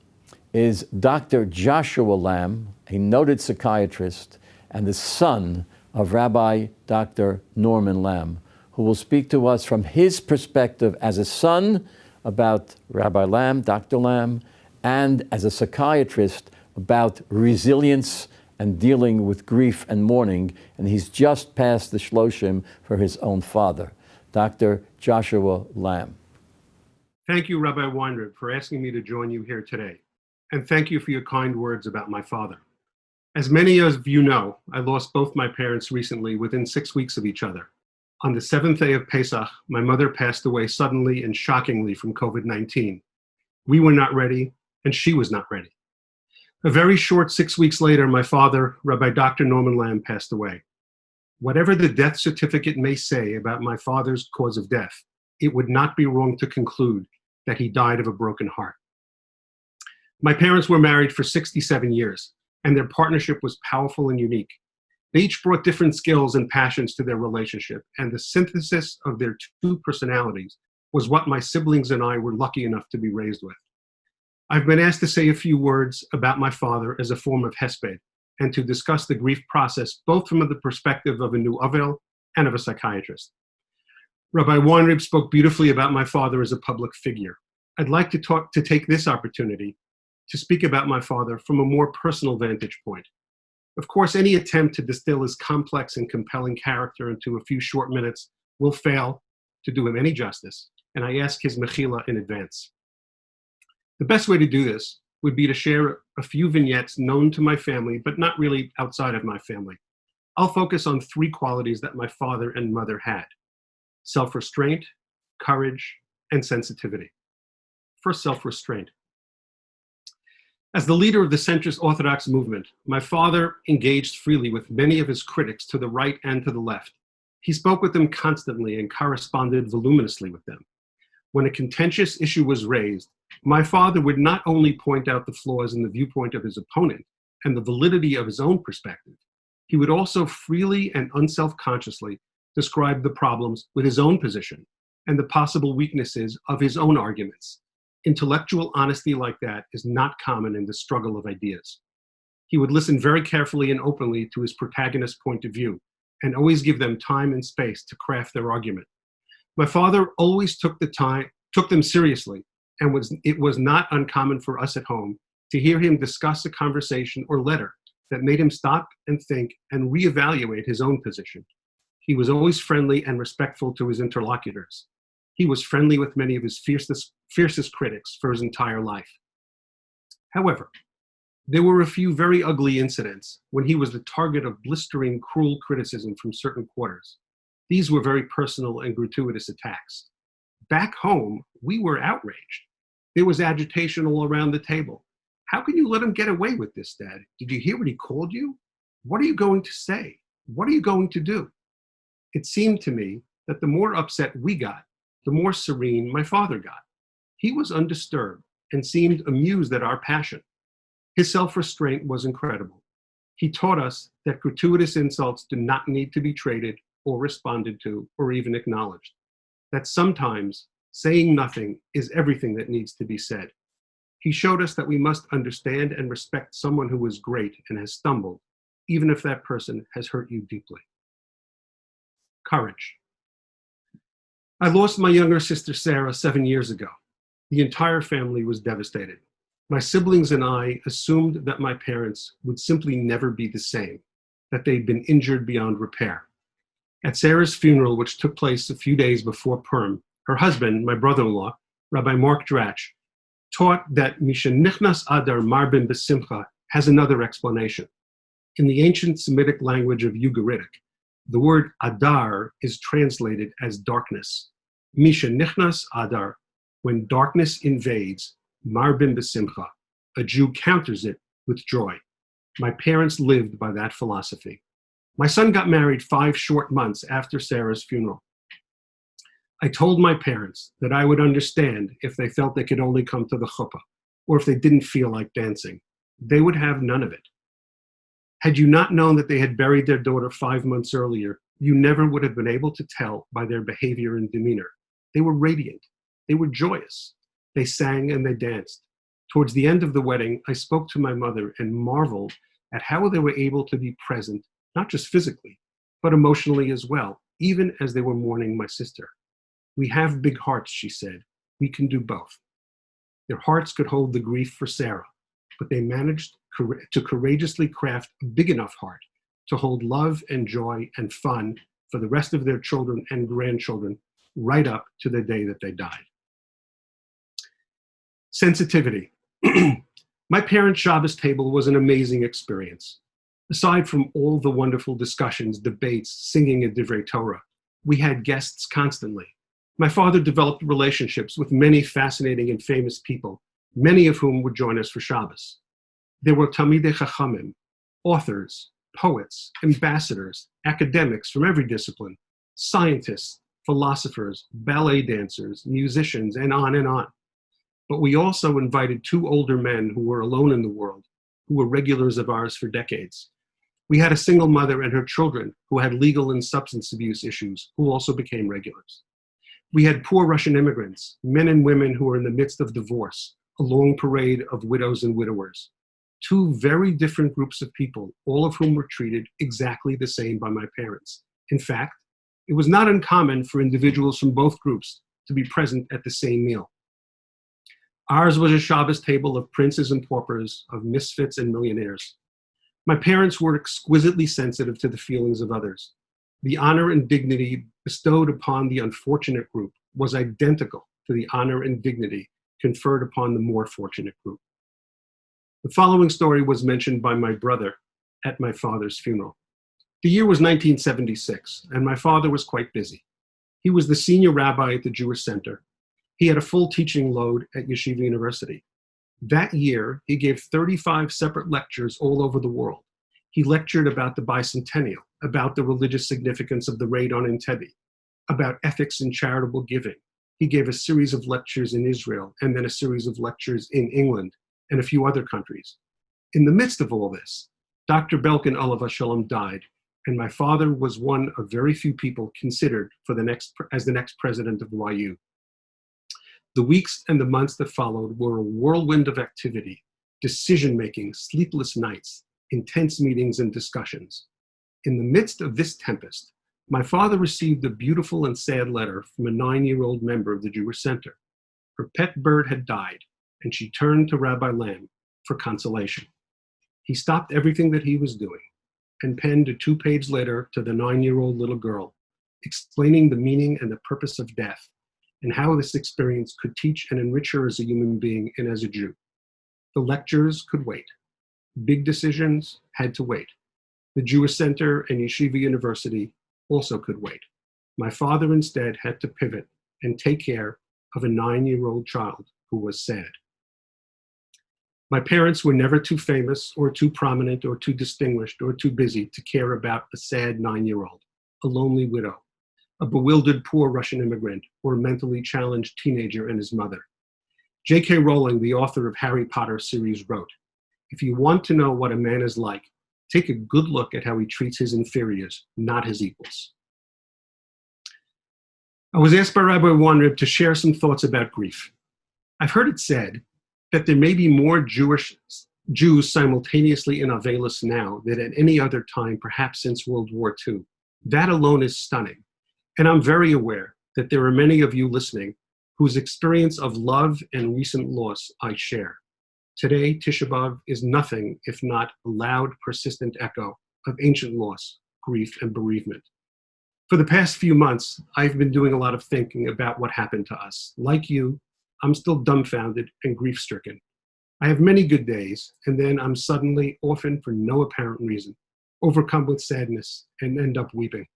Speaker 1: is Dr. Joshua Lamb, a noted psychiatrist and the son of Rabbi Dr. Norman Lamb, who will speak to us from his perspective as a son about Rabbi Lamb, Dr. Lamb, and as a psychiatrist about resilience and dealing with grief and mourning. And he's just passed the Shloshim for his own father, Dr. Joshua Lamb.
Speaker 3: Thank you, Rabbi Weinreb, for asking me to join you here today. And thank you for your kind words about my father. As many of you know, I lost both my parents recently within 6 weeks of each other. On the 7th day of Pesach, my mother passed away suddenly and shockingly from COVID-19. We were not ready, and she was not ready. A very short 6 weeks later, my father, Rabbi Dr. Norman Lamb, passed away. Whatever the death certificate may say about my father's cause of death, it would not be wrong to conclude that he died of a broken heart. My parents were married for 67 years, and their partnership was powerful and unique. They each brought different skills and passions to their relationship, and the synthesis of their two personalities was what my siblings and I were lucky enough to be raised with. I've been asked to say a few words about my father as a form of hesped, and to discuss the grief process, both from the perspective of a new Avel and of a psychiatrist. Rabbi Weinreb spoke beautifully about my father as a public figure. I'd like to take this opportunity to speak about my father from a more personal vantage point. Of course, any attempt to distill his complex and compelling character into a few short minutes will fail to do him any justice, and I ask his mechila in advance. The best way to do this would be to share a few vignettes known to my family, but not really outside of my family. I'll focus on three qualities that my father and mother had: self-restraint, courage, and sensitivity. First, self-restraint. As the leader of the centrist Orthodox movement, my father engaged freely with many of his critics to the right and to the left. He spoke with them constantly and corresponded voluminously with them. When a contentious issue was raised, my father would not only point out the flaws in the viewpoint of his opponent and the validity of his own perspective, he would also freely and unself-consciously describe the problems with his own position and the possible weaknesses of his own arguments. Intellectual honesty like that is not common in the struggle of ideas. He would listen very carefully and openly to his protagonist's point of view and always give them time and space to craft their argument. My father always took them seriously, and it was not uncommon for us at home to hear him discuss a conversation or letter that made him stop and think and reevaluate his own position. He was always friendly and respectful to his interlocutors. He was friendly with many of his fiercest critics for his entire life. However, there were a few very ugly incidents when he was the target of blistering, cruel criticism from certain quarters. These were very personal and gratuitous attacks. Back home, we were outraged. There was agitation all around the table. How can you let him get away with this, Dad? Did you hear what he called you? What are you going to say? What are you going to do? It seemed to me that the more upset we got, the more serene my father got. He was undisturbed and seemed amused at our passion. His self-restraint was incredible. He taught us that gratuitous insults do not need to be traded or responded to or even acknowledged. That sometimes saying nothing is everything that needs to be said. He showed us that we must understand and respect someone who is great and has stumbled, even if that person has hurt you deeply. Courage. I lost my younger sister Sarah 7 years ago. The entire family was devastated. My siblings and I assumed that my parents would simply never be the same, that they'd been injured beyond repair. At Sarah's funeral, which took place a few days before Purim, her husband, my brother-in-law, Rabbi Mark Dratch, taught that Misha Nichnas Adar Marbin Besimcha has another explanation. In the ancient Semitic language of Ugaritic, the word Adar is translated as darkness. Misha Nichnas Adar, when darkness invades, Marbin Besimcha, a Jew counters it with joy. My parents lived by that philosophy. My son got married 5 short months after Sarah's funeral. I told my parents that I would understand if they felt they could only come to the chuppah, or if they didn't feel like dancing. They would have none of it. Had you not known that they had buried their daughter 5 months earlier, you never would have been able to tell by their behavior and demeanor. They were radiant. They were joyous. They sang and they danced. Towards the end of the wedding, I spoke to my mother and marveled at how they were able to be present, not just physically, but emotionally as well, even as they were mourning my sister. We have big hearts, she said. We can do both. Their hearts could hold the grief for Sarah, but they managed to courageously craft a big enough heart to hold love and joy and fun for the rest of their children and grandchildren right up to the day that they died. Sensitivity. My parents' Shabbos table was an amazing experience. Aside from all the wonderful discussions, debates, singing and divrei Torah, we had guests constantly. My father developed relationships with many fascinating and famous people, many of whom would join us for Shabbos. There were Talmidei Chachamim, authors, poets, ambassadors, academics from every discipline, scientists, philosophers, ballet dancers, musicians, and on and on. But we also invited 2 older men who were alone in the world, who were regulars of ours for decades. We had a single mother and her children who had legal and substance abuse issues, who also became regulars. We had poor Russian immigrants, men and women who were in the midst of divorce, a long parade of widows and widowers. 2 very different groups of people, all of whom were treated exactly the same by my parents. In fact, it was not uncommon for individuals from both groups to be present at the same meal. Ours was a Shabbos table of princes and paupers, of misfits and millionaires. My parents were exquisitely sensitive to the feelings of others. The honor and dignity bestowed upon the unfortunate group was identical to the honor and dignity conferred upon the more fortunate group. The following story was mentioned by my brother at my father's funeral. The year was 1976, and my father was quite busy. He was the senior rabbi at the Jewish Center. He had a full teaching load at Yeshiva University. That year, he gave 35 separate lectures all over the world. He lectured about the bicentennial, about the religious significance of the raid on Entebbe, about ethics in charitable giving. He gave a series of lectures in Israel, and then a series of lectures in England and a few other countries. In the midst of all this, Dr. Belkin Olav Hashalom died, and my father was one of very few people considered as the next president of YU. The weeks and the months that followed were a whirlwind of activity, decision-making, sleepless nights, intense meetings and discussions. In the midst of this tempest, my father received a beautiful and sad letter from a 9-year-old member of the Jewish Center. Her pet bird had died, and she turned to Rabbi Lamb for consolation. He stopped everything that he was doing and penned a 2-page letter to the 9-year-old little girl, explaining the meaning and the purpose of death, and how this experience could teach and enrich her as a human being and as a Jew. The lectures could wait. Big decisions had to wait. The Jewish Center and Yeshiva University also could wait. My father instead had to pivot and take care of a 9-year-old child who was sad. My parents were never too famous or too prominent or too distinguished or too busy to care about a sad 9-year-old, a lonely widow, a bewildered poor Russian immigrant, or a mentally challenged teenager and his mother. J.K. Rowling, the author of Harry Potter series, wrote, "If you want to know what a man is like, take a good look at how he treats his inferiors, not his equals." I was asked by Rabbi Weinreb to share some thoughts about grief. I've heard it said that there may be more Jews simultaneously in Avelis now than at any other time, perhaps since World War II. That alone is stunning. And I'm very aware that there are many of you listening whose experience of love and recent loss I share. Today, Tisha B'Av is nothing if not a loud, persistent echo of ancient loss, grief, and bereavement. For the past few months, I've been doing a lot of thinking about what happened to us. Like you, I'm still dumbfounded and grief-stricken. I have many good days, and then I'm suddenly, often for no apparent reason, overcome with sadness and end up weeping.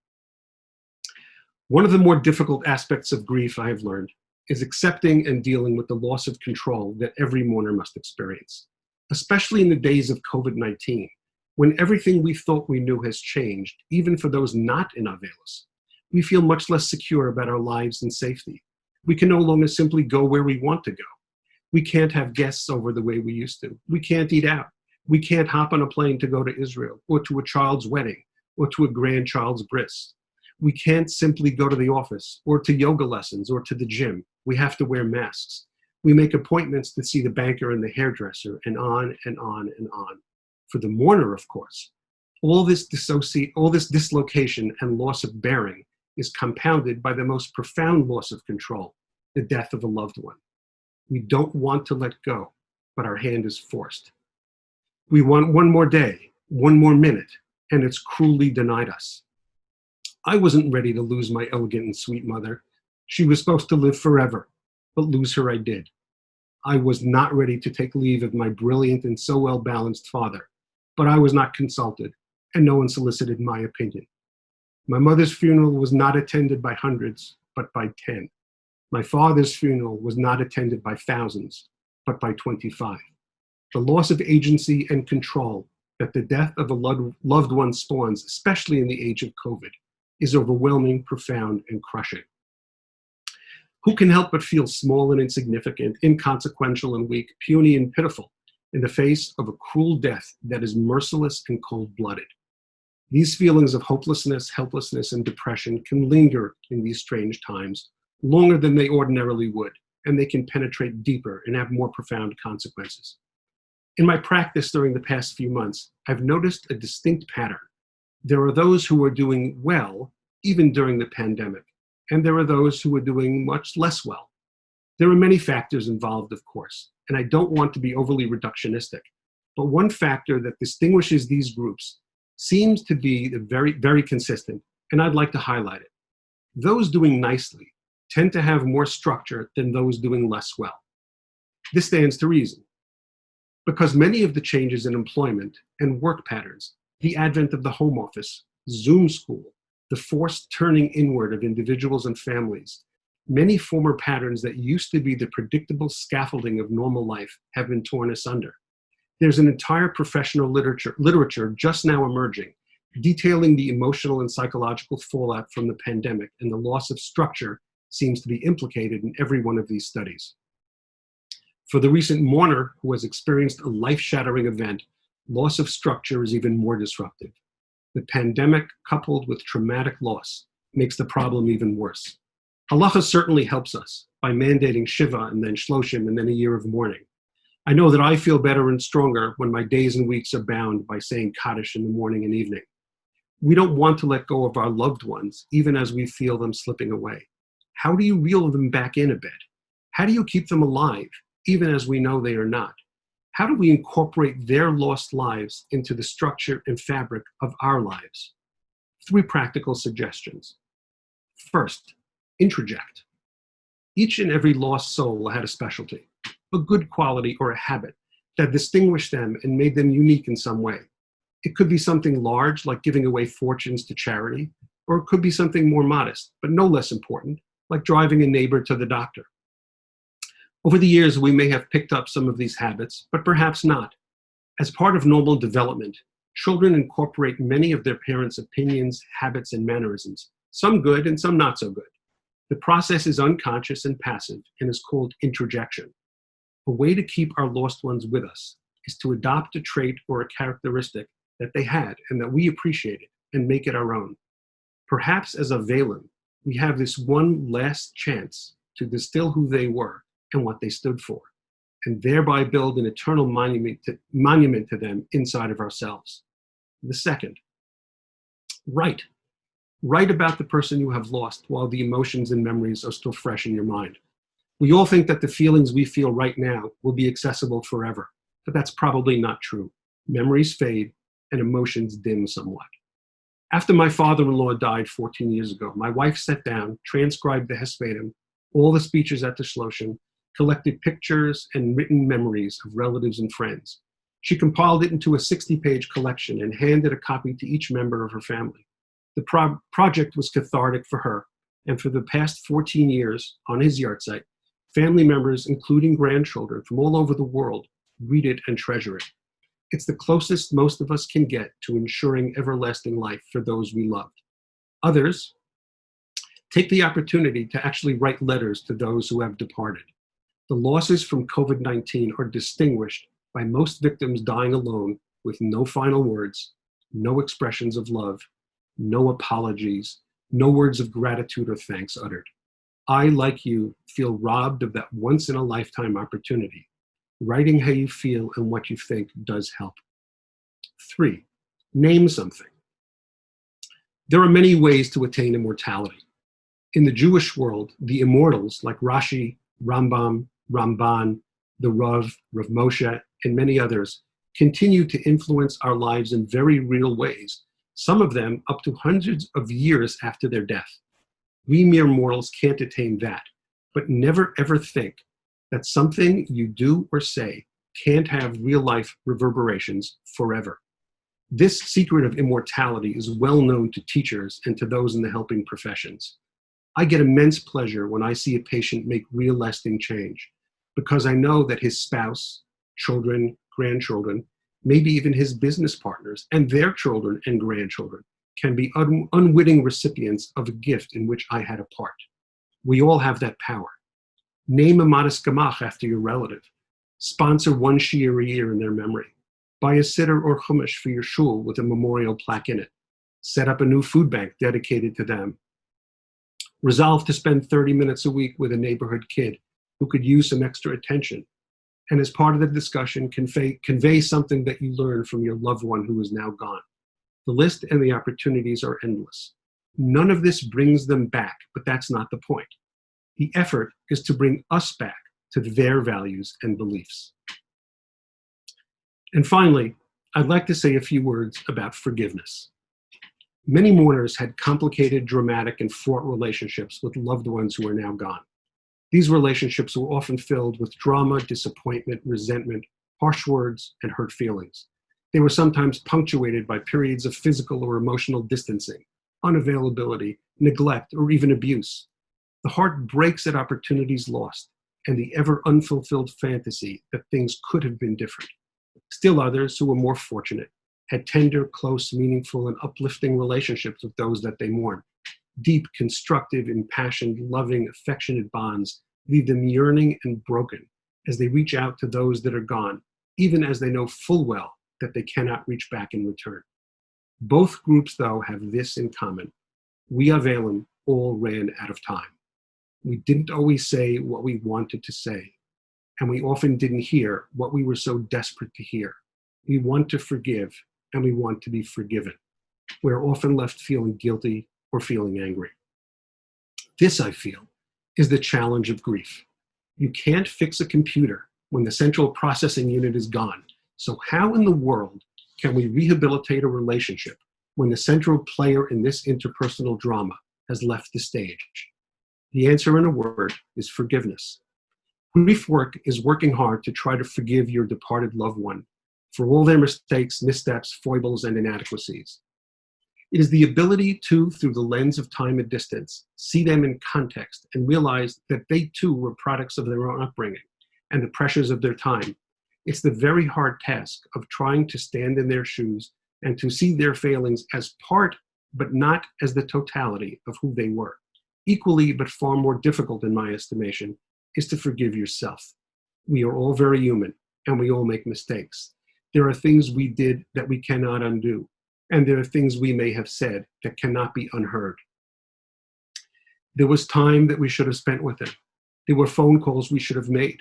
Speaker 3: One of the more difficult aspects of grief I have learned is accepting and dealing with the loss of control that every mourner must experience, especially in the days of COVID-19, when everything we thought we knew has changed, even for those not in Avelis. We feel much less secure about our lives and safety. We can no longer simply go where we want to go. We can't have guests over the way we used to. We can't eat out. We can't hop on a plane to go to Israel or to a child's wedding or to a grandchild's bris. We can't simply go to the office or to yoga lessons or to the gym. We have to wear masks. We make appointments to see the banker and the hairdresser, and on and on and on. For the mourner, of course, all this dislocation and loss of bearing is compounded by the most profound loss of control, the death of a loved one. We don't want to let go, but our hand is forced. We want one more day, one more minute, and it's cruelly denied us. I wasn't ready to lose my elegant and sweet mother. She was supposed to live forever, but lose her I did. I was not ready to take leave of my brilliant and so well-balanced father, but I was not consulted, and no one solicited my opinion. My mother's funeral was not attended by hundreds, but by 10. My father's funeral was not attended by thousands, but by 25. The loss of agency and control that the death of a loved one spawns, especially in the age of COVID, is overwhelming, profound, and crushing. Who can help but feel small and insignificant, inconsequential and weak, puny and pitiful in the face of a cruel death that is merciless and cold-blooded? These feelings of hopelessness, helplessness, and depression can linger in these strange times longer than they ordinarily would, and they can penetrate deeper and have more profound consequences. In my practice during the past few months, I've noticed a distinct pattern. There are those who are doing well, even during the pandemic, and there are those who are doing much less well. There are many factors involved, of course, and I don't want to be overly reductionistic, but one factor that distinguishes these groups seems to be very, very consistent, and I'd like to highlight it. Those doing nicely tend to have more structure than those doing less well. This stands to reason, because many of the changes in employment and work patterns, the advent of the home office, Zoom school, the forced turning inward of individuals and families, many former patterns that used to be the predictable scaffolding of normal life have been torn asunder. There's an entire professional literature just now emerging, detailing the emotional and psychological fallout from the pandemic, and the loss of structure seems to be implicated in every one of these studies. For the recent mourner who has experienced a life-shattering event, loss of structure is even more disruptive. The pandemic, coupled with traumatic loss, makes the problem even worse. Halacha certainly helps us by mandating Shiva and then Shloshim and then a year of mourning. I know that I feel better and stronger when my days and weeks are bound by saying Kaddish in the morning and evening. We don't want to let go of our loved ones, even as we feel them slipping away. How do you reel them back in a bit? How do you keep them alive, even as we know they are not? How do we incorporate their lost lives into the structure and fabric of our lives? 3 practical suggestions. First, introject. Each and every lost soul had a specialty, a good quality or a habit that distinguished them and made them unique in some way. It could be something large, like giving away fortunes to charity, or it could be something more modest, but no less important, like driving a neighbor to the doctor. Over the years, we may have picked up some of these habits, but perhaps not. As part of normal development, children incorporate many of their parents' opinions, habits, and mannerisms, some good and some not so good. The process is unconscious and passive and is called introjection. A way to keep our lost ones with us is to adopt a trait or a characteristic that they had and that we appreciated and make it our own. Perhaps as a Weil, we have this one last chance to distill who they were and what they stood for, and thereby build an eternal monument to them inside of ourselves. The second, write. Write about the person you have lost while the emotions and memories are still fresh in your mind. We all think that the feelings we feel right now will be accessible forever, but that's probably not true. Memories fade and emotions dim somewhat. After my father-in-law died 14 years ago, my wife sat down, transcribed the Hespedim, all the speeches at the Shloshim, collected pictures and written memories of relatives and friends. She compiled it into a 60-page collection and handed a copy to each member of her family. The project was cathartic for her, and for the past 14 years, on his yahrzeit, family members, including grandchildren from all over the world, read it and treasure it. It's the closest most of us can get to ensuring everlasting life for those we loved. Others take the opportunity to actually write letters to those who have departed. The losses from COVID-19 are distinguished by most victims dying alone with no final words, no expressions of love, no apologies, no words of gratitude or thanks uttered. I, like you, feel robbed of that once-in-a-lifetime opportunity. Writing how you feel and what you think does help. 3, name something. There are many ways to attain immortality. In the Jewish world, the immortals like Rashi, Rambam, Ramban, the Rav Moshe, and many others continue to influence our lives in very real ways, some of them up to hundreds of years after their death. We mere mortals can't attain that, but never ever think that something you do or say can't have real life reverberations forever. This secret of immortality is well known to teachers and to those in the helping professions. I get immense pleasure when I see a patient make real lasting change, because I know that his spouse, children, grandchildren, maybe even his business partners and their children and grandchildren can be unwitting recipients of a gift in which I had a part. We all have that power. Name a modest gamach after your relative. Sponsor one shiur a year in their memory. Buy a siddur or chumash for your shul with a memorial plaque in it. Set up a new food bank dedicated to them. Resolve to spend 30 minutes a week with a neighborhood kid who could use some extra attention. And as part of the discussion, convey something that you learned from your loved one who is now gone. The list and the opportunities are endless. None of this brings them back, but that's not the point. The effort is to bring us back to their values and beliefs. And finally, I'd like to say a few words about forgiveness. Many mourners had complicated, dramatic, and fraught relationships with loved ones who are now gone. These relationships were often filled with drama, disappointment, resentment, harsh words, and hurt feelings. They were sometimes punctuated by periods of physical or emotional distancing, unavailability, neglect, or even abuse. The heart breaks at opportunities lost and the ever unfulfilled fantasy that things could have been different. Still others, who were more fortunate, had tender, close, meaningful, and uplifting relationships with those that they mourn. Deep, constructive, impassioned, loving, affectionate bonds leave them yearning and broken as they reach out to those that are gone, even as they know full well that they cannot reach back in return. Both groups, though, have this in common. We Avelim all ran out of time. We didn't always say what we wanted to say, and we often didn't hear what we were so desperate to hear. We want to forgive, and we want to be forgiven. We're often left feeling guilty or feeling angry. This, I feel, is the challenge of grief. You can't fix a computer when the central processing unit is gone. So how in the world can we rehabilitate a relationship when the central player in this interpersonal drama has left the stage? The answer in a word is forgiveness. Grief work is working hard to try to forgive your departed loved one for all their mistakes, missteps, foibles, and inadequacies. It is the ability to, through the lens of time and distance, see them in context and realize that they too were products of their own upbringing and the pressures of their time. It's the very hard task of trying to stand in their shoes and to see their failings as part, but not as the totality of who they were. Equally, but far more difficult in my estimation, is to forgive yourself. We are all very human, and we all make mistakes. There are things we did that we cannot undo, and there are things we may have said that cannot be unheard. There was time that we should have spent with them. There were phone calls we should have made.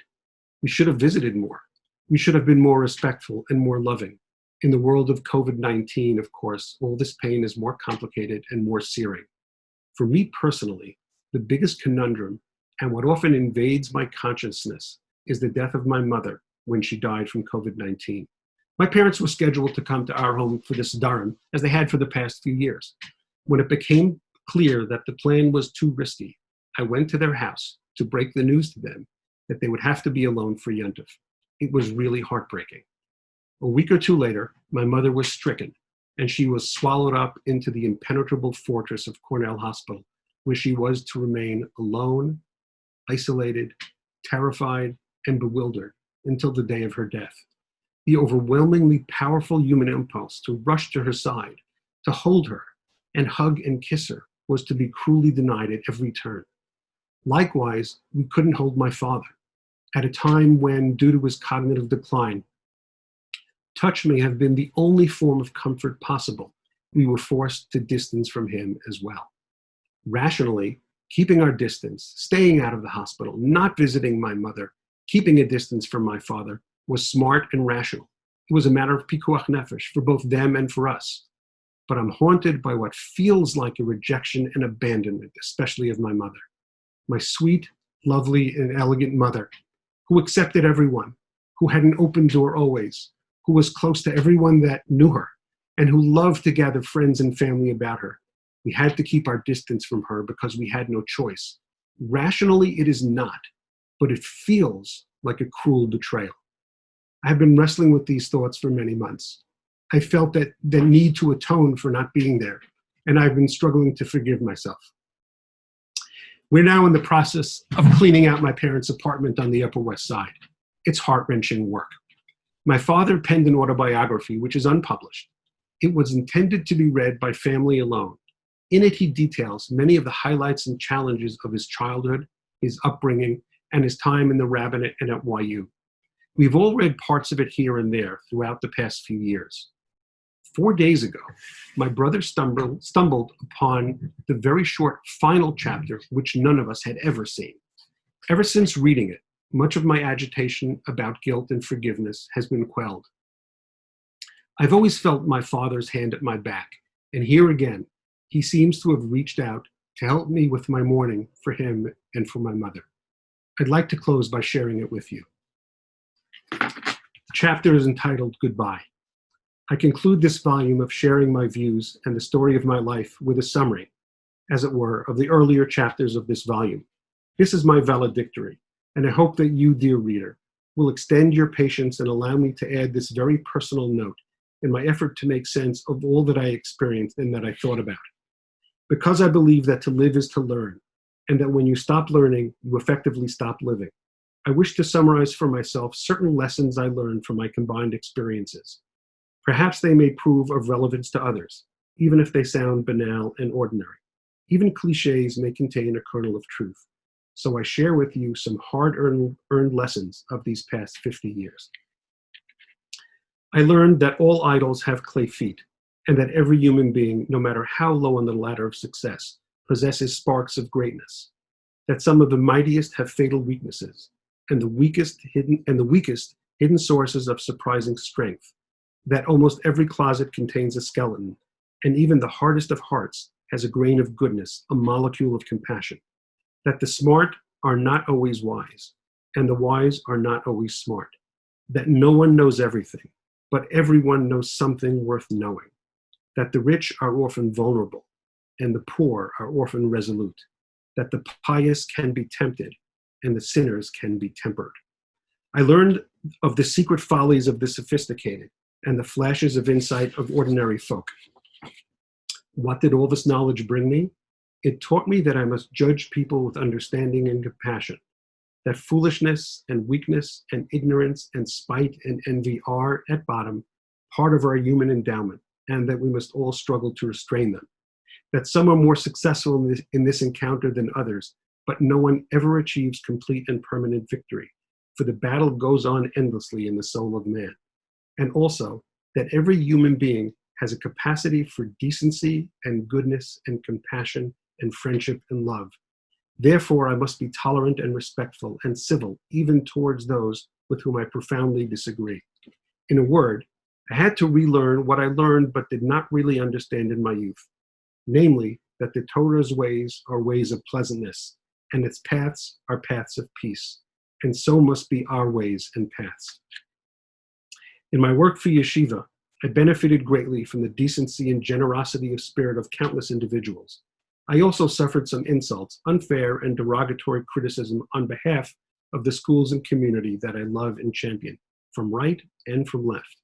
Speaker 3: We should have visited more. We should have been more respectful and more loving. In the world of COVID-19, of course, all this pain is more complicated and more searing. For me personally, the biggest conundrum and what often invades my consciousness is the death of my mother when she died from COVID-19. My parents were scheduled to come to our home for this Dharam, as they had for the past few years. When it became clear that the plan was too risky, I went to their house to break the news to them that they would have to be alone for Yontif. It was really heartbreaking. A week or two later, my mother was stricken, and she was swallowed up into the impenetrable fortress of Cornell Hospital, where she was to remain alone, isolated, terrified, and bewildered until the day of her death. The overwhelmingly powerful human impulse to rush to her side, to hold her, and hug and kiss her was to be cruelly denied at every turn. Likewise, we couldn't hold my father at a time when, due to his cognitive decline, touch may have been the only form of comfort possible. We were forced to distance from him as well. Rationally, keeping our distance, staying out of the hospital, not visiting my mother, keeping a distance from my father was smart and rational. It was a matter of pikuach nefesh for both them and for us. But I'm haunted by what feels like a rejection and abandonment, especially of my mother. My sweet, lovely, and elegant mother, who accepted everyone, who had an open door always, who was close to everyone that knew her, and who loved to gather friends and family about her. We had to keep our distance from her because we had no choice. Rationally, it is not, but it feels like a cruel betrayal. I have been wrestling with these thoughts for many months. I felt that the need to atone for not being there, and I've been struggling to forgive myself. We're now in the process of cleaning out my parents' apartment on the Upper West Side. It's heart-wrenching work. My father penned an autobiography, which is unpublished. It was intended to be read by family alone. In it, he details many of the highlights and challenges of his childhood, his upbringing, and his time in the rabbinate and at YU. We've all read parts of it here and there throughout the past few years. 4 days ago, my brother stumbled upon the very short final chapter, which none of us had ever seen. Ever since reading it, much of my agitation about guilt and forgiveness has been quelled. I've always felt my father's hand at my back, and here again, he seems to have reached out to help me with my mourning for him and for my mother. I'd like to close by sharing it with you. The chapter is entitled Goodbye. I conclude this volume of sharing my views and the story of my life with a summary, as it were, of the earlier chapters of this volume. This is my valedictory, and I hope that you, dear reader, will extend your patience and allow me to add this very personal note in my effort to make sense of all that I experienced and that I thought about. Because I believe that to live is to learn, and that when you stop learning, you effectively stop living. I wish to summarize for myself certain lessons I learned from my combined experiences. Perhaps they may prove of relevance to others, even if they sound banal and ordinary. Even cliches may contain a kernel of truth. So I share with you some hard-earned lessons of these past 50 years. I learned that all idols have clay feet, and that every human being, no matter how low on the ladder of success, possesses sparks of greatness. That some of the mightiest have fatal weaknesses, and the weakest hidden sources of surprising strength. That almost every closet contains a skeleton, and even the hardest of hearts has a grain of goodness, a molecule of compassion. That the smart are not always wise, and the wise are not always smart. That no one knows everything, but everyone knows something worth knowing. That the rich are often vulnerable, and the poor are often resolute. That the pious can be tempted, and the sinners can be tempered. I learned of the secret follies of the sophisticated, and the flashes of insight of ordinary folk. What did all this knowledge bring me? It taught me that I must judge people with understanding and compassion, that foolishness and weakness and ignorance and spite and envy are, at bottom, part of our human endowment, and that we must all struggle to restrain them. That some are more successful in this encounter than others, but no one ever achieves complete and permanent victory, for the battle goes on endlessly in the soul of man. And also that every human being has a capacity for decency and goodness and compassion and friendship and love. Therefore, I must be tolerant and respectful and civil, even towards those with whom I profoundly disagree. In a word, I had to relearn what I learned but did not really understand in my youth, namely that the Torah's ways are ways of pleasantness, and its paths are paths of peace, and so must be our ways and paths. In my work for yeshiva, I benefited greatly from the decency and generosity of spirit of countless individuals. I also suffered some insults, unfair and derogatory criticism on behalf of the schools and community that I love and champion, from right and from left.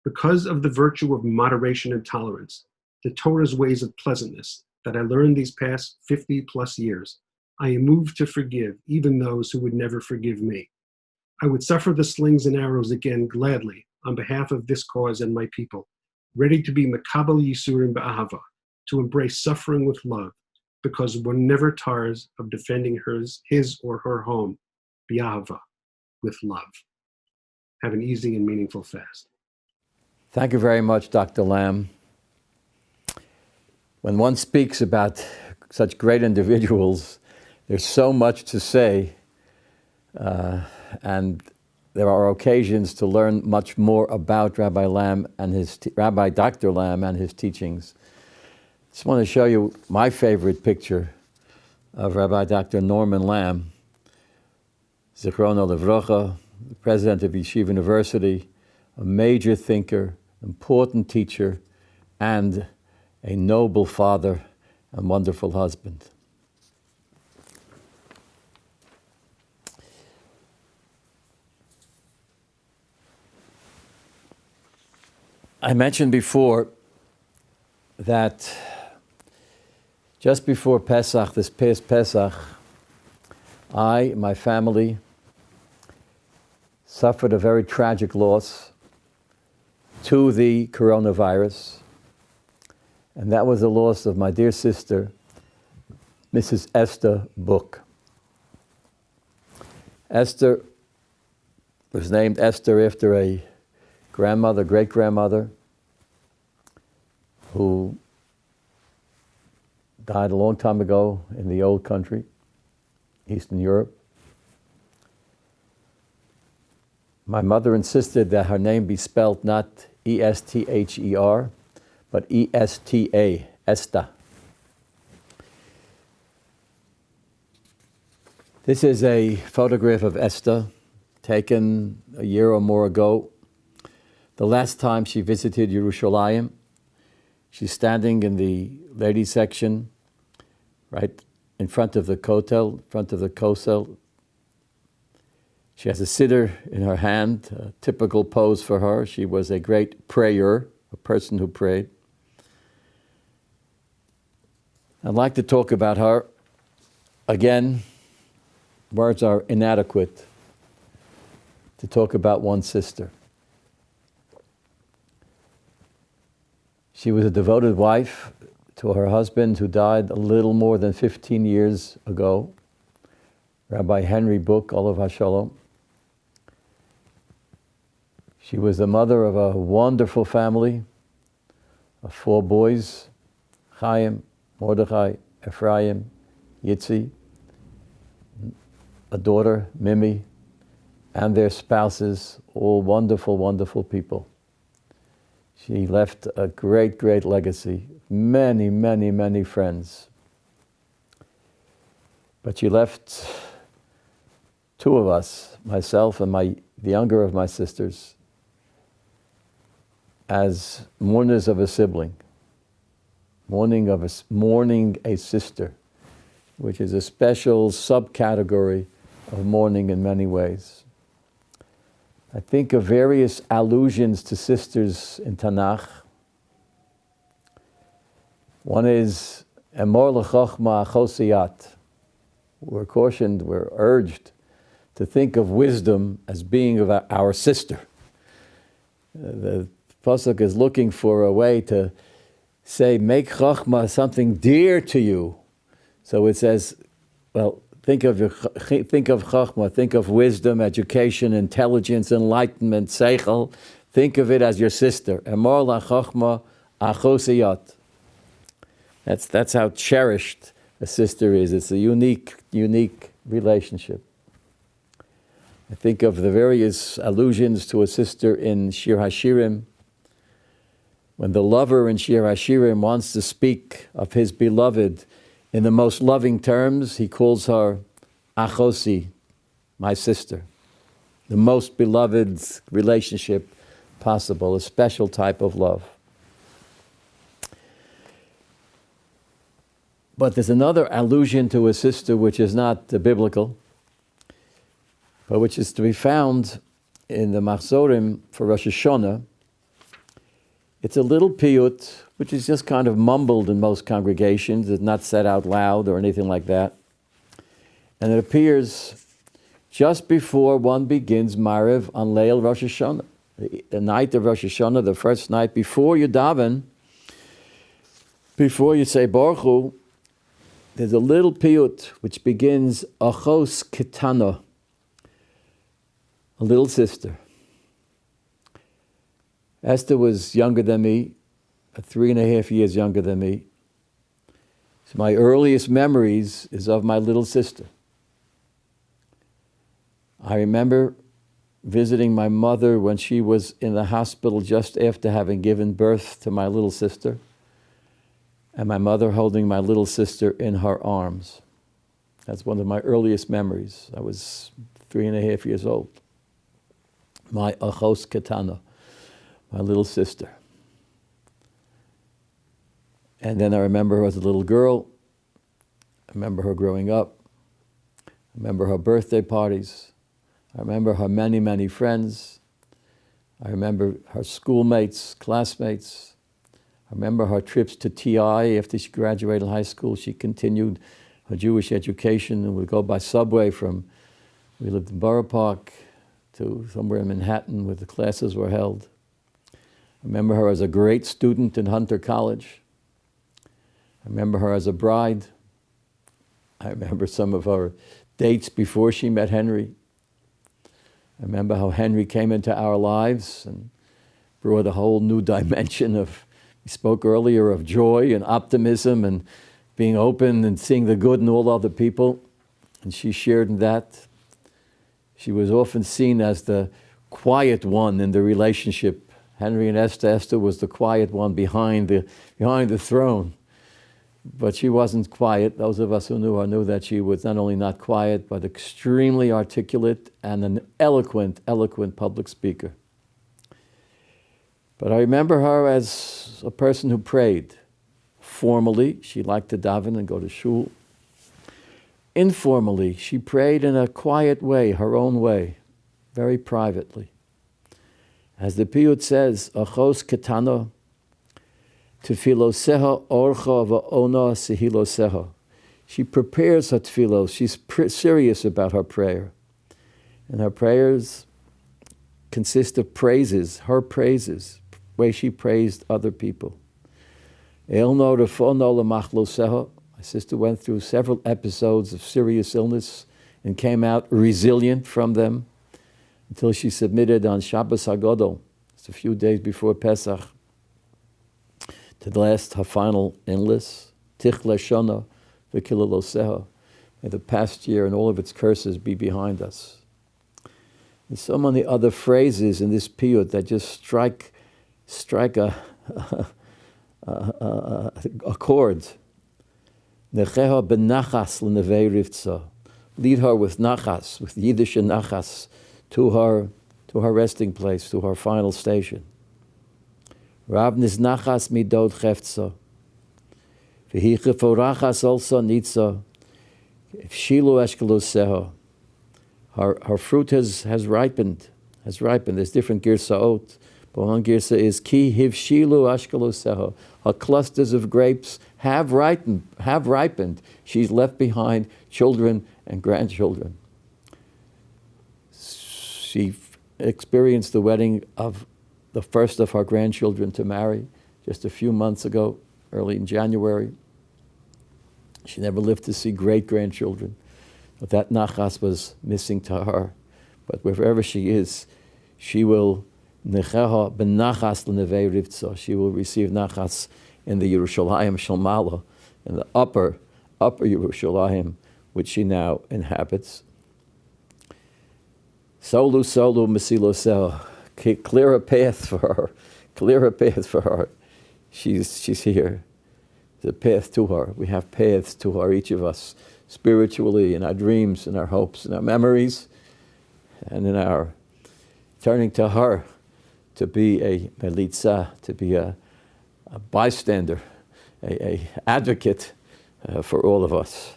Speaker 3: Because of the virtue of moderation and tolerance, the Torah's ways of pleasantness that I learned these past 50 plus years, I am moved to forgive even those who would never forgive me. I would suffer the slings and arrows again gladly on behalf of this cause and my people, ready to be Makabel Yisurim B'Ahava, to embrace suffering with love, because one never tires of defending his or her home, B'Ahava, with love. Have an easy and meaningful fast.
Speaker 1: Thank you very much, Dr. Lamb. When one speaks about such great individuals, there's so much to say, and there are occasions to learn much more about Rabbi Dr. Lamb and his teachings. Just want to show you my favorite picture of Rabbi Dr. Norman Lamb, Zichrono Livrocha, the president of Yeshiva University, a major thinker, important teacher, and a noble father and wonderful husband. I mentioned before that just before Pesach, this past Pesach, my family, suffered a very tragic loss to the coronavirus, and that was the loss of my dear sister, Mrs. Esther Book. Esther was named Esther after a grandmother, great-grandmother, who died a long time ago in the old country, Eastern Europe. My mother insisted that her name be spelled not E-S-T-H-E-R, but E-S-T-A, Esta. This is a photograph of Esther taken a year or more ago. The last time she visited Yerushalayim. She's standing in the ladies section, right in front of the kotel, front of the kosel. She has a siddur in her hand, a typical pose for her. She was a great prayer, a person who prayed. I'd like to talk about her. Again, words are inadequate to talk about one sister. She was a devoted wife to her husband who died a little more than 15 years ago, Rabbi Henry Book, Olav HaShalom. She was the mother of a wonderful family of 4 boys, Chaim, Mordechai, Ephraim, Yitzi, a daughter, Mimi, and their spouses, all wonderful, wonderful people. She left a great, great legacy, many, many, many friends. But she left 2 of us, myself and the younger of my sisters, as mourners of a sibling, mourning a sister, which is a special subcategory of mourning in many ways. I think of various allusions to sisters in Tanakh. One is, Emor l'chochma achosiyat. We're cautioned, we're urged to think of wisdom as being of our sister. The Pasuk is looking for a way to say, make chochma something dear to you. So it says, well, think of chochma, think of wisdom, education, intelligence, enlightenment, seichel. Think of it as your sister. Emor l'chochma achosiyat. That's how cherished a sister is. It's a unique relationship. I think of the various allusions to a sister in Shir Hashirim. When the lover in Shir Hashirim wants to speak of his beloved in the most loving terms, he calls her Achosi, my sister. The most beloved relationship possible, a special type of love. But there's another allusion to a sister which is not biblical, but which is to be found in the Machzorim for Rosh Hashanah. It's a little piyut, which is just kind of mumbled in most congregations. It's not said out loud or anything like that. And it appears just before one begins Maariv on Leil Rosh Hashanah. The night of Rosh Hashanah, the first night, before you daven, before you say Baruch Hu, there's a little piyut which begins Achos Ketana, a little sister. Esther was younger than me, 3.5 years younger than me. So my earliest memories is of my little sister. I remember visiting my mother when she was in the hospital just after having given birth to my little sister, and my mother holding my little sister in her arms. That's one of my earliest memories. I was 3.5 years old. My Achos Ketana, my little sister. And then I remember her as a little girl. I remember her growing up. I remember her birthday parties. I remember her many, many friends. I remember her schoolmates, classmates. I remember her trips to TI after she graduated high school. She continued her Jewish education and would go by subway we lived in Borough Park, to somewhere in Manhattan where the classes were held. I remember her as a great student in Hunter College. I remember her as a bride. I remember some of her dates before she met Henry. I remember how Henry came into our lives and brought a whole new dimension of, we spoke earlier of joy and optimism and being open and seeing the good in all other people. And she shared in that. She was often seen as the quiet one in the relationship. Henry and Esther was the quiet one behind the throne. but she wasn't quiet. Those of us who knew her knew that she was not only not quiet, but extremely articulate and an eloquent public speaker. But I remember her as a person who prayed. Formally, she liked to daven and go to shul. Informally, she prayed in a quiet way, her own way, very privately. As the piyut says, Achos ketano, tefiloseha orcha va'ona sehiloseha. She prepares her tefillos. She's serious about her prayer. And her prayers consist of praises, her praises, the way she praised other people. Elno refono lemachloseha. My sister went through several episodes of serious illness and came out resilient from them until she submitted on Shabbos HaGodol, just a few days before Pesach, to her final illness, Tichle Shona v'Kilaloseha. May the past year and all of its curses be behind us. There's so many other phrases in this piyut that just strike a chord. Necheha benachas l'nevei rivtza. Lead her with nachas, with Yiddish and nachas, to her resting place, to her final station. Rav nachas midod chefza. V'hi cheforachas also nitza. Shilu eshkeloseha. Her fruit has ripened. There's different girsaot. But one girsa is ki hivshilu ashkeloseha. Her clusters of grapes have ripened. She's left behind children and grandchildren. She experienced the wedding of the first of her grandchildren to marry just a few months ago, early in January. She never lived to see great-grandchildren. But that nachas was missing to her. But wherever she is, she will necheha benachas l'nevei rivtza. She will receive nachas in the Yerushalayim Shalmala, in the upper Yerushalayim, which she now inhabits. Solu mesilosel. Clear a path for her. She's here. There's a path to her. We have paths to her, each of us, spiritually, in our dreams, in our hopes, in our memories, and in our turning to her to be a melitza, to be a bystander, a advocate for all of us.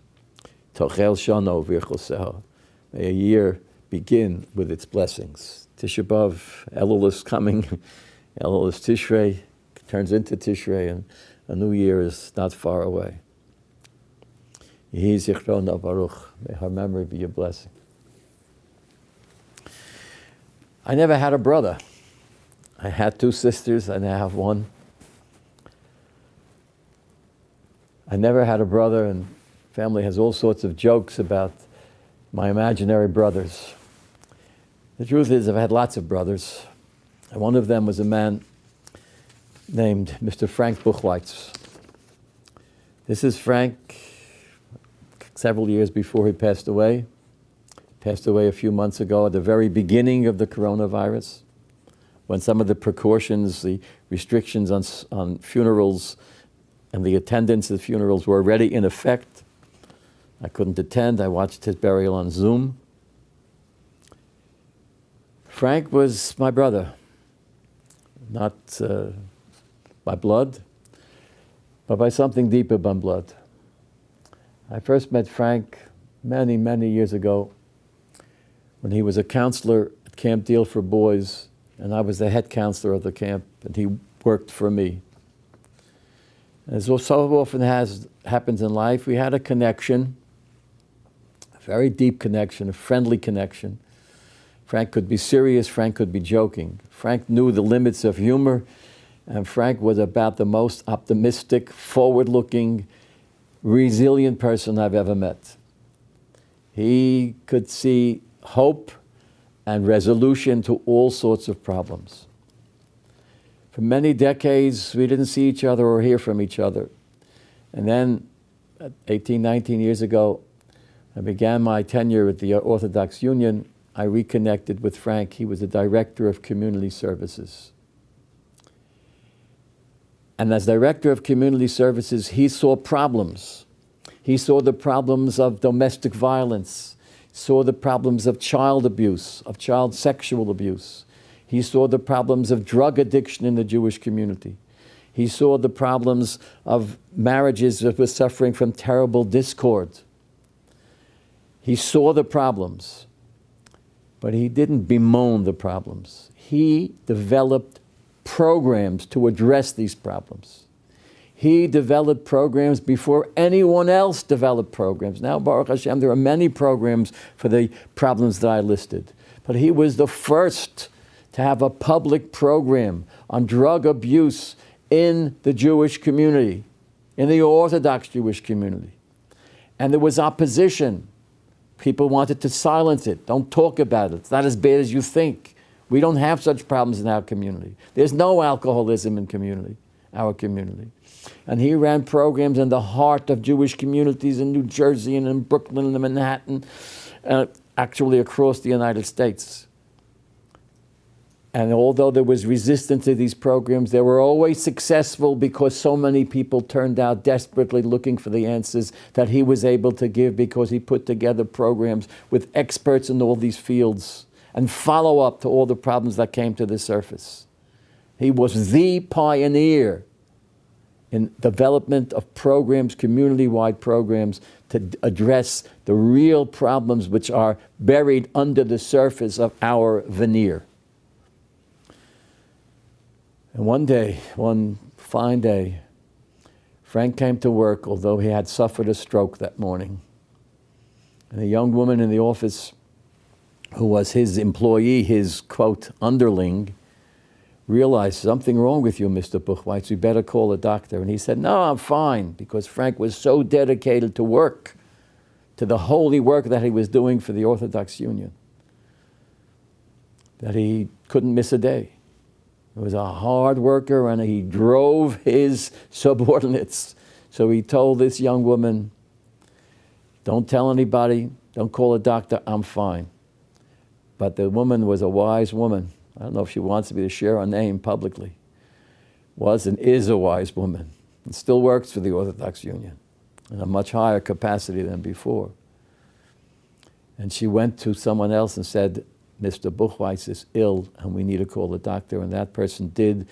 Speaker 1: Tochel shano v'chosel. May a year begin with its blessings. Tisha B'Av, Elul is coming. Elul is Tishrei, turns into Tishrei, and a new year is not far away. Yehi zichrona baruch. May her memory be a blessing. I never had a brother. I had two sisters, I now have one. I never had a brother, and family has all sorts of jokes about my imaginary brothers. The truth is, I've had lots of brothers, and one of them was a man named Mr. Frank Buchweitz. This is Frank, several years before he passed away. Passed away a few months ago at the very beginning of the coronavirus, when some of the precautions, the restrictions on funerals and the attendance at funerals were already in effect. I couldn't attend. I watched his burial on Zoom. Frank was my brother, not by blood, but by something deeper than blood. I first met Frank many, many years ago when he was a counselor at Camp Deal for Boys, and I was the head counselor of the camp, and he worked for me. As so often happens in life, we had a connection, a very deep connection, a friendly connection. Frank could be serious, Frank could be joking. Frank knew the limits of humor, and Frank was about the most optimistic, forward-looking, resilient person I've ever met. He could see hope and resolution to all sorts of problems. For many decades, we didn't see each other or hear from each other. And then, 18, 19 years ago, I began my tenure at the Orthodox Union. I reconnected with Frank. He was the director of community services. And as director of community services, he saw problems. He saw the problems of domestic violence, saw the problems of child abuse, of child sexual abuse. He saw the problems of drug addiction in the Jewish community. He saw the problems of marriages that were suffering from terrible discord. He saw the problems, but he didn't bemoan the problems. He developed programs to address these problems. He developed programs before anyone else developed programs. Now, Baruch Hashem, there are many programs for the problems that I listed. But he was the first to have a public program on drug abuse in the Jewish community, in the Orthodox Jewish community. And there was opposition. People wanted to silence it. Don't talk about it. It's not as bad as you think. We don't have such problems in our community. There's no alcoholism in our community. And he ran programs in the heart of Jewish communities in New Jersey and in Brooklyn and in Manhattan, actually across the United States. And although there was resistance to these programs, they were always successful because so many people turned out desperately looking for the answers that he was able to give, because he put together programs with experts in all these fields and follow up to all the problems that came to the surface. He was the pioneer in development of programs, community-wide programs, to address the real problems which are buried under the surface of our veneer. And one fine day, Frank came to work, although he had suffered a stroke that morning. And a young woman in the office, who was his employee, his, quote, underling, realized, something wrong with you, Mr. Buchweitz, you better call a doctor. And he said, no, I'm fine, because Frank was so dedicated to work, to the holy work that he was doing for the Orthodox Union, that he couldn't miss a day. He was a hard worker, and he drove his subordinates. So he told this young woman, don't tell anybody, don't call a doctor, I'm fine. But the woman was a wise woman. I don't know if she wants me to share her name publicly. Was and is a wise woman, and still works for the Orthodox Union in a much higher capacity than before. And she went to someone else and said, Mr. Buchweitz is ill and we need to call a doctor. And that person did.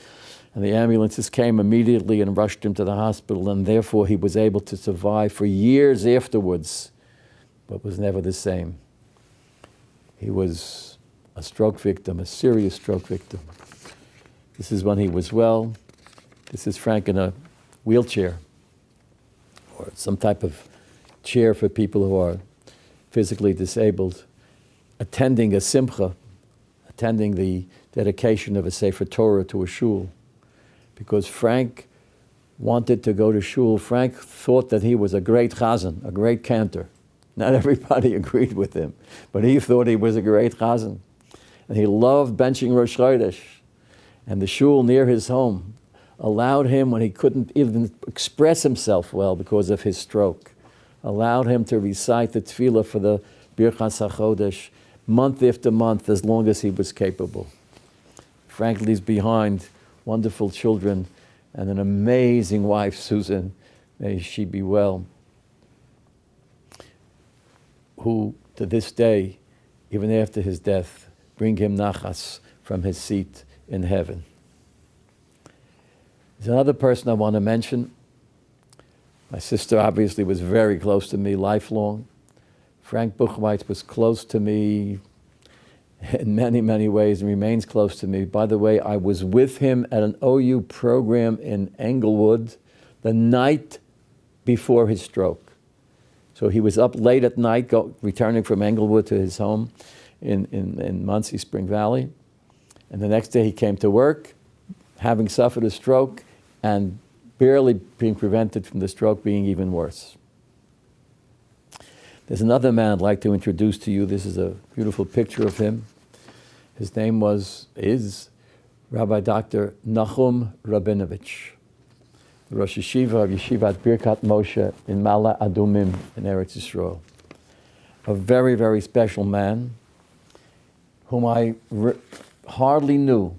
Speaker 1: And the ambulances came immediately and rushed him to the hospital, and therefore he was able to survive for years afterwards, but was never the same. He was a stroke victim, a serious stroke victim. This is when he was well. This is Frank in a wheelchair, or some type of chair for people who are physically disabled, attending a simcha, attending the dedication of a Sefer Torah to a shul. Because Frank wanted to go to shul. Frank thought that he was a great chazan, a great cantor. Not everybody agreed with him, but he thought he was a great chazan. And he loved benching Rosh Chodesh. And the shul near his home allowed him, when he couldn't even express himself well because of his stroke, allowed him to recite the tefillah for the Birchas HaChodesh month after month, as long as he was capable. Frank leaves behind wonderful children and an amazing wife, Susan, may she be well, who to this day, even after his death, bring him nachas from his seat in heaven. There's another person I want to mention. My sister obviously was very close to me lifelong. Frank Buchweitz was close to me in many, many ways and remains close to me. By the way, I was with him at an OU program in Englewood the night before his stroke. So he was up late at night, returning from Englewood to his home in Muncie, Spring Valley. And the next day he came to work, having suffered a stroke and barely being prevented from the stroke being even worse. There's another man I'd like to introduce to you. This is a beautiful picture of him. His name is Rabbi Dr. Nachum Rabinovich, the Rosh Yeshiva of Yeshivat Birkat Moshe in Mala Adumim in Eretz Yisrael. A very, very special man whom I hardly knew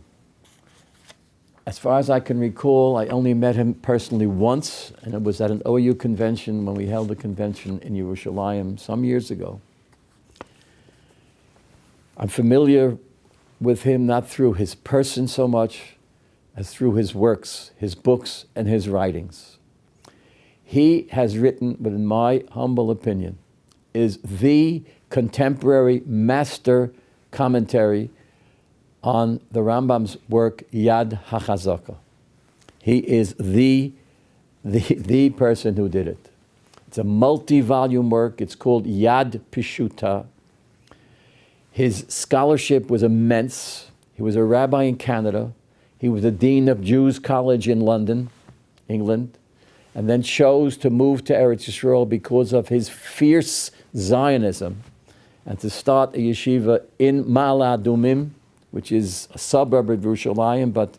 Speaker 1: as far as I can recall, I only met him personally once, and it was at an OU convention when we held a convention in Yerushalayim some years ago. I'm familiar with him not through his person so much as through his works, his books, and his writings. He has written, but in my humble opinion, is the contemporary master commentary on the Rambam's work, Yad HaChazaka. He is the person who did it. It's a multi-volume work. It's called Yad Pishuta. His scholarship was immense. He was a rabbi in Canada. He was the dean of Jews College in London, England, and then chose to move to Eretz Yisrael because of his fierce Zionism and to start a yeshiva in Ma'ala Adumim, which is a suburb of Yerushalayim, but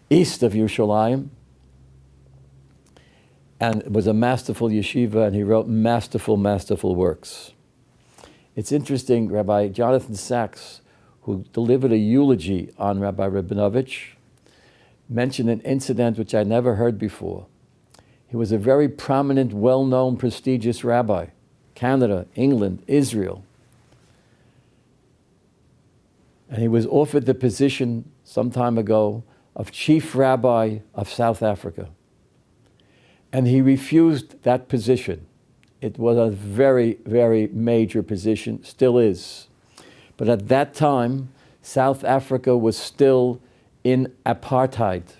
Speaker 1: east of Yerushalayim. And it was a masterful yeshiva, and he wrote masterful, masterful works. It's interesting, Rabbi Jonathan Sachs, who delivered a eulogy on Rabbi Rabinovich, mentioned an incident which I never heard before. He was a very prominent, well-known, prestigious rabbi, Canada, England, Israel. And he was offered the position some time ago of chief rabbi of South Africa. And he refused that position. It was a very, very major position, still is. But at that time, South Africa was still in apartheid.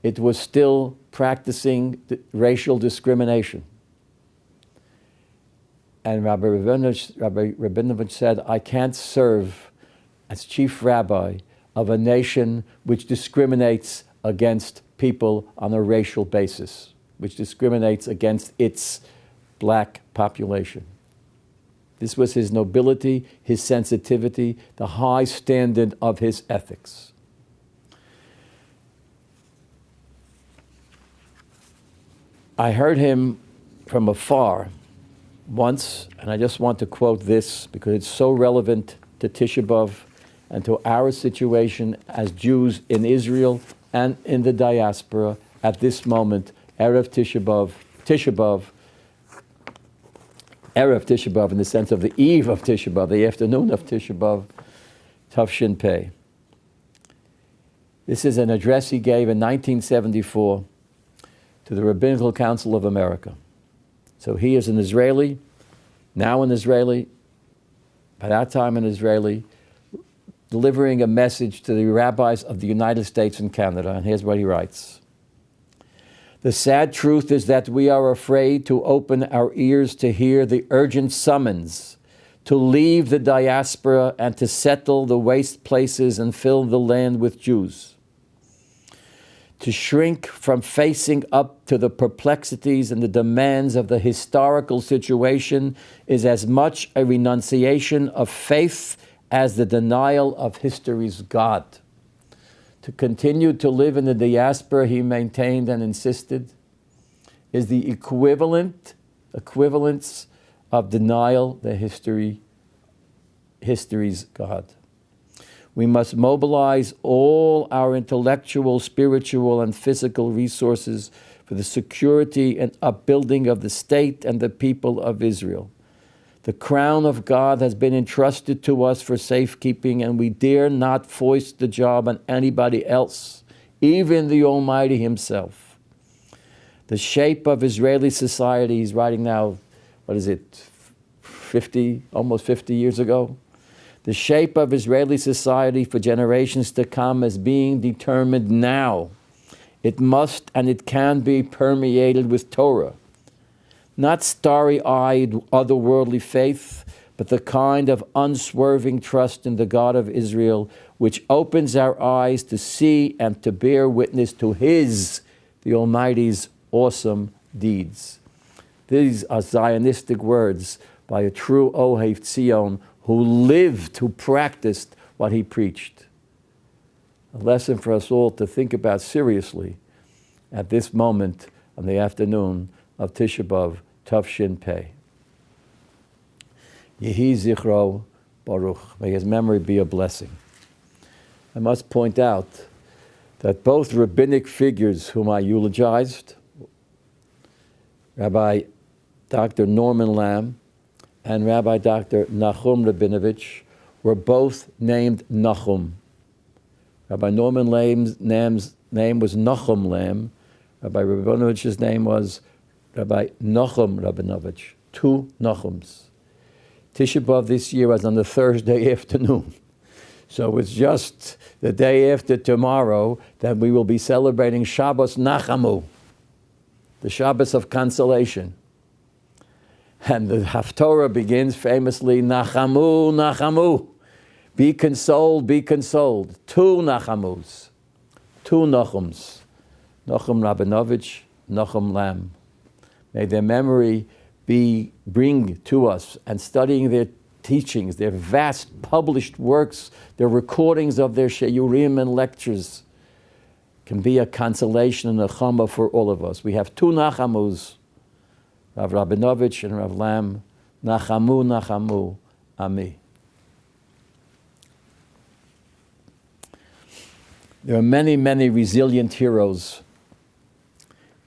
Speaker 1: It was still practicing racial discrimination. And Rabbi Rabinovich said, I can't serve as chief rabbi of a nation which discriminates against people on a racial basis, which discriminates against its black population. This was his nobility, his sensitivity, the high standard of his ethics. I heard him from afar once, and I just want to quote this because it's so relevant to Tisha B'Av and to our situation as Jews in Israel and in the diaspora at this moment, Erev Tisha B'Av, Erev Tisha B'Av in the sense of the eve of Tisha B'Av, the afternoon of Tisha B'Av, Tafshin Pei. This is an address he gave in 1974 to the Rabbinical Council of America. So he is an Israeli, now an Israeli, by that time an Israeli, delivering a message to the rabbis of the United States and Canada. And here's what he writes. The sad truth is that we are afraid to open our ears to hear the urgent summons to leave the diaspora and to settle the waste places and fill the land with Jews. To shrink from facing up to the perplexities and the demands of the historical situation is as much a renunciation of faith as the denial of history's God. To continue to live in the diaspora, he maintained and insisted, is the equivalence of denial the history's God. We must mobilize all our intellectual, spiritual, and physical resources for the security and upbuilding of the state and the people of Israel. The crown of God has been entrusted to us for safekeeping, and we dare not foist the job on anybody else, even the Almighty Himself. The shape of Israeli society, he's writing now, almost 50 years ago? The shape of Israeli society for generations to come is being determined now. It must and it can be permeated with Torah. Not starry-eyed, otherworldly faith, but the kind of unswerving trust in the God of Israel, which opens our eyes to see and to bear witness to His, the Almighty's, awesome deeds. These are Zionistic words by a true Ohev Tzion who lived, who practiced what he preached. A lesson for us all to think about seriously at this moment on the afternoon of Tisha B'Av, Tafshin Pei. Yehi Zichro Baruch. May his memory be a blessing. I must point out that both rabbinic figures whom I eulogized, Rabbi Dr. Norman Lamb and Rabbi Dr. Nachum Rabinovich, were both named Nachum. Rabbi Norman Lamb's name was Nachum Lamb. Rabbi Rabinovich's name was Rabbi Nachum Rabinovich. Two Nachums. Tisha B'Av this year was on the Thursday afternoon. So it's just the day after tomorrow that we will be celebrating Shabbos Nachamu, the Shabbos of consolation. And the Haftorah begins famously, Nachamu, Nachamu. Be consoled, be consoled. Two Nachamus, two Nachums. Nachum Rabinovich, Nachum Lamb. May their memory bring to us, and studying their teachings, their vast published works, their recordings of their sheyurim and lectures, can be a consolation and a chama for all of us. We have two Nachamus, Rav Rabinovich and Rav Lamb. Nachamu, Nachamu, Ami. There are many, many resilient heroes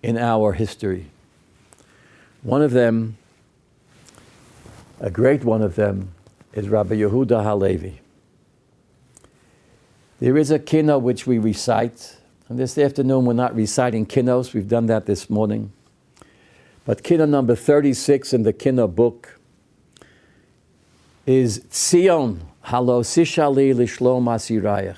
Speaker 1: in our history. One of them, a great one of them, is Rabbi Yehuda Halevi. There is a kinnah which we recite, and this afternoon we're not reciting kinnos, we've done that this morning. But kinnah number 36 in the kinnah book is Tzion halo sishali lishlom asirayach.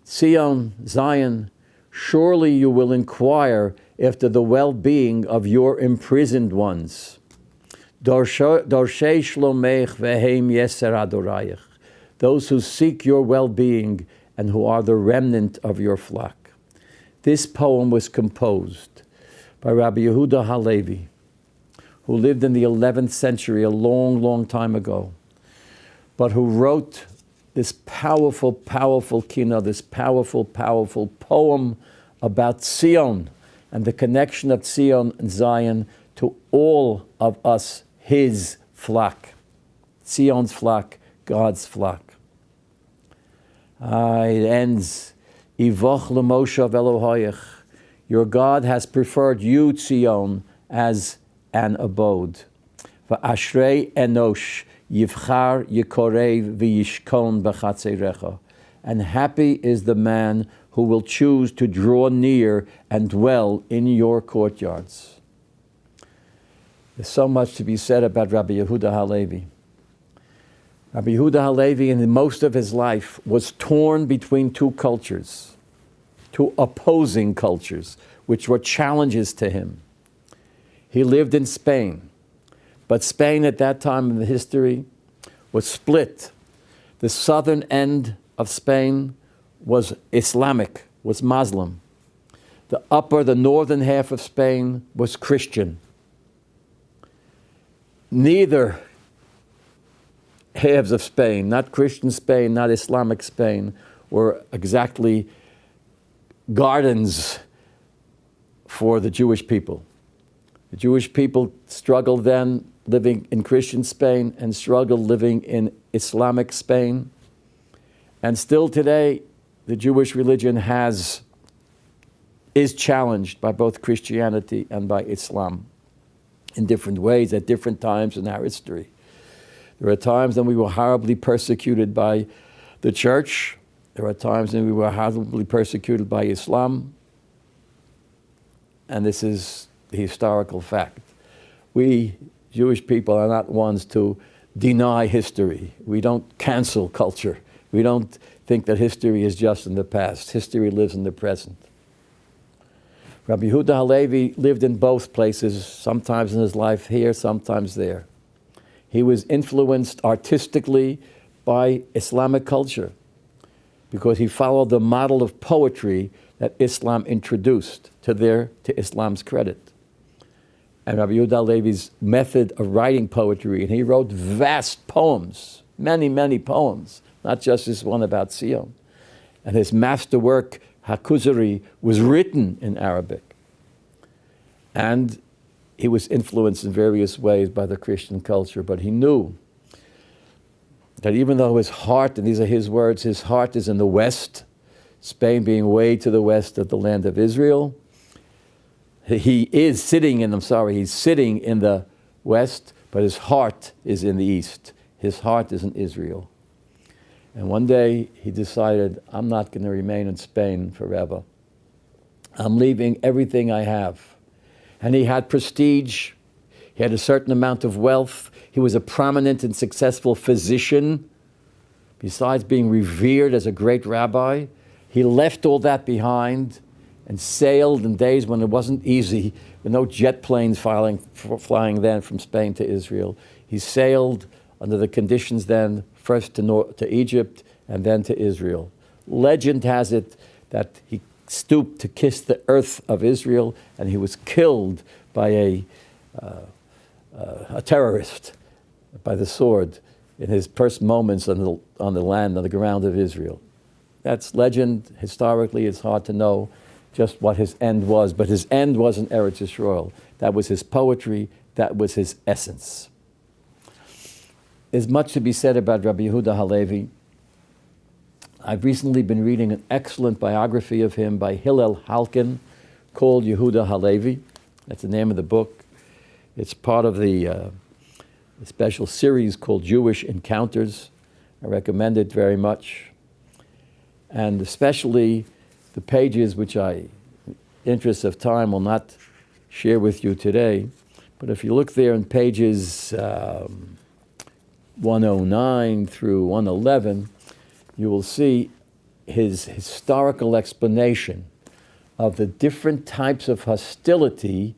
Speaker 1: Tzion, Zion, surely you will inquire after the well-being of your imprisoned ones. Dorshei shlomech vehem yeser adorayach. Those who seek your well-being and who are the remnant of your flock. This poem was composed by Rabbi Yehuda Halevi, who lived in the 11th century, a long, long time ago, but who wrote this powerful, powerful kinnah, this powerful, powerful poem about Zion and the connection of Zion and Zion to all of us, his flock. Zion's flock, God's flock. It ends, Ivoch l'moshav Elohayach. Your God has preferred you, Zion, as an abode. V'ashrei enosh yivchar yikorev v'yishkon b'chatzerecha. And happy is the man who will choose to draw near and dwell in your courtyards. There's so much to be said about Rabbi Yehuda Halevi. Rabbi Yehuda Halevi, in most of his life, was torn between two cultures, two opposing cultures, which were challenges to him. He lived in Spain, but Spain at that time in the history was split. The southern end of Spain was Islamic, was Muslim. The northern half of Spain was Christian. Neither halves of Spain, not Christian Spain, not Islamic Spain, were exactly gardens for the Jewish people. The Jewish people struggled then living in Christian Spain and struggled living in Islamic Spain. And still today, the Jewish religion is challenged by both Christianity and by Islam in different ways at different times in our history. There are times when we were horribly persecuted by the church. There are times when we were horribly persecuted by Islam. And this is the historical fact. We, Jewish people, are not ones to deny history. We don't cancel culture. We don't think that history is just in the past. History lives in the present. Rabbi Yehuda Halevi lived in both places, sometimes in his life here, sometimes there. He was influenced artistically by Islamic culture because he followed the model of poetry that Islam introduced to Islam's credit. And Rabbi Yehuda Halevi's method of writing poetry, and he wrote vast poems, many, many poems, not just this one about Zion. And his masterwork, Hakuzari, was written in Arabic. And he was influenced in various ways by the Christian culture, but he knew that even though his heart, and these are his words, his heart is in the West, Spain being way to the west of the land of Israel. He's sitting in the west, but his heart is in the east. His heart is in Israel. And one day he decided, I'm not going to remain in Spain forever. I'm leaving everything I have. And he had prestige. He had a certain amount of wealth. He was a prominent and successful physician. Besides being revered as a great rabbi, he left all that behind and sailed in days when it wasn't easy, with no jet planes flying then from Spain to Israel. He sailed under the conditions then, first to Egypt and then to Israel. Legend has it that he stooped to kiss the earth of Israel, and he was killed by a terrorist, by the sword, in his first moments on the land, on the ground of Israel. That's legend. Historically, it's hard to know just what his end was, but his end wasn't Eretz Yisrael. That was his poetry, that was his essence. There's much to be said about Rabbi Yehuda Halevi. I've recently been reading an excellent biography of him by Hillel Halkin called Yehuda Halevi. That's the name of the book. It's part of the special series called Jewish Encounters. I recommend it very much. And especially the pages which I, in interest of time, will not share with you today. But if you look there in pages 109 through 111, you will see his historical explanation of the different types of hostility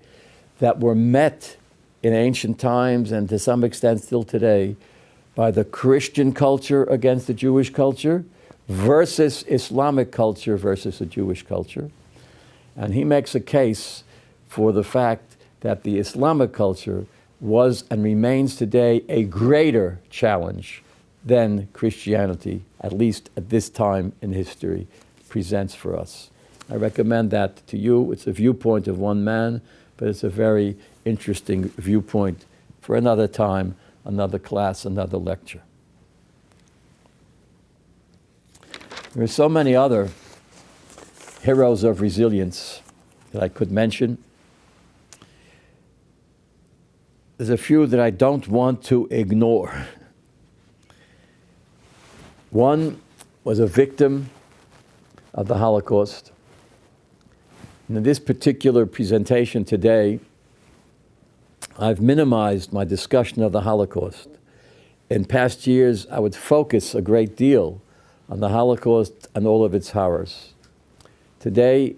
Speaker 1: that were met in ancient times and to some extent still today by the Christian culture against the Jewish culture versus Islamic culture versus the Jewish culture. And he makes a case for the fact that the Islamic culture was and remains today a greater challenge than Christianity, at least at this time in history, presents for us. I recommend that to you. It's a viewpoint of one man, but it's a very interesting viewpoint for another time, another class, another lecture. There are so many other heroes of resilience that I could mention. There's a few that I don't want to ignore. One was a victim of the Holocaust. And in this particular presentation today, I've minimized my discussion of the Holocaust. In past years, I would focus a great deal on the Holocaust and all of its horrors. Today,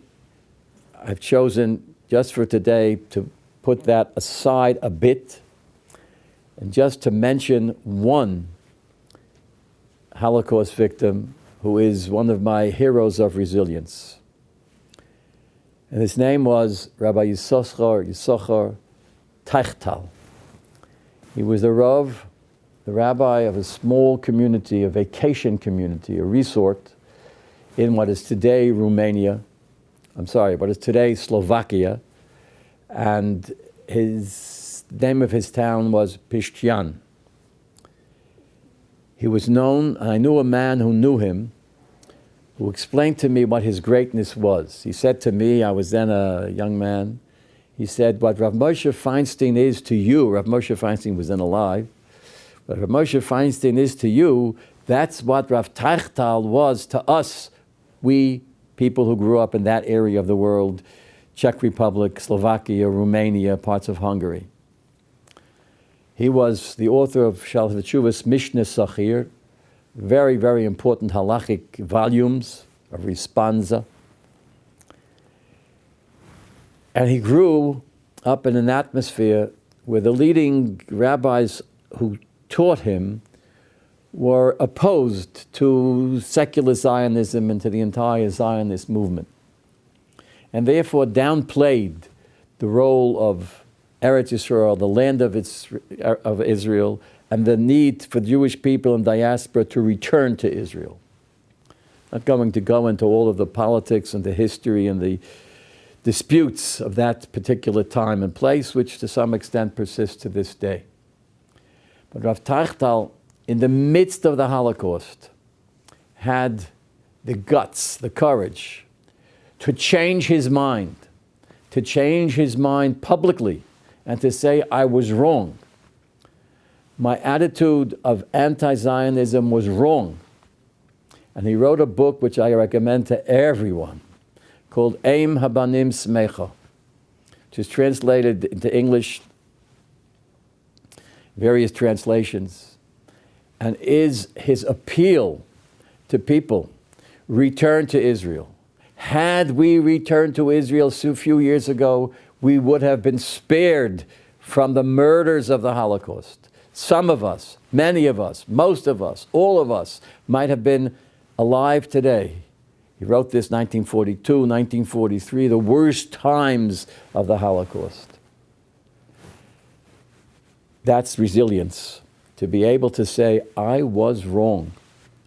Speaker 1: I've chosen, just for today, to put that aside a bit and just to mention one Holocaust victim who is one of my heroes of resilience. And his name was Rabbi Yisachar Teichtal. He was the Rav, the rabbi of a small community, a vacation community, a resort in what is today Romania. What is today Slovakia. And his name of his town was Piszczyn. He was known, and I knew a man who knew him, who explained to me what his greatness was. He said to me, I was then a young man, he said, what Rav Moshe Feinstein is to you, Rav Moshe Feinstein was then alive, what Rav Moshe Feinstein is to you, that's what Rav Teichtal was to us, we people who grew up in that area of the world, Czech Republic, Slovakia, Romania, parts of Hungary. He was the author of Shalach V'Tshuvas Mishnah Sachir, very, very important halachic volumes of responsa. And he grew up in an atmosphere where the leading rabbis who taught him were opposed to secular Zionism and to the entire Zionist movement, and therefore downplayed the role of Eretz Yisrael, the land of Israel, and the need for Jewish people in diaspora to return to Israel. Not going to go into all of the politics and the history and the disputes of that particular time and place, which to some extent persists to this day. But Rav Teichtal, in the midst of the Holocaust, had the guts, the courage to change his mind publicly and to say, I was wrong. My attitude of anti-Zionism was wrong. And he wrote a book which I recommend to everyone called Eim Habanim Smecha, which is translated into English, various translations, and is his appeal to people, return to Israel. Had we returned to Israel a few years ago, we would have been spared from the murders of the Holocaust. Some of us, many of us, most of us, all of us might have been alive today. He wrote this 1942, 1943, the worst times of the Holocaust. That's resilience, to be able to say, I was wrong,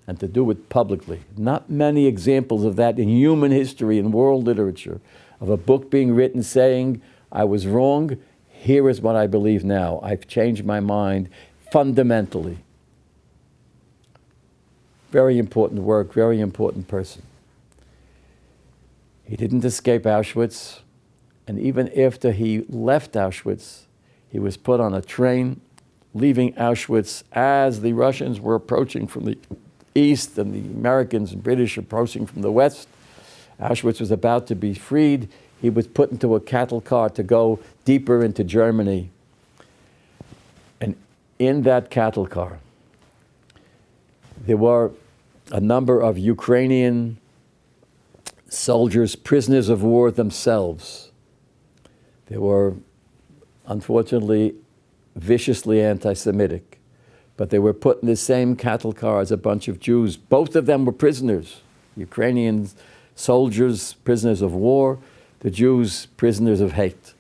Speaker 1: and to do it publicly. Not many examples of that in human history and world literature, of a book being written saying, I was wrong, here is what I believe now. I've changed my mind fundamentally. Very important work, very important person. He didn't escape Auschwitz, and even after he left Auschwitz, he was put on a train leaving Auschwitz as the Russians were approaching from the east and the Americans and British approaching from the west. Auschwitz was about to be freed. He was put into a cattle car to go deeper into Germany. And in that cattle car, there were a number of Ukrainian soldiers, prisoners of war themselves. They were, unfortunately, viciously anti-Semitic, but they were put in the same cattle car as a bunch of Jews. Both of them were prisoners, Ukrainian soldiers, prisoners of war, the Jews, prisoners of hate.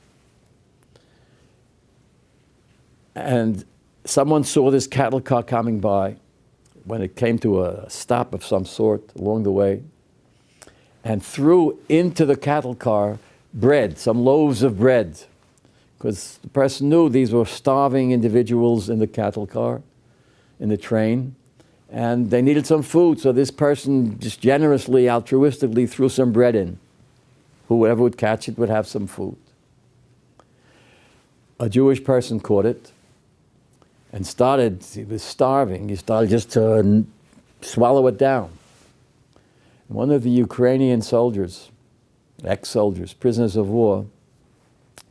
Speaker 1: And someone saw this cattle car coming by when it came to a stop of some sort along the way, and threw into the cattle car bread, some loaves of bread, because the person knew these were starving individuals in the cattle car, in the train, and they needed some food, so this person just generously, altruistically threw some bread in. Whoever would catch it would have some food. A Jewish person caught it and he was starving, he started just to swallow it down. One of the Ukrainian soldiers, ex-soldiers, prisoners of war,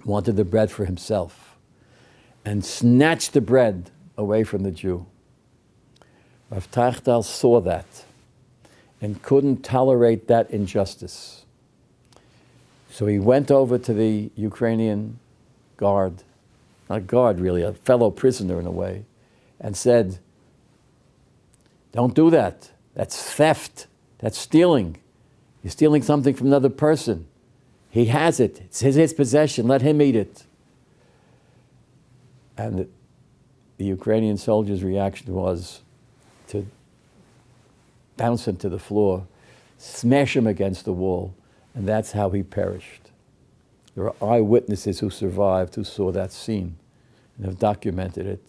Speaker 1: wanted the bread for himself and snatched the bread away from the Jew. Rav Tachtal saw that and couldn't tolerate that injustice. So he went over to the Ukrainian guard, not guard really, a fellow prisoner in a way, and said, don't do that. That's theft. That's stealing. You're stealing something from another person. He has it. It's his possession. Let him eat it. And the Ukrainian soldier's reaction was to bounce him to the floor, smash him against the wall, and that's how he perished. There are eyewitnesses who survived, who saw that scene and have documented it.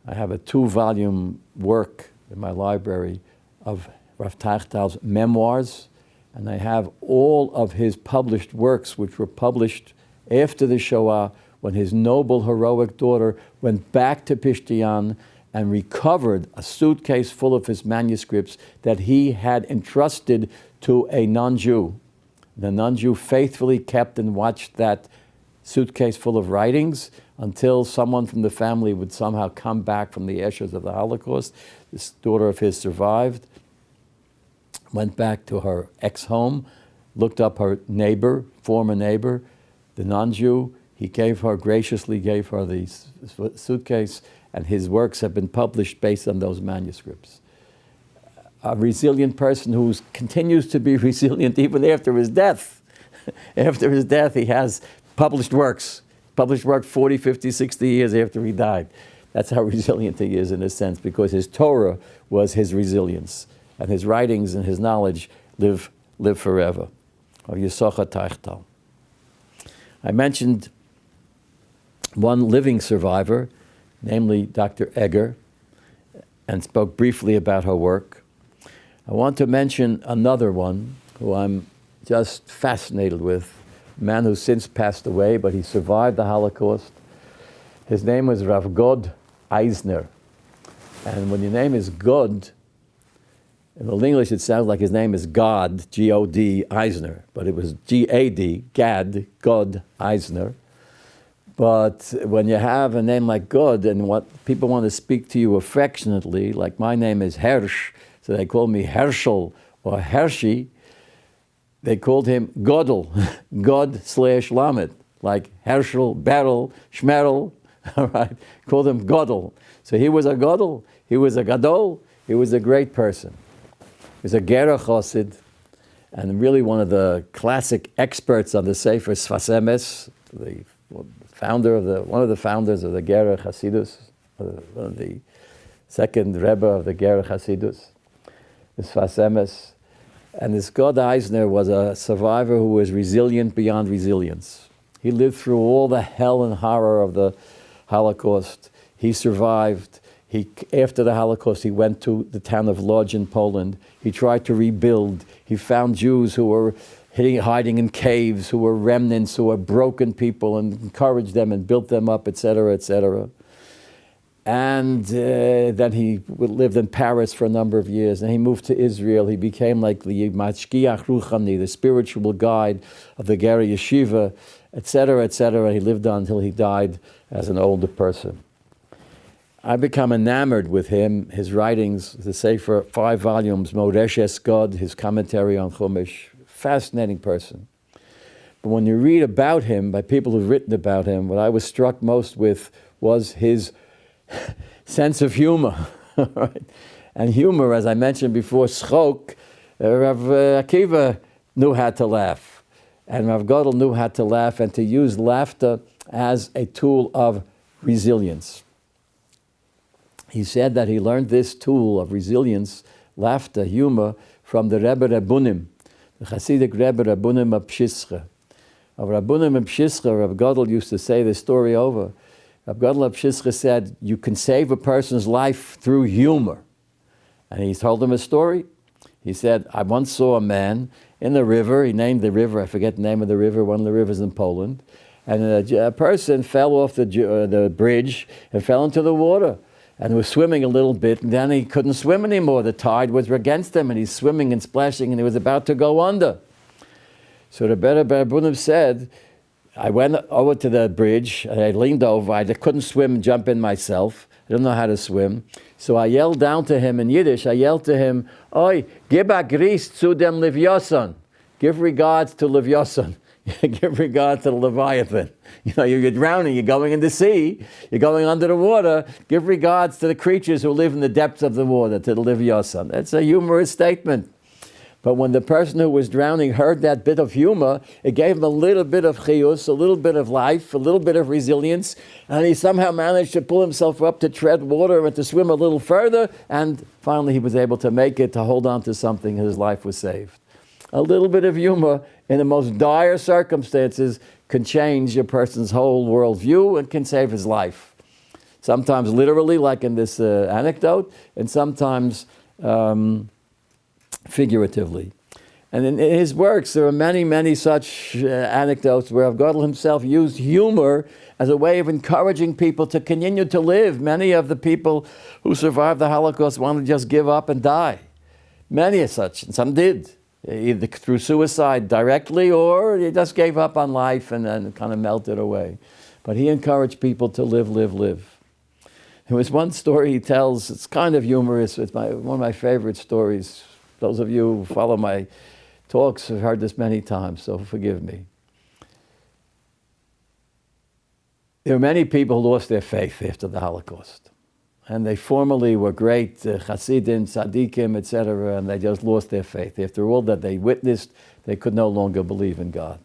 Speaker 1: I have a 2-volume work in my library of Rav Tachtal's memoirs, and I have all of his published works, which were published after the Shoah, when his noble, heroic daughter went back to Pishtian and recovered a suitcase full of his manuscripts that he had entrusted to a non-Jew. The non-Jew faithfully kept and watched that suitcase full of writings until someone from the family would somehow come back from the ashes of the Holocaust. This daughter of his survived, went back to her ex-home, looked up her neighbor, former neighbor, the non-Jew. He graciously gave her the suitcase, and his works have been published based on those manuscripts. A resilient person who continues to be resilient even after his death. After his death, he has published work 40, 50, 60 years after he died. That's how resilient he is in a sense, because his Torah was his resilience, and his writings and his knowledge live forever. Of Yisocha Tachtal. I mentioned one living survivor, namely Dr. Egger, and spoke briefly about her work. I want to mention another one who I'm just fascinated with, a man who since passed away, but he survived the Holocaust. His name was Rav God Eisner. And when your name is God, in Old English it sounds like his name is God, G-O-D, Eisner, but it was G-A-D, Gad, God Eisner. But when you have a name like God and what people want to speak to you affectionately, like my name is Hersh, so they call me Herschel or Hershey, they called him Godel, God/Lamed, like Herschel, Beryl, Schmerl, all right, called him Godel. So he was a Godel, he was a Gadol, he was a great person. He was a Gera Chosid, and really one of the classic experts on the Sefer Sfas Emes, one of the founders of the Gera Hasidus, the second Rebbe of the Gera Hasidus, the Sfas Emes. And this God Eisner was a survivor who was resilient beyond resilience. He lived through all the hell and horror of the Holocaust. He survived. After the Holocaust, he went to the town of Lodz in Poland. He tried to rebuild. He found Jews who were hiding in caves, who were remnants, who were broken people, and encouraged them and built them up, etc., etc. And then he lived in Paris for a number of years, and he moved to Israel. He became like the Mashkiach Ruchani, the spiritual guide of the Gera Yeshiva, etc., etc. He lived on until he died as an older person. I become enamored with him, his writings, the Sefer, 5 volumes, Moreshes God, his commentary on Chumash, fascinating person. But when you read about him, by people who've written about him, what I was struck most with was his sense of humor. Right? And humor, as I mentioned before, schok, Rav Akiva knew how to laugh. And Rav Godel knew how to laugh and to use laughter as a tool of resilience. He said that he learned this tool of resilience, laughter, humor, from the Rebbe Rabbunim, the Hasidic Rebbe Rabbunim of Pshischa. Of Rabbunim of Pshischa, Rav Godel used to say this story over. Rav Godel of Pshischa said, you can save a person's life through humor. And he told him a story. He said, I once saw a man in the river, he named the river, I forget the name of the river, one of the rivers in Poland, and a person fell off the bridge and fell into the water and was swimming a little bit, and then he couldn't swim anymore. The tide was against him, and he's swimming and splashing, and he was about to go under. So the Rebbe Rabbunim said, I went over to the bridge, and I leaned over. I couldn't swim and jump in myself. I didn't know how to swim. So I yelled down to him in Yiddish. I yelled to him, Oi, gib a gris zu dem Livyosan. Give regards to Livyosan. Give regard to the Leviathan. You know, you're drowning, you're going in the sea, you're going under the water. Give regards to the creatures who live in the depths of the water, to the Livyosan. That's a humorous statement. But when the person who was drowning heard that bit of humor, it gave him a little bit of chiyus, a little bit of life, a little bit of resilience, and he somehow managed to pull himself up to tread water and to swim a little further, and finally he was able to make it, to hold on to something, and his life was saved. A little bit of humor in the most dire circumstances can change a person's whole worldview and can save his life. Sometimes literally, like in this anecdote, and sometimes figuratively. And in his works, there are many, many such anecdotes where Godel himself used humor as a way of encouraging people to continue to live. Many of the people who survived the Holocaust wanted to just give up and die. Many are such, and some did, either through suicide directly, or they just gave up on life and then kind of melted away. But he encouraged people to live, live, live. There was one story he tells, it's kind of humorous, it's one of my favorite stories. Those of you who follow my talks have heard this many times, so forgive me. There are many people who lost their faith after the Holocaust. And they formerly were great Hasidim, Tzaddikim, etc., and they just lost their faith. After all that they witnessed, they could no longer believe in God.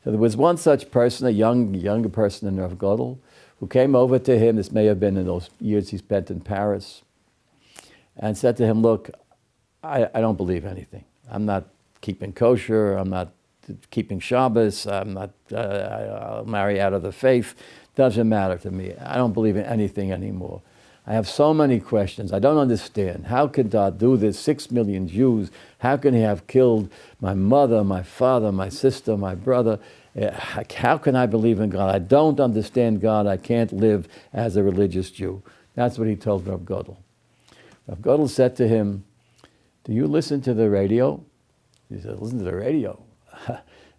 Speaker 1: So there was one such person, a younger person in Rav Godel, who came over to him, this may have been in those years he spent in Paris, and said to him, look, I don't believe anything. I'm not keeping kosher, I'm not keeping Shabbos, I'll marry out of the faith. Doesn't matter to me. I don't believe in anything anymore. I have so many questions. I don't understand. How could God do this? 6 million Jews. How can he have killed my mother, my father, my sister, my brother? How can I believe in God? I don't understand God. I can't live as a religious Jew. That's what he told Rav Godel. Rav Godel said to him, do you listen to the radio? He said, listen to the radio.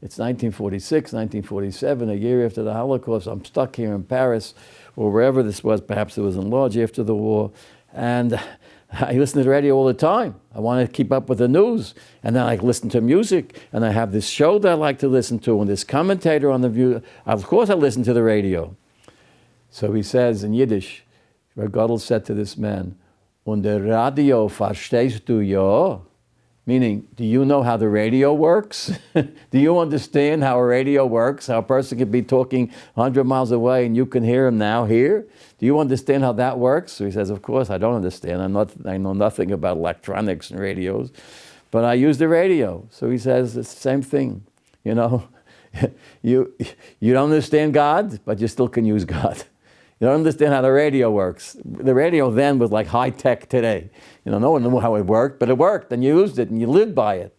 Speaker 1: It's 1946, 1947, a year after the Holocaust. I'm stuck here in Paris, or wherever this was. Perhaps it was in Lodz after the war. And I listen to the radio all the time. I want to keep up with the news. And then I listen to music. And I have this show that I like to listen to, and this commentator on the view. Of course I listen to the radio. So he says in Yiddish, Rav Godel said to this man, Und der Radio verstehst du ja? Meaning, do you know how the radio works? Do you understand how a radio works? How a person could be talking 100 miles away and you can hear him now here? Do you understand how that works? So he says, of course, I don't understand. I know nothing about electronics and radios, but I use the radio. So he says, it's the same thing. You know, you don't understand God, but you still can use God. You don't understand how the radio works. The radio then was like high tech today. You know, no one knew how it worked, but it worked, and you used it, and you lived by it.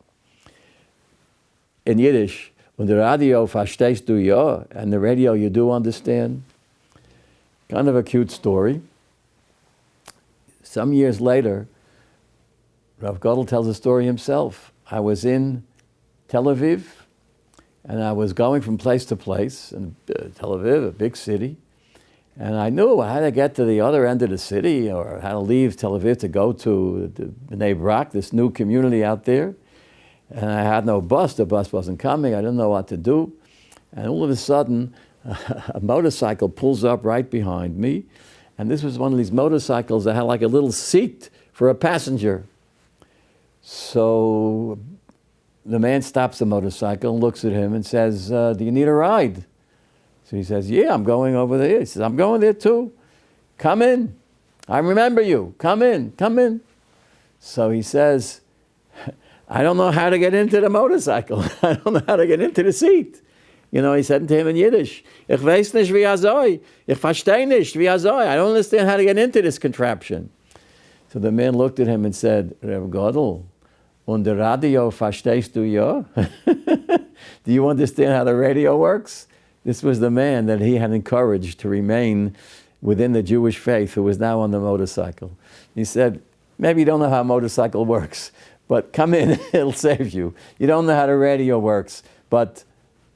Speaker 1: In Yiddish, und der Radio verstehst du ja, and the radio you do understand. Kind of a cute story. Some years later, Rav Godel tells a story himself. I was in Tel Aviv, and I was going from place to place in Tel Aviv, a big city. And I knew how to get to the other end of the city, or how to leave Tel Aviv to go to the Bnei Brak, this new community out there. And I had no bus. The bus wasn't coming. I didn't know what to do. And all of a sudden, a motorcycle pulls up right behind me. And this was one of these motorcycles that had like a little seat for a passenger. So the man stops the motorcycle and looks at him and says, do you need a ride? So he says, yeah, I'm going over there. He says, I'm going there too. Come in. I remember you. Come in, come in. So he says, I don't know how to get into the motorcycle. I don't know how to get into the seat. You know, he said to him in Yiddish, Ich weiß nicht wie soll. Ich verstehe nicht wie soll. I don't understand how to get into this contraption. So the man looked at him and said, Rav Godel, und der Radio verstehst du ja? Do you understand how the radio works? This was the man that he had encouraged to remain within the Jewish faith, who was now on the motorcycle. He said, maybe you don't know how a motorcycle works, but come in, it'll save you. You don't know how the radio works, but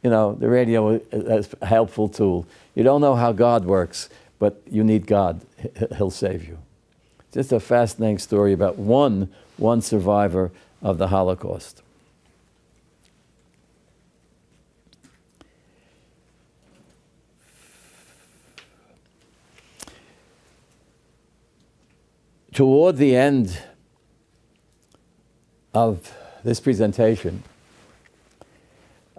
Speaker 1: you know, the radio is a helpful tool. You don't know how God works, but you need God. He'll save you. Just a fascinating story about one survivor of the Holocaust. Toward the end of this presentation,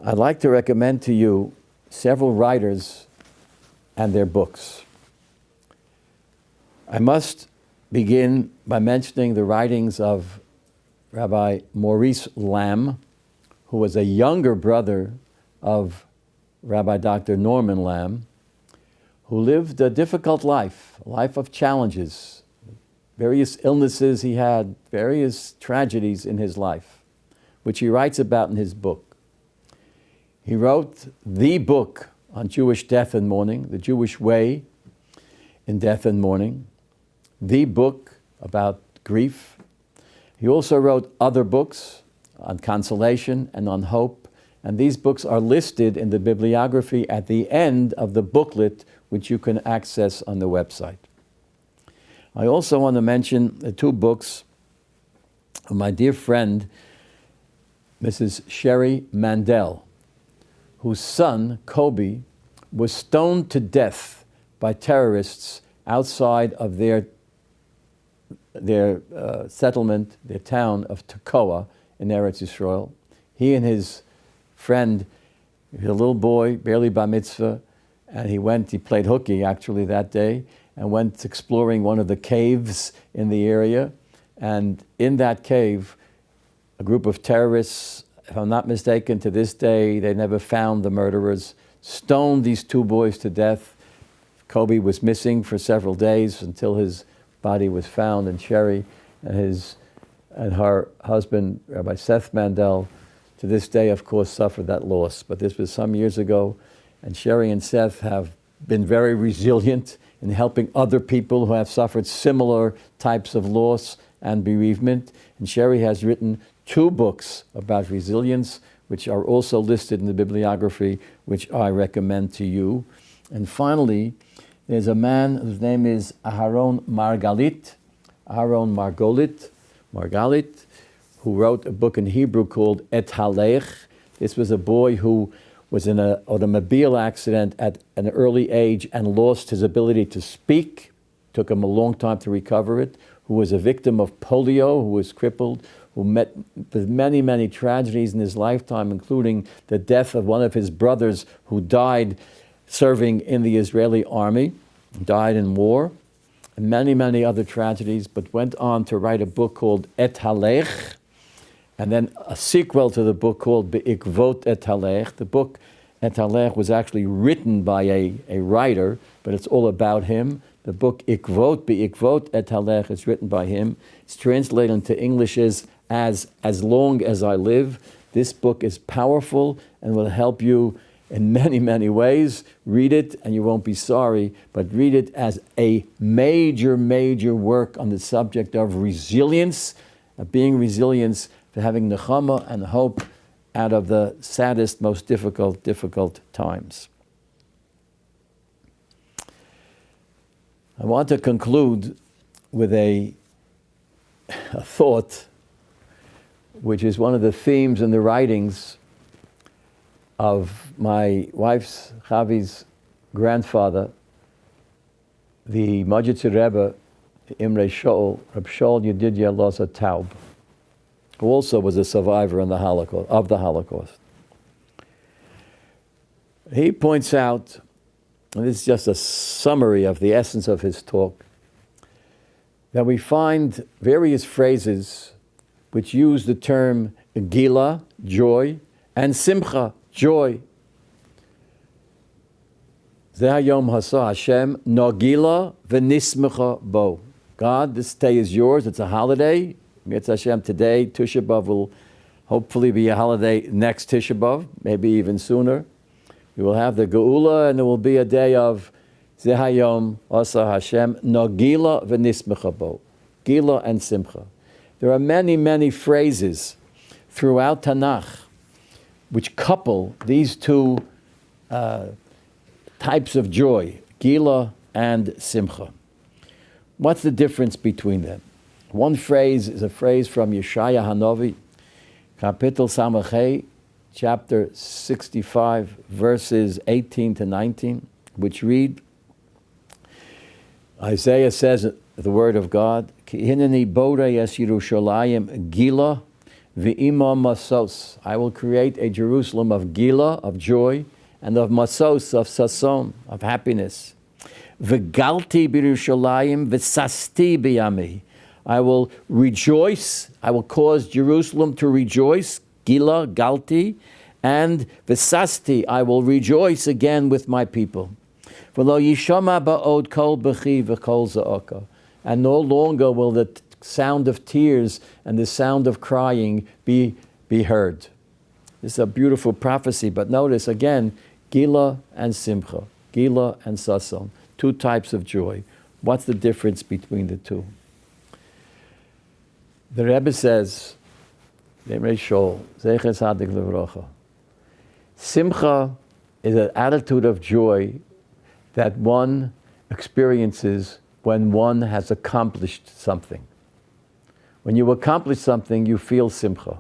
Speaker 1: I'd like to recommend to you several writers and their books. I must begin by mentioning the writings of Rabbi Maurice Lamb, who was a younger brother of Rabbi Dr. Norman Lamb, who lived a difficult life, a life of challenges, various illnesses he had, various tragedies in his life, which he writes about in his book. He wrote the book on Jewish death and mourning, The Jewish Way in Death and Mourning, the book about grief. He also wrote other books on consolation and on hope, and these books are listed in the bibliography at the end of the booklet, which you can access on the website. I also want to mention the two books of my dear friend, Mrs. Sherry Mandel, whose son, Kobe, was stoned to death by terrorists outside of their settlement, their town of Tekoa in Eretz Yisrael. He and his friend, he was a little boy, barely bar mitzvah, and he played hooky actually that day, and went exploring one of the caves in the area. And in that cave, a group of terrorists, if I'm not mistaken, to this day, they never found the murderers, stoned these two boys to death. Kobe was missing for several days until his body was found, and Sherry and her husband, Rabbi Seth Mandel, to this day, of course, suffered that loss. But this was some years ago, and Sherry and Seth have been very resilient in helping other people who have suffered similar types of loss and bereavement. And Sherry has written 2 books about resilience, which are also listed in the bibliography, which I recommend to you. And finally, there's a man whose name is Aharon Margalit, who wrote a book in Hebrew called Et Halech. This was a boy who was in an automobile accident at an early age and lost his ability to speak. Took him a long time to recover it. Who was a victim of polio, who was crippled, who met with many, many tragedies in his lifetime, including the death of one of his brothers who died serving in the Israeli army, died in war, and many, many other tragedies, but went on to write a book called Et Halech, and then a sequel to the book called Be'ikvot Et Halech. The book Et Halech was actually written by a writer, but it's all about him. The book Be'ikvot Et Halech is written by him. It's translated into English as Long As I Live. This book is powerful and will help you in many, many ways. Read it and you won't be sorry, but read it as a major, major work on the subject of resilience, of being resilient, for having nechama and hope out of the saddest, most difficult times. I want to conclude with a thought, which is one of the themes in the writings of my wife's, Chavi's, grandfather, the Majitzer Rebbe, Imre Shaul, Reb Shaul Yedidya Loza Taub, who also was a survivor of the Holocaust. He points out, and this is just a summary of the essence of his talk, that we find various phrases which use the term gila, joy, and simcha, joy. Zeh hayom hasa Hashem nogila v'nismecha bo. God, this day is yours. It's a holiday. Mirz Hashem, today, Tisha B'Av will hopefully be a holiday next Tisha B'Av, maybe even sooner. We will have the Geula, and there will be a day of Zeh hayom hasa Hashem nogila v'nismecha bo. Gila and simcha. There are many, many phrases throughout Tanakh which couple these 2 types of joy, Gila and Simcha. What's the difference between them? One phrase is a phrase from Yeshaya Hanovi, Kapitel Samachay, chapter 65, verses 18 to 19, which read, Isaiah says, the word of God, Ki hineni borei es Yerushalayim Gila, V'ima masos. I will create a Jerusalem of Gila, of joy, and of masos, of sason, of happiness. V'galti b'Yerushalayim v'sasti b'yami. I will rejoice, I will cause Jerusalem to rejoice, Gila, galti, and v'sasti, I will rejoice again with my people. V'lo yishama ba'od kol b'chi v'kol za'aka. And no longer will the sound of tears and the sound of crying be heard. This is a beautiful prophecy, but notice again, Gila and Simcha, Gila and Sason, 2 types of joy. What's the difference between the 2? The Rebbe says, Simcha is an attitude of joy that one experiences when one has accomplished something. When you accomplish something, you feel simcha.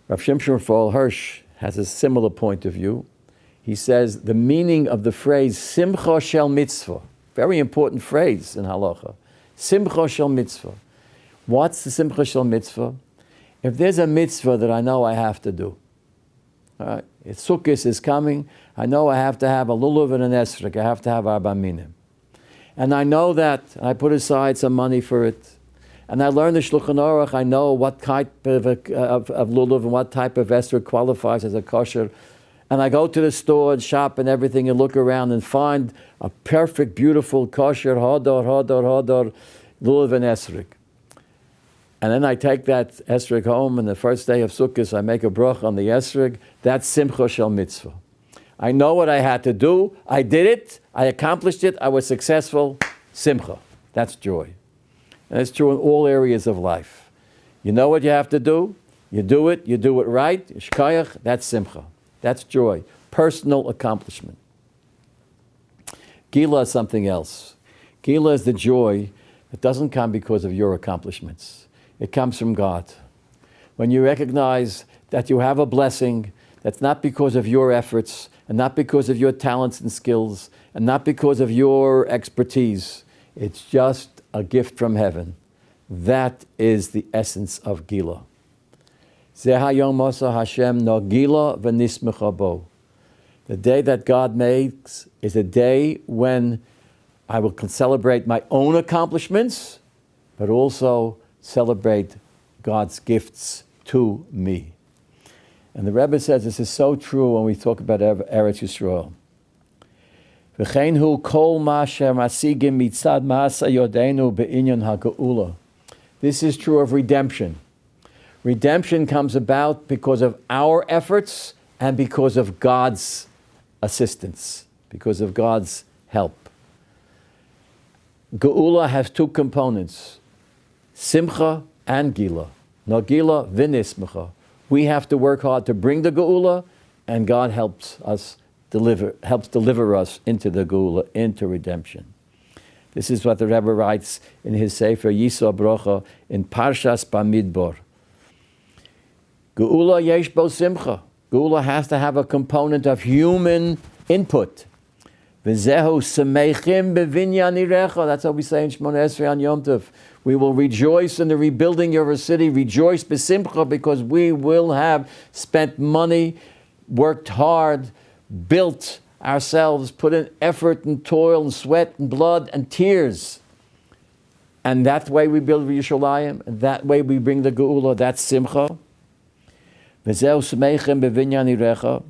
Speaker 1: Rav Shimshon Raphael Hersh has a similar point of view. He says the meaning of the phrase simcha shel mitzvah, very important phrase in halacha, simcha shel mitzvah. What's the simcha shel mitzvah? If there's a mitzvah that I know I have to do, all right, if Sukkot is coming, I know I have to have a lulav and an esrog, I have to have arba minim. And I know that, I put aside some money for it. And I learned the Shulchan Aruch, I know what type of lulav and what type of esrog qualifies as a kosher and I go to the store and shop and everything and look around and find a perfect, beautiful, kosher, hodor, lulav and esrog. And then I take that esrog home, and the first day of Sukkot, I make a bracha on the esrog. That's simcha shel mitzvah. I know what I had to do. I did it. I accomplished it. I was successful. Simcha. That's joy. And it's true in all areas of life. You know what you have to do. You do it right. Shkayach, that's simcha. That's joy. Personal accomplishment. Gila is something else. Gila is the joy that doesn't come because of your accomplishments. It comes from God. When you recognize that you have a blessing that's not because of your efforts, and not because of your talents and skills, and not because of your expertise, it's just a gift from heaven. That is the essence of Gila. Zeh hayom asa Hashem no Gila v'nismecha bo. The day that God makes is a day when I will celebrate my own accomplishments, but also celebrate God's gifts to me. And the Rebbe says this is so true when we talk about Eretz Yisrael. V'chein hu kol ma asher masigim mitzad ma'asa yodeinu be'inyan ha'geula. This is true of redemption. Redemption comes about because of our efforts and because of God's assistance, because of God's help. Geula has two components, simcha and gila. No gila v'nismecha. We have to work hard to bring the geula, and God helps deliver us into the geula, into redemption. This is what the Rebbe writes in his Sefer Yisro Brocha in Parshas Bamidbar. Geula yesh bo simcha. Geula has to have a component of human input. V'zehu semeichim bevinyan irecha. That's what we say in Shmona Esrei on Yom Tov. We will rejoice in the rebuilding of our city. Rejoice b'simcha, because we will have spent money, worked hard, built ourselves, put in effort and toil and sweat and blood and tears. And that way we build Yerushalayim, and that way we bring the Geula. That's simcha. V'zehu semeichim bevinyan irecha.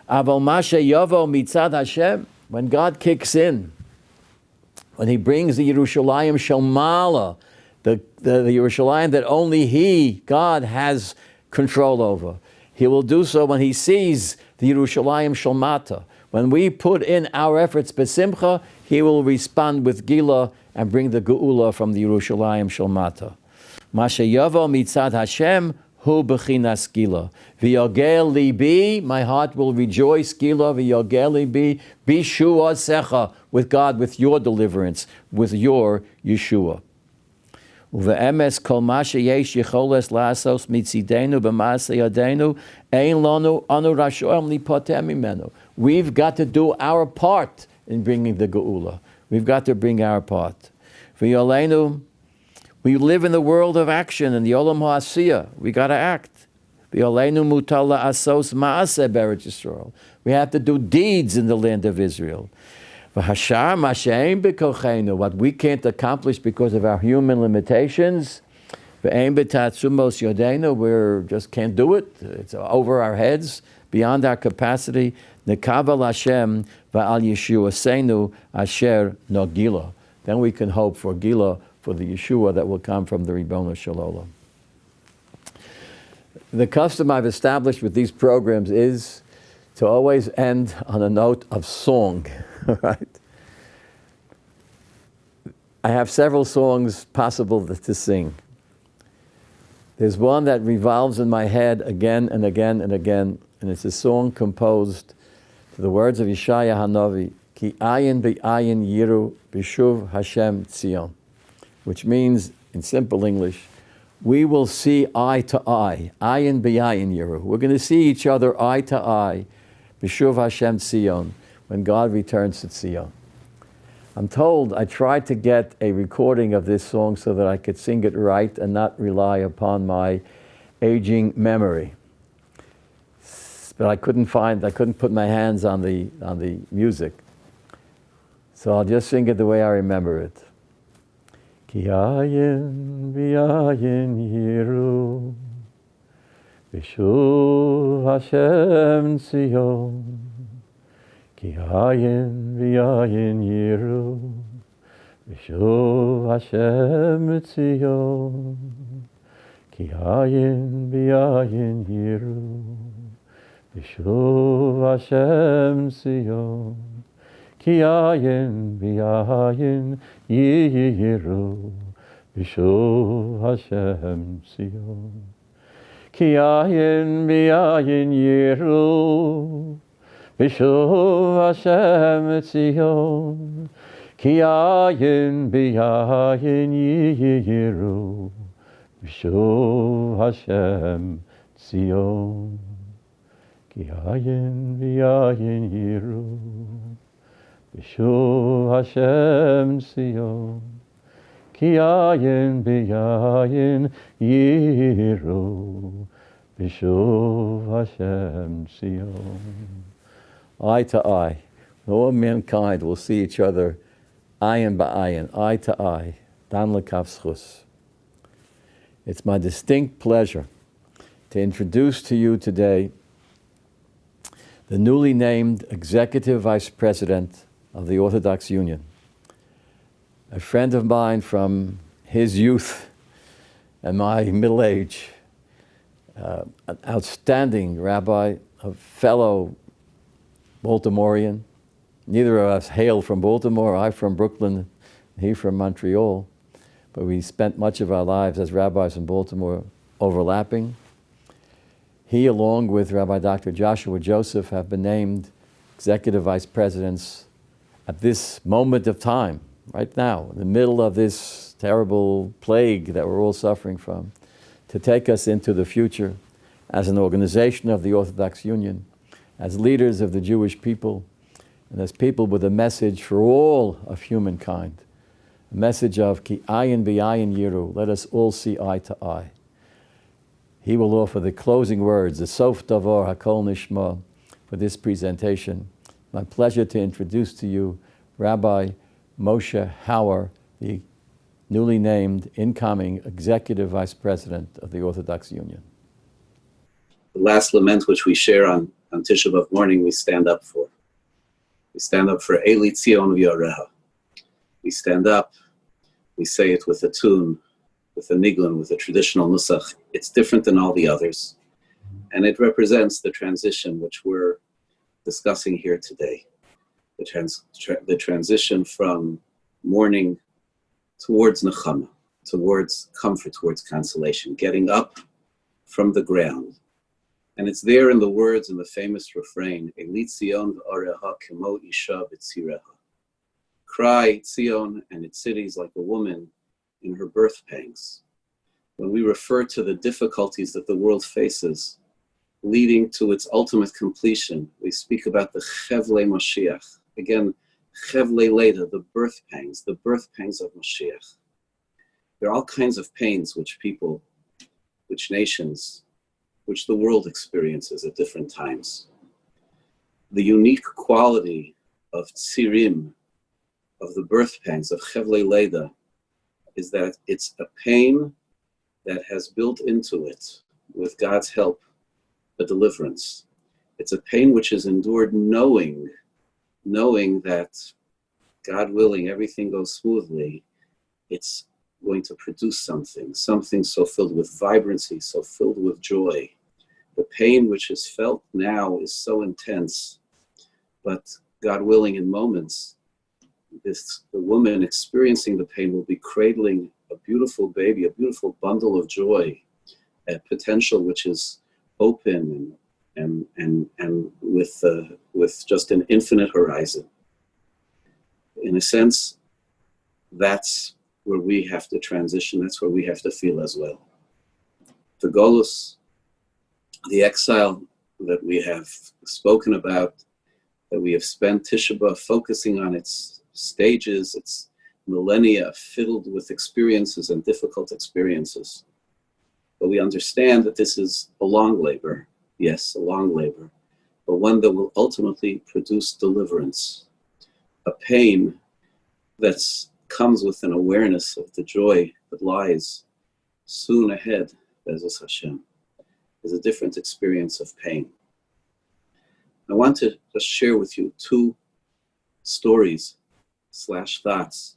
Speaker 1: Aval ma sheyavo mitzad Hashem. When God kicks in, when He brings the Yerushalayim Shalmala, the Yerushalayim that only He, God, has control over, He will do so when He sees the Yerushalayim Shalmata. When we put in our efforts besimcha, He will respond with Gila and bring the Geula from the Yerushalayim Shalmata. Mashe Yavo mitzad Hashem hu bechinas Gila. V'yogel libi, my heart will rejoice. Gila v'yogel libi, b'shua secha, with God, with your deliverance, with your Yeshua. Uve'emes kol ma sheyesh yicholes la'asos mitzidenu b'ma'aseh yadeinu ein lanu anu rashoim lipotem mimenu. We've got to do our part in bringing the Geula. We've got to bring our part. V'yolenu, we live in the world of action, in the Olam HaAsiyah. We got to act. V'yolenu mutal la'asos ma'aseh be'eretz Yisrael. We have to do deeds in the land of Israel. V'hashar ma'she'ein b'kochenu, what we can't accomplish because of our human limitations. V'ein b'tatzumos yodeinu, we just can't do it. It's over our heads, beyond our capacity. Nekaval Hashem v'al Yeshuaseinu asher no Gila. Then we can hope for Gila, for the Yeshua that will come from the Ribono Shel Olam. The custom I've established with these programs is to always end on a note of song, right? I have several songs possible to sing. There's one that revolves in my head again and again and again, and it's a song composed to the words of Yeshaya Hanavi, Ki ayin be'ayin yiru b'shuv Hashem Tzion, which means, in simple English, we will see eye to eye, ayin be'ayin yiru. We're going to see each other eye to eye, b'shuv Hashem Tzion, when God returns to Tzion. I'm told I tried to get a recording of this song so that I could sing it right and not rely upon my aging memory. But I couldn't put my hands on the music. So I'll just sing it the way I remember it. Ki ayin v'ayin yiru Vishuv Hashem Tzion, Ki ayin v'ayin yiru. Vishuv Hashem Tzion, Ki ayin v'ayin yiru. Vishuv Hashem Tzion, Ki ayin v'ayin yiru. Vishuv Hashem Tzion, Ki ayin v'ayin yiru. Vishuv Hashem Tzion, Ki ayin v'ayin yiru. Vishuv Hashem Tzion, Ki ayin v'ayin yiru. Vishuv Hashem Tzion, Ki ayin v'ayin yiru. Vishuv Hashem Tzion. Eye to eye. All mankind will see each other ayin ba'ayin, eye to eye. Dan l'kaf schus. It's my distinct pleasure to introduce to you today the newly named Executive Vice President of the Orthodox Union, a friend of mine from his youth and my middle age, an outstanding rabbi, a fellow Baltimorean. Neither of us hail from Baltimore, I from Brooklyn, he from Montreal, but we spent much of our lives as rabbis in Baltimore overlapping. He, along with Rabbi Dr. Joshua Joseph, have been named executive vice presidents at this moment of time, right now, in the middle of this terrible plague that we're all suffering from, to take us into the future as an organization of the Orthodox Union, as leaders of the Jewish people, and as people with a message for all of humankind, a message of Ki ayin v'ayin yiru, let us all see eye to eye. He will offer the closing words, the Sof Davar Hakol Nishma, for this presentation. My pleasure to introduce to you Rabbi Moshe Hauer, the newly named incoming Executive Vice President of the Orthodox Union.
Speaker 4: The last lament which we share on Tisha B'Av morning, we stand up for. We stand up for Eli Tzion V'Yoreha. We stand up, we say it with a tune, with a nigun, with a traditional nusach. It's different than all the others, and it represents the transition which we're discussing here today. The transition from mourning towards nechama, towards comfort, towards consolation, getting up from the ground. And it's there in the words in the famous refrain, Eli Tzion v'Oreha kemo isha b'tzireha. Cry, Tzion, and its cities like a woman in her birth pangs. When we refer to the difficulties that the world faces, leading to its ultimate completion, we speak about the Chevlei Mashiach. Again, Chevlei Leda, the birth pangs of Mashiach. There are all kinds of pains which people, which nations, which the world experiences at different times. The unique quality of tzirim, of the birth pangs, of Chevlei Leda, is that it's a pain that has built into it, with God's help, a deliverance. It's a pain which is endured knowing that, God willing, everything goes smoothly. It's going to produce something so filled with vibrancy, so filled with joy. The pain which is felt now is so intense, but God willing, in moments, the woman experiencing the pain will be cradling a beautiful baby, a beautiful bundle of joy, a potential which is open and with just an infinite horizon. In a sense, that's where we have to transition. That's where we have to feel as well. The Golus, the exile that we have spoken about, that we have spent Tisha B'Av focusing on its stages, its millennia filled with experiences and difficult experiences. But we understand that this is a long labor, yes, a long labor, but one that will ultimately produce deliverance, a pain that comes with an awareness of the joy that lies soon ahead, Be'ezus Hashem. is a different experience of pain. I want to just share with you two stories / thoughts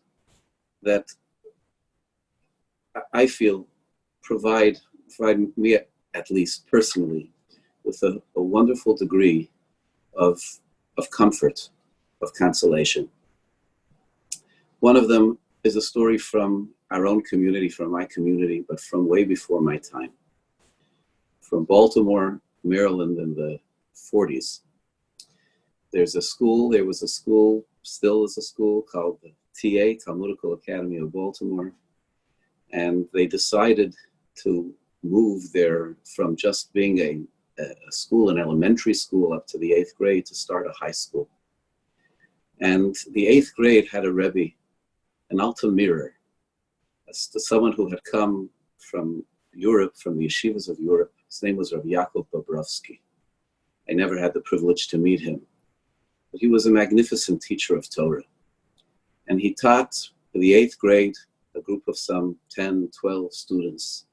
Speaker 4: that I feel provide me, at least personally, with a wonderful degree of comfort, of consolation. One of them is a story from our own community, from my community, but from way before my time. From Baltimore, Maryland in the 40s. There was a school, still is a school, called the TA, Talmudical Academy of Baltimore. And they decided to move there from just being a school, an elementary school, up to the 8th grade to start a high school. And the 8th grade had a Rebbe, an altar mirror, someone who had come from Europe, from the yeshivas of Europe. His name was Rabbi Dr. I never had the privilege to meet him, but he was a magnificent teacher of Torah. And he taught the 8th grade, a group of some 10, 12 students,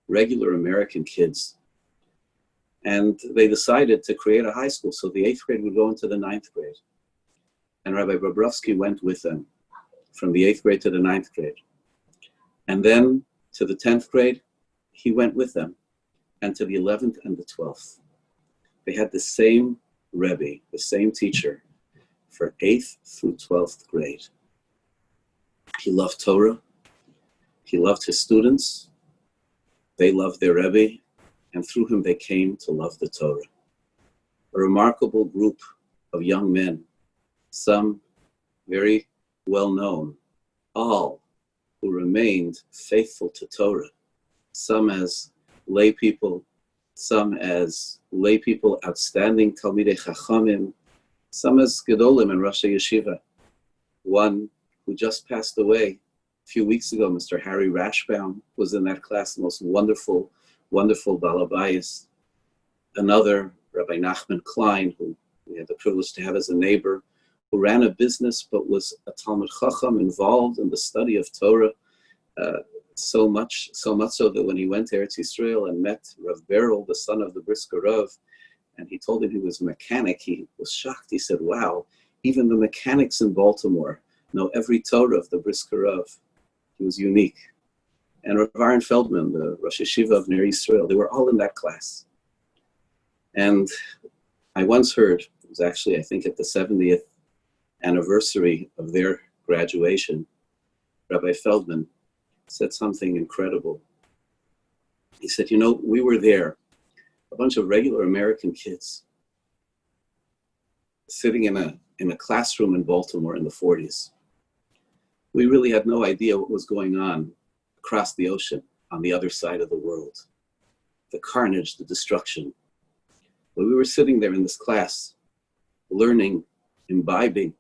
Speaker 4: regular American kids. And they decided to create a high school, so the 8th grade would go into the 9th grade. And Rabbi Bobrovsky went with them from the 8th grade to the 9th grade. And then to the 10th grade, he went with them, and to the 11th and the 12th. They had the same Rebbe, the same teacher, for 8th through 12th grade. He loved Torah. He loved his students. They loved their Rebbe, and through him they came to love the Torah. A remarkable group of young men, some very well known, all who remained faithful to Torah, some as lay people, outstanding Talmidei Chachamim, some as Gedolim and Rosh Yeshiva. One who just passed away a few weeks ago, Mr. Harry Rashbaum, was in that class, the most wonderful Balabayas. Another, Rabbi Nachman Klein, who we had the privilege to have as a neighbor, who ran a business but was a Talmud Chacham involved in the study of Torah, so much so that when he went to Eretz Yisrael and met Rav Beryl, the son of the Brisker Rav, and he told him he was a mechanic, he was shocked. He said, wow, even the mechanics in Baltimore know every Torah of the Brisker Rav. He was unique. And Rav Aaron Feldman, the Rosh Yeshiva of Ner Yisrael, they were all in that class. And I once heard, it was actually, I think, at the 70th anniversary of their graduation, Rabbi Feldman said something incredible. He said, you know, we were there, a bunch of regular American kids, sitting in a classroom in Baltimore in the 40s. We really had no idea what was going on across the ocean on the other side of the world. The carnage, the destruction. But we were sitting there in this class, learning, imbibing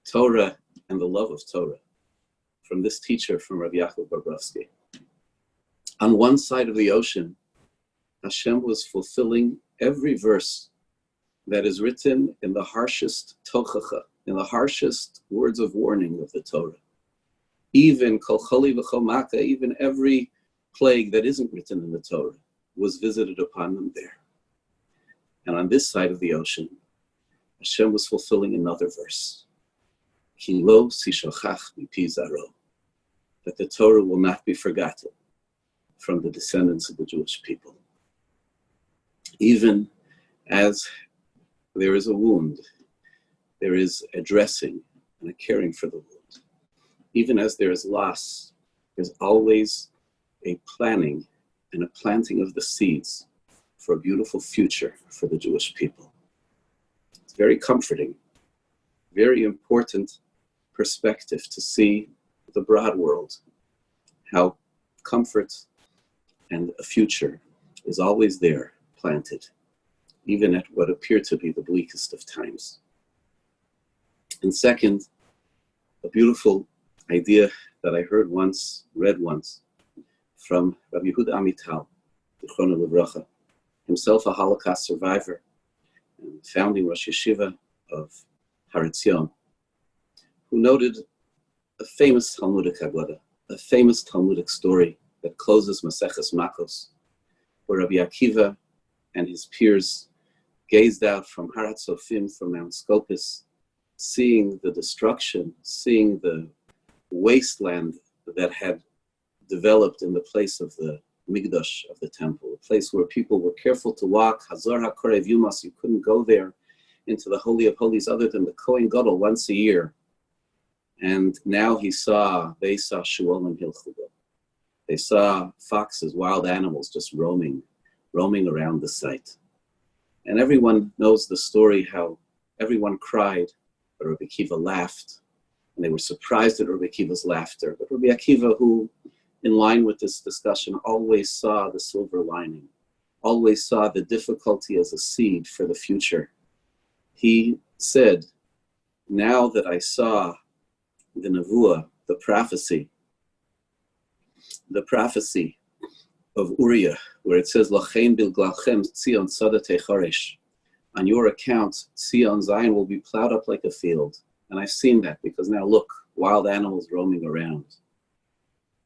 Speaker 4: Torah and the love of Torah from this teacher, from Rabbi Yaakov Bobrovsky. On one side of the ocean, Hashem was fulfilling every verse that is written in the harshest tochacha, in the harshest words of warning of the Torah. Even kol choli v'chol maka, even every plague that isn't written in the Torah was visited upon them there. And on this side of the ocean, Hashem was fulfilling another verse. Ki lo sishochach mipi zaro, that the Torah will not be forgotten from the descendants of the Jewish people. Even as there is a wound, there is a dressing and a caring for the wound. Even as there is loss, there's always a planning and a planting of the seeds for a beautiful future for the Jewish people. It's very comforting, very important perspective to see the broad world, how comfort and a future is always there, planted, even at what appear to be the bleakest of times. And second, a beautiful idea that I heard once, read once, from Rabbi Yehuda Amital, Zichrono Livracha, himself a Holocaust survivor and founding Rosh Yeshiva of Har Etzion, who noted a famous Talmudic Haggadah, a famous Talmudic story that closes Maseches Makos, where Rabbi Akiva and his peers gazed out from Har HaTzofim, from Mount Scopus, seeing the destruction, seeing the wasteland that had developed in the place of the Migdash of the temple, a place where people were careful to walk. Hazor HaKorev Yumas, you couldn't go there into the Holy of Holies other than the Kohen Gadol once a year. And now they saw Shuolim Hilchubo. They saw foxes, wild animals just roaming around the site. And everyone knows the story how everyone cried, but Rabbi Akiva laughed. And they were surprised at Rabbi Akiva's laughter. But Rabbi Akiva, who, in line with this discussion, always saw the silver lining, always saw the difficulty as a seed for the future. He said, now that I saw the Nevuah, the prophecy of Uriah, where it says, Lachein bilgalchem Tzion sadate charesh. On your account, Tzion Zion will be plowed up like a field. And I've seen that because now look, wild animals roaming around.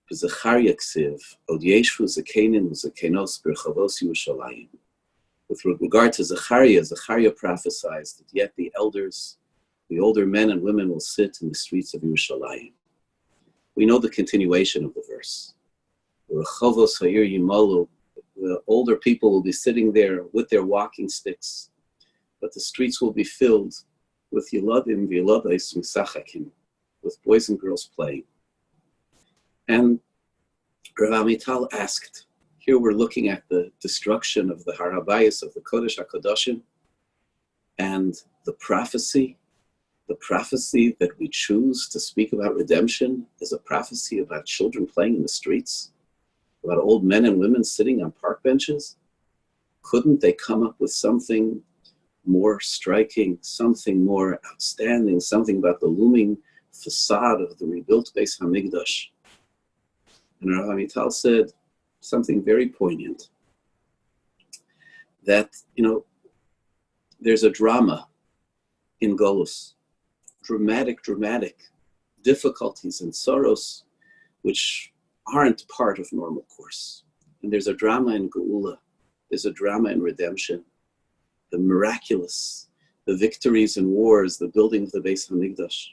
Speaker 4: With regard to Zechariah prophesied that yet the elders, the older men and women will sit in the streets of Yerushalayim. We know the continuation of the verse. The older people will be sitting there with their walking sticks, but the streets will be filled with Yiladim v'Yiladais Misachakim, with boys and girls playing. And Rav Amital asked, here we're looking at the destruction of the Har HaBayis, of the Kodesh HaKodashim, and the prophecy that we choose to speak about redemption is a prophecy about children playing in the streets, about old men and women sitting on park benches. Couldn't they come up with something more striking, something more outstanding, something about the looming facade of the rebuilt Beis HaMikdash? And Rav Amital said something very poignant, that, there's a drama in Golus, dramatic difficulties and sorrows which aren't part of normal course. And there's a drama in Geula, there's a drama in redemption, the miraculous, the victories in wars, the building of the Beis HaMikdash.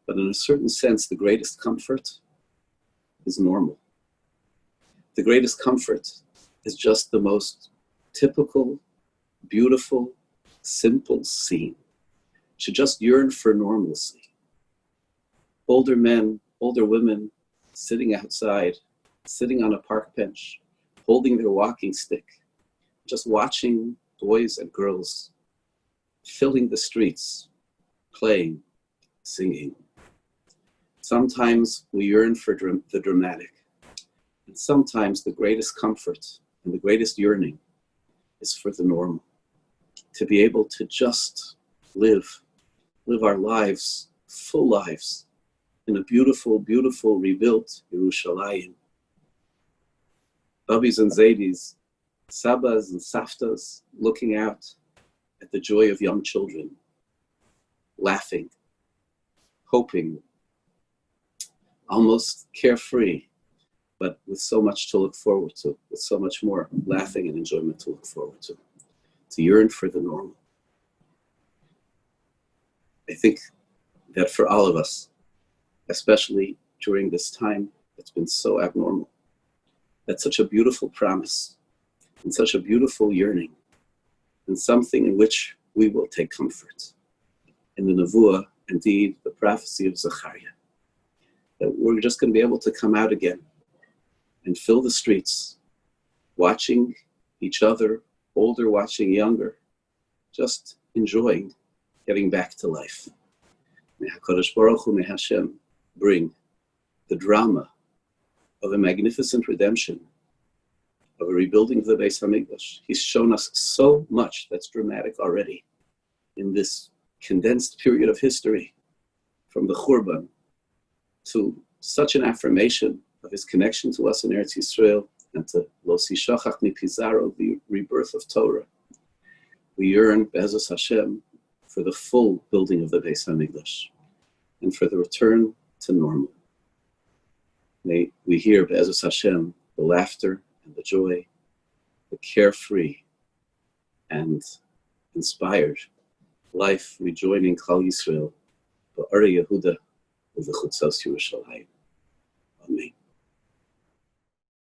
Speaker 4: But in a certain sense, the greatest comfort is normal. The greatest comfort is just the most typical, beautiful, simple scene. Should just yearn for normalcy. Older men, older women, sitting outside, sitting on a park bench, holding their walking stick, just watching boys and girls filling the streets, playing, singing. Sometimes we yearn for the dramatic, and sometimes the greatest comfort and the greatest yearning is for the normal, to be able to just live our lives, full lives, in a beautiful, beautiful, rebuilt Yerushalayim. Babis and Zaydis, Sabas and Saftas, looking out at the joy of young children, laughing, hoping, almost carefree, but with so much to look forward to, with so much more laughing and enjoyment to look forward to yearn for the normal. I think that for all of us, especially during this time that's been so abnormal, that's such a beautiful promise and such a beautiful yearning, and something in which we will take comfort. In the Nevuah, indeed, the prophecy of Zechariah, that we're just going to be able to come out again and fill the streets, watching each other, older watching younger, just enjoying getting back to life. May HaKadosh Baruch Hu, may Hashem bring the drama of a magnificent redemption, of a rebuilding of the Beis HaMikdash. He's shown us so much that's dramatic already in this condensed period of history, from the Churban to such an affirmation of his connection to us in Eretz Yisrael, and to Lo Sishachach Mipizaro, the rebirth of Torah. We yearn, Be'ezus Hashem, for the full building of the Beis HaMikdash and for the return to normal. May we hear, Be'ezus Hashem, the laughter and the joy, the carefree and inspired life rejoining Klal Yisrael, Ba'ar Yehuda, U'V'chutzos Yerushalayim. Amen.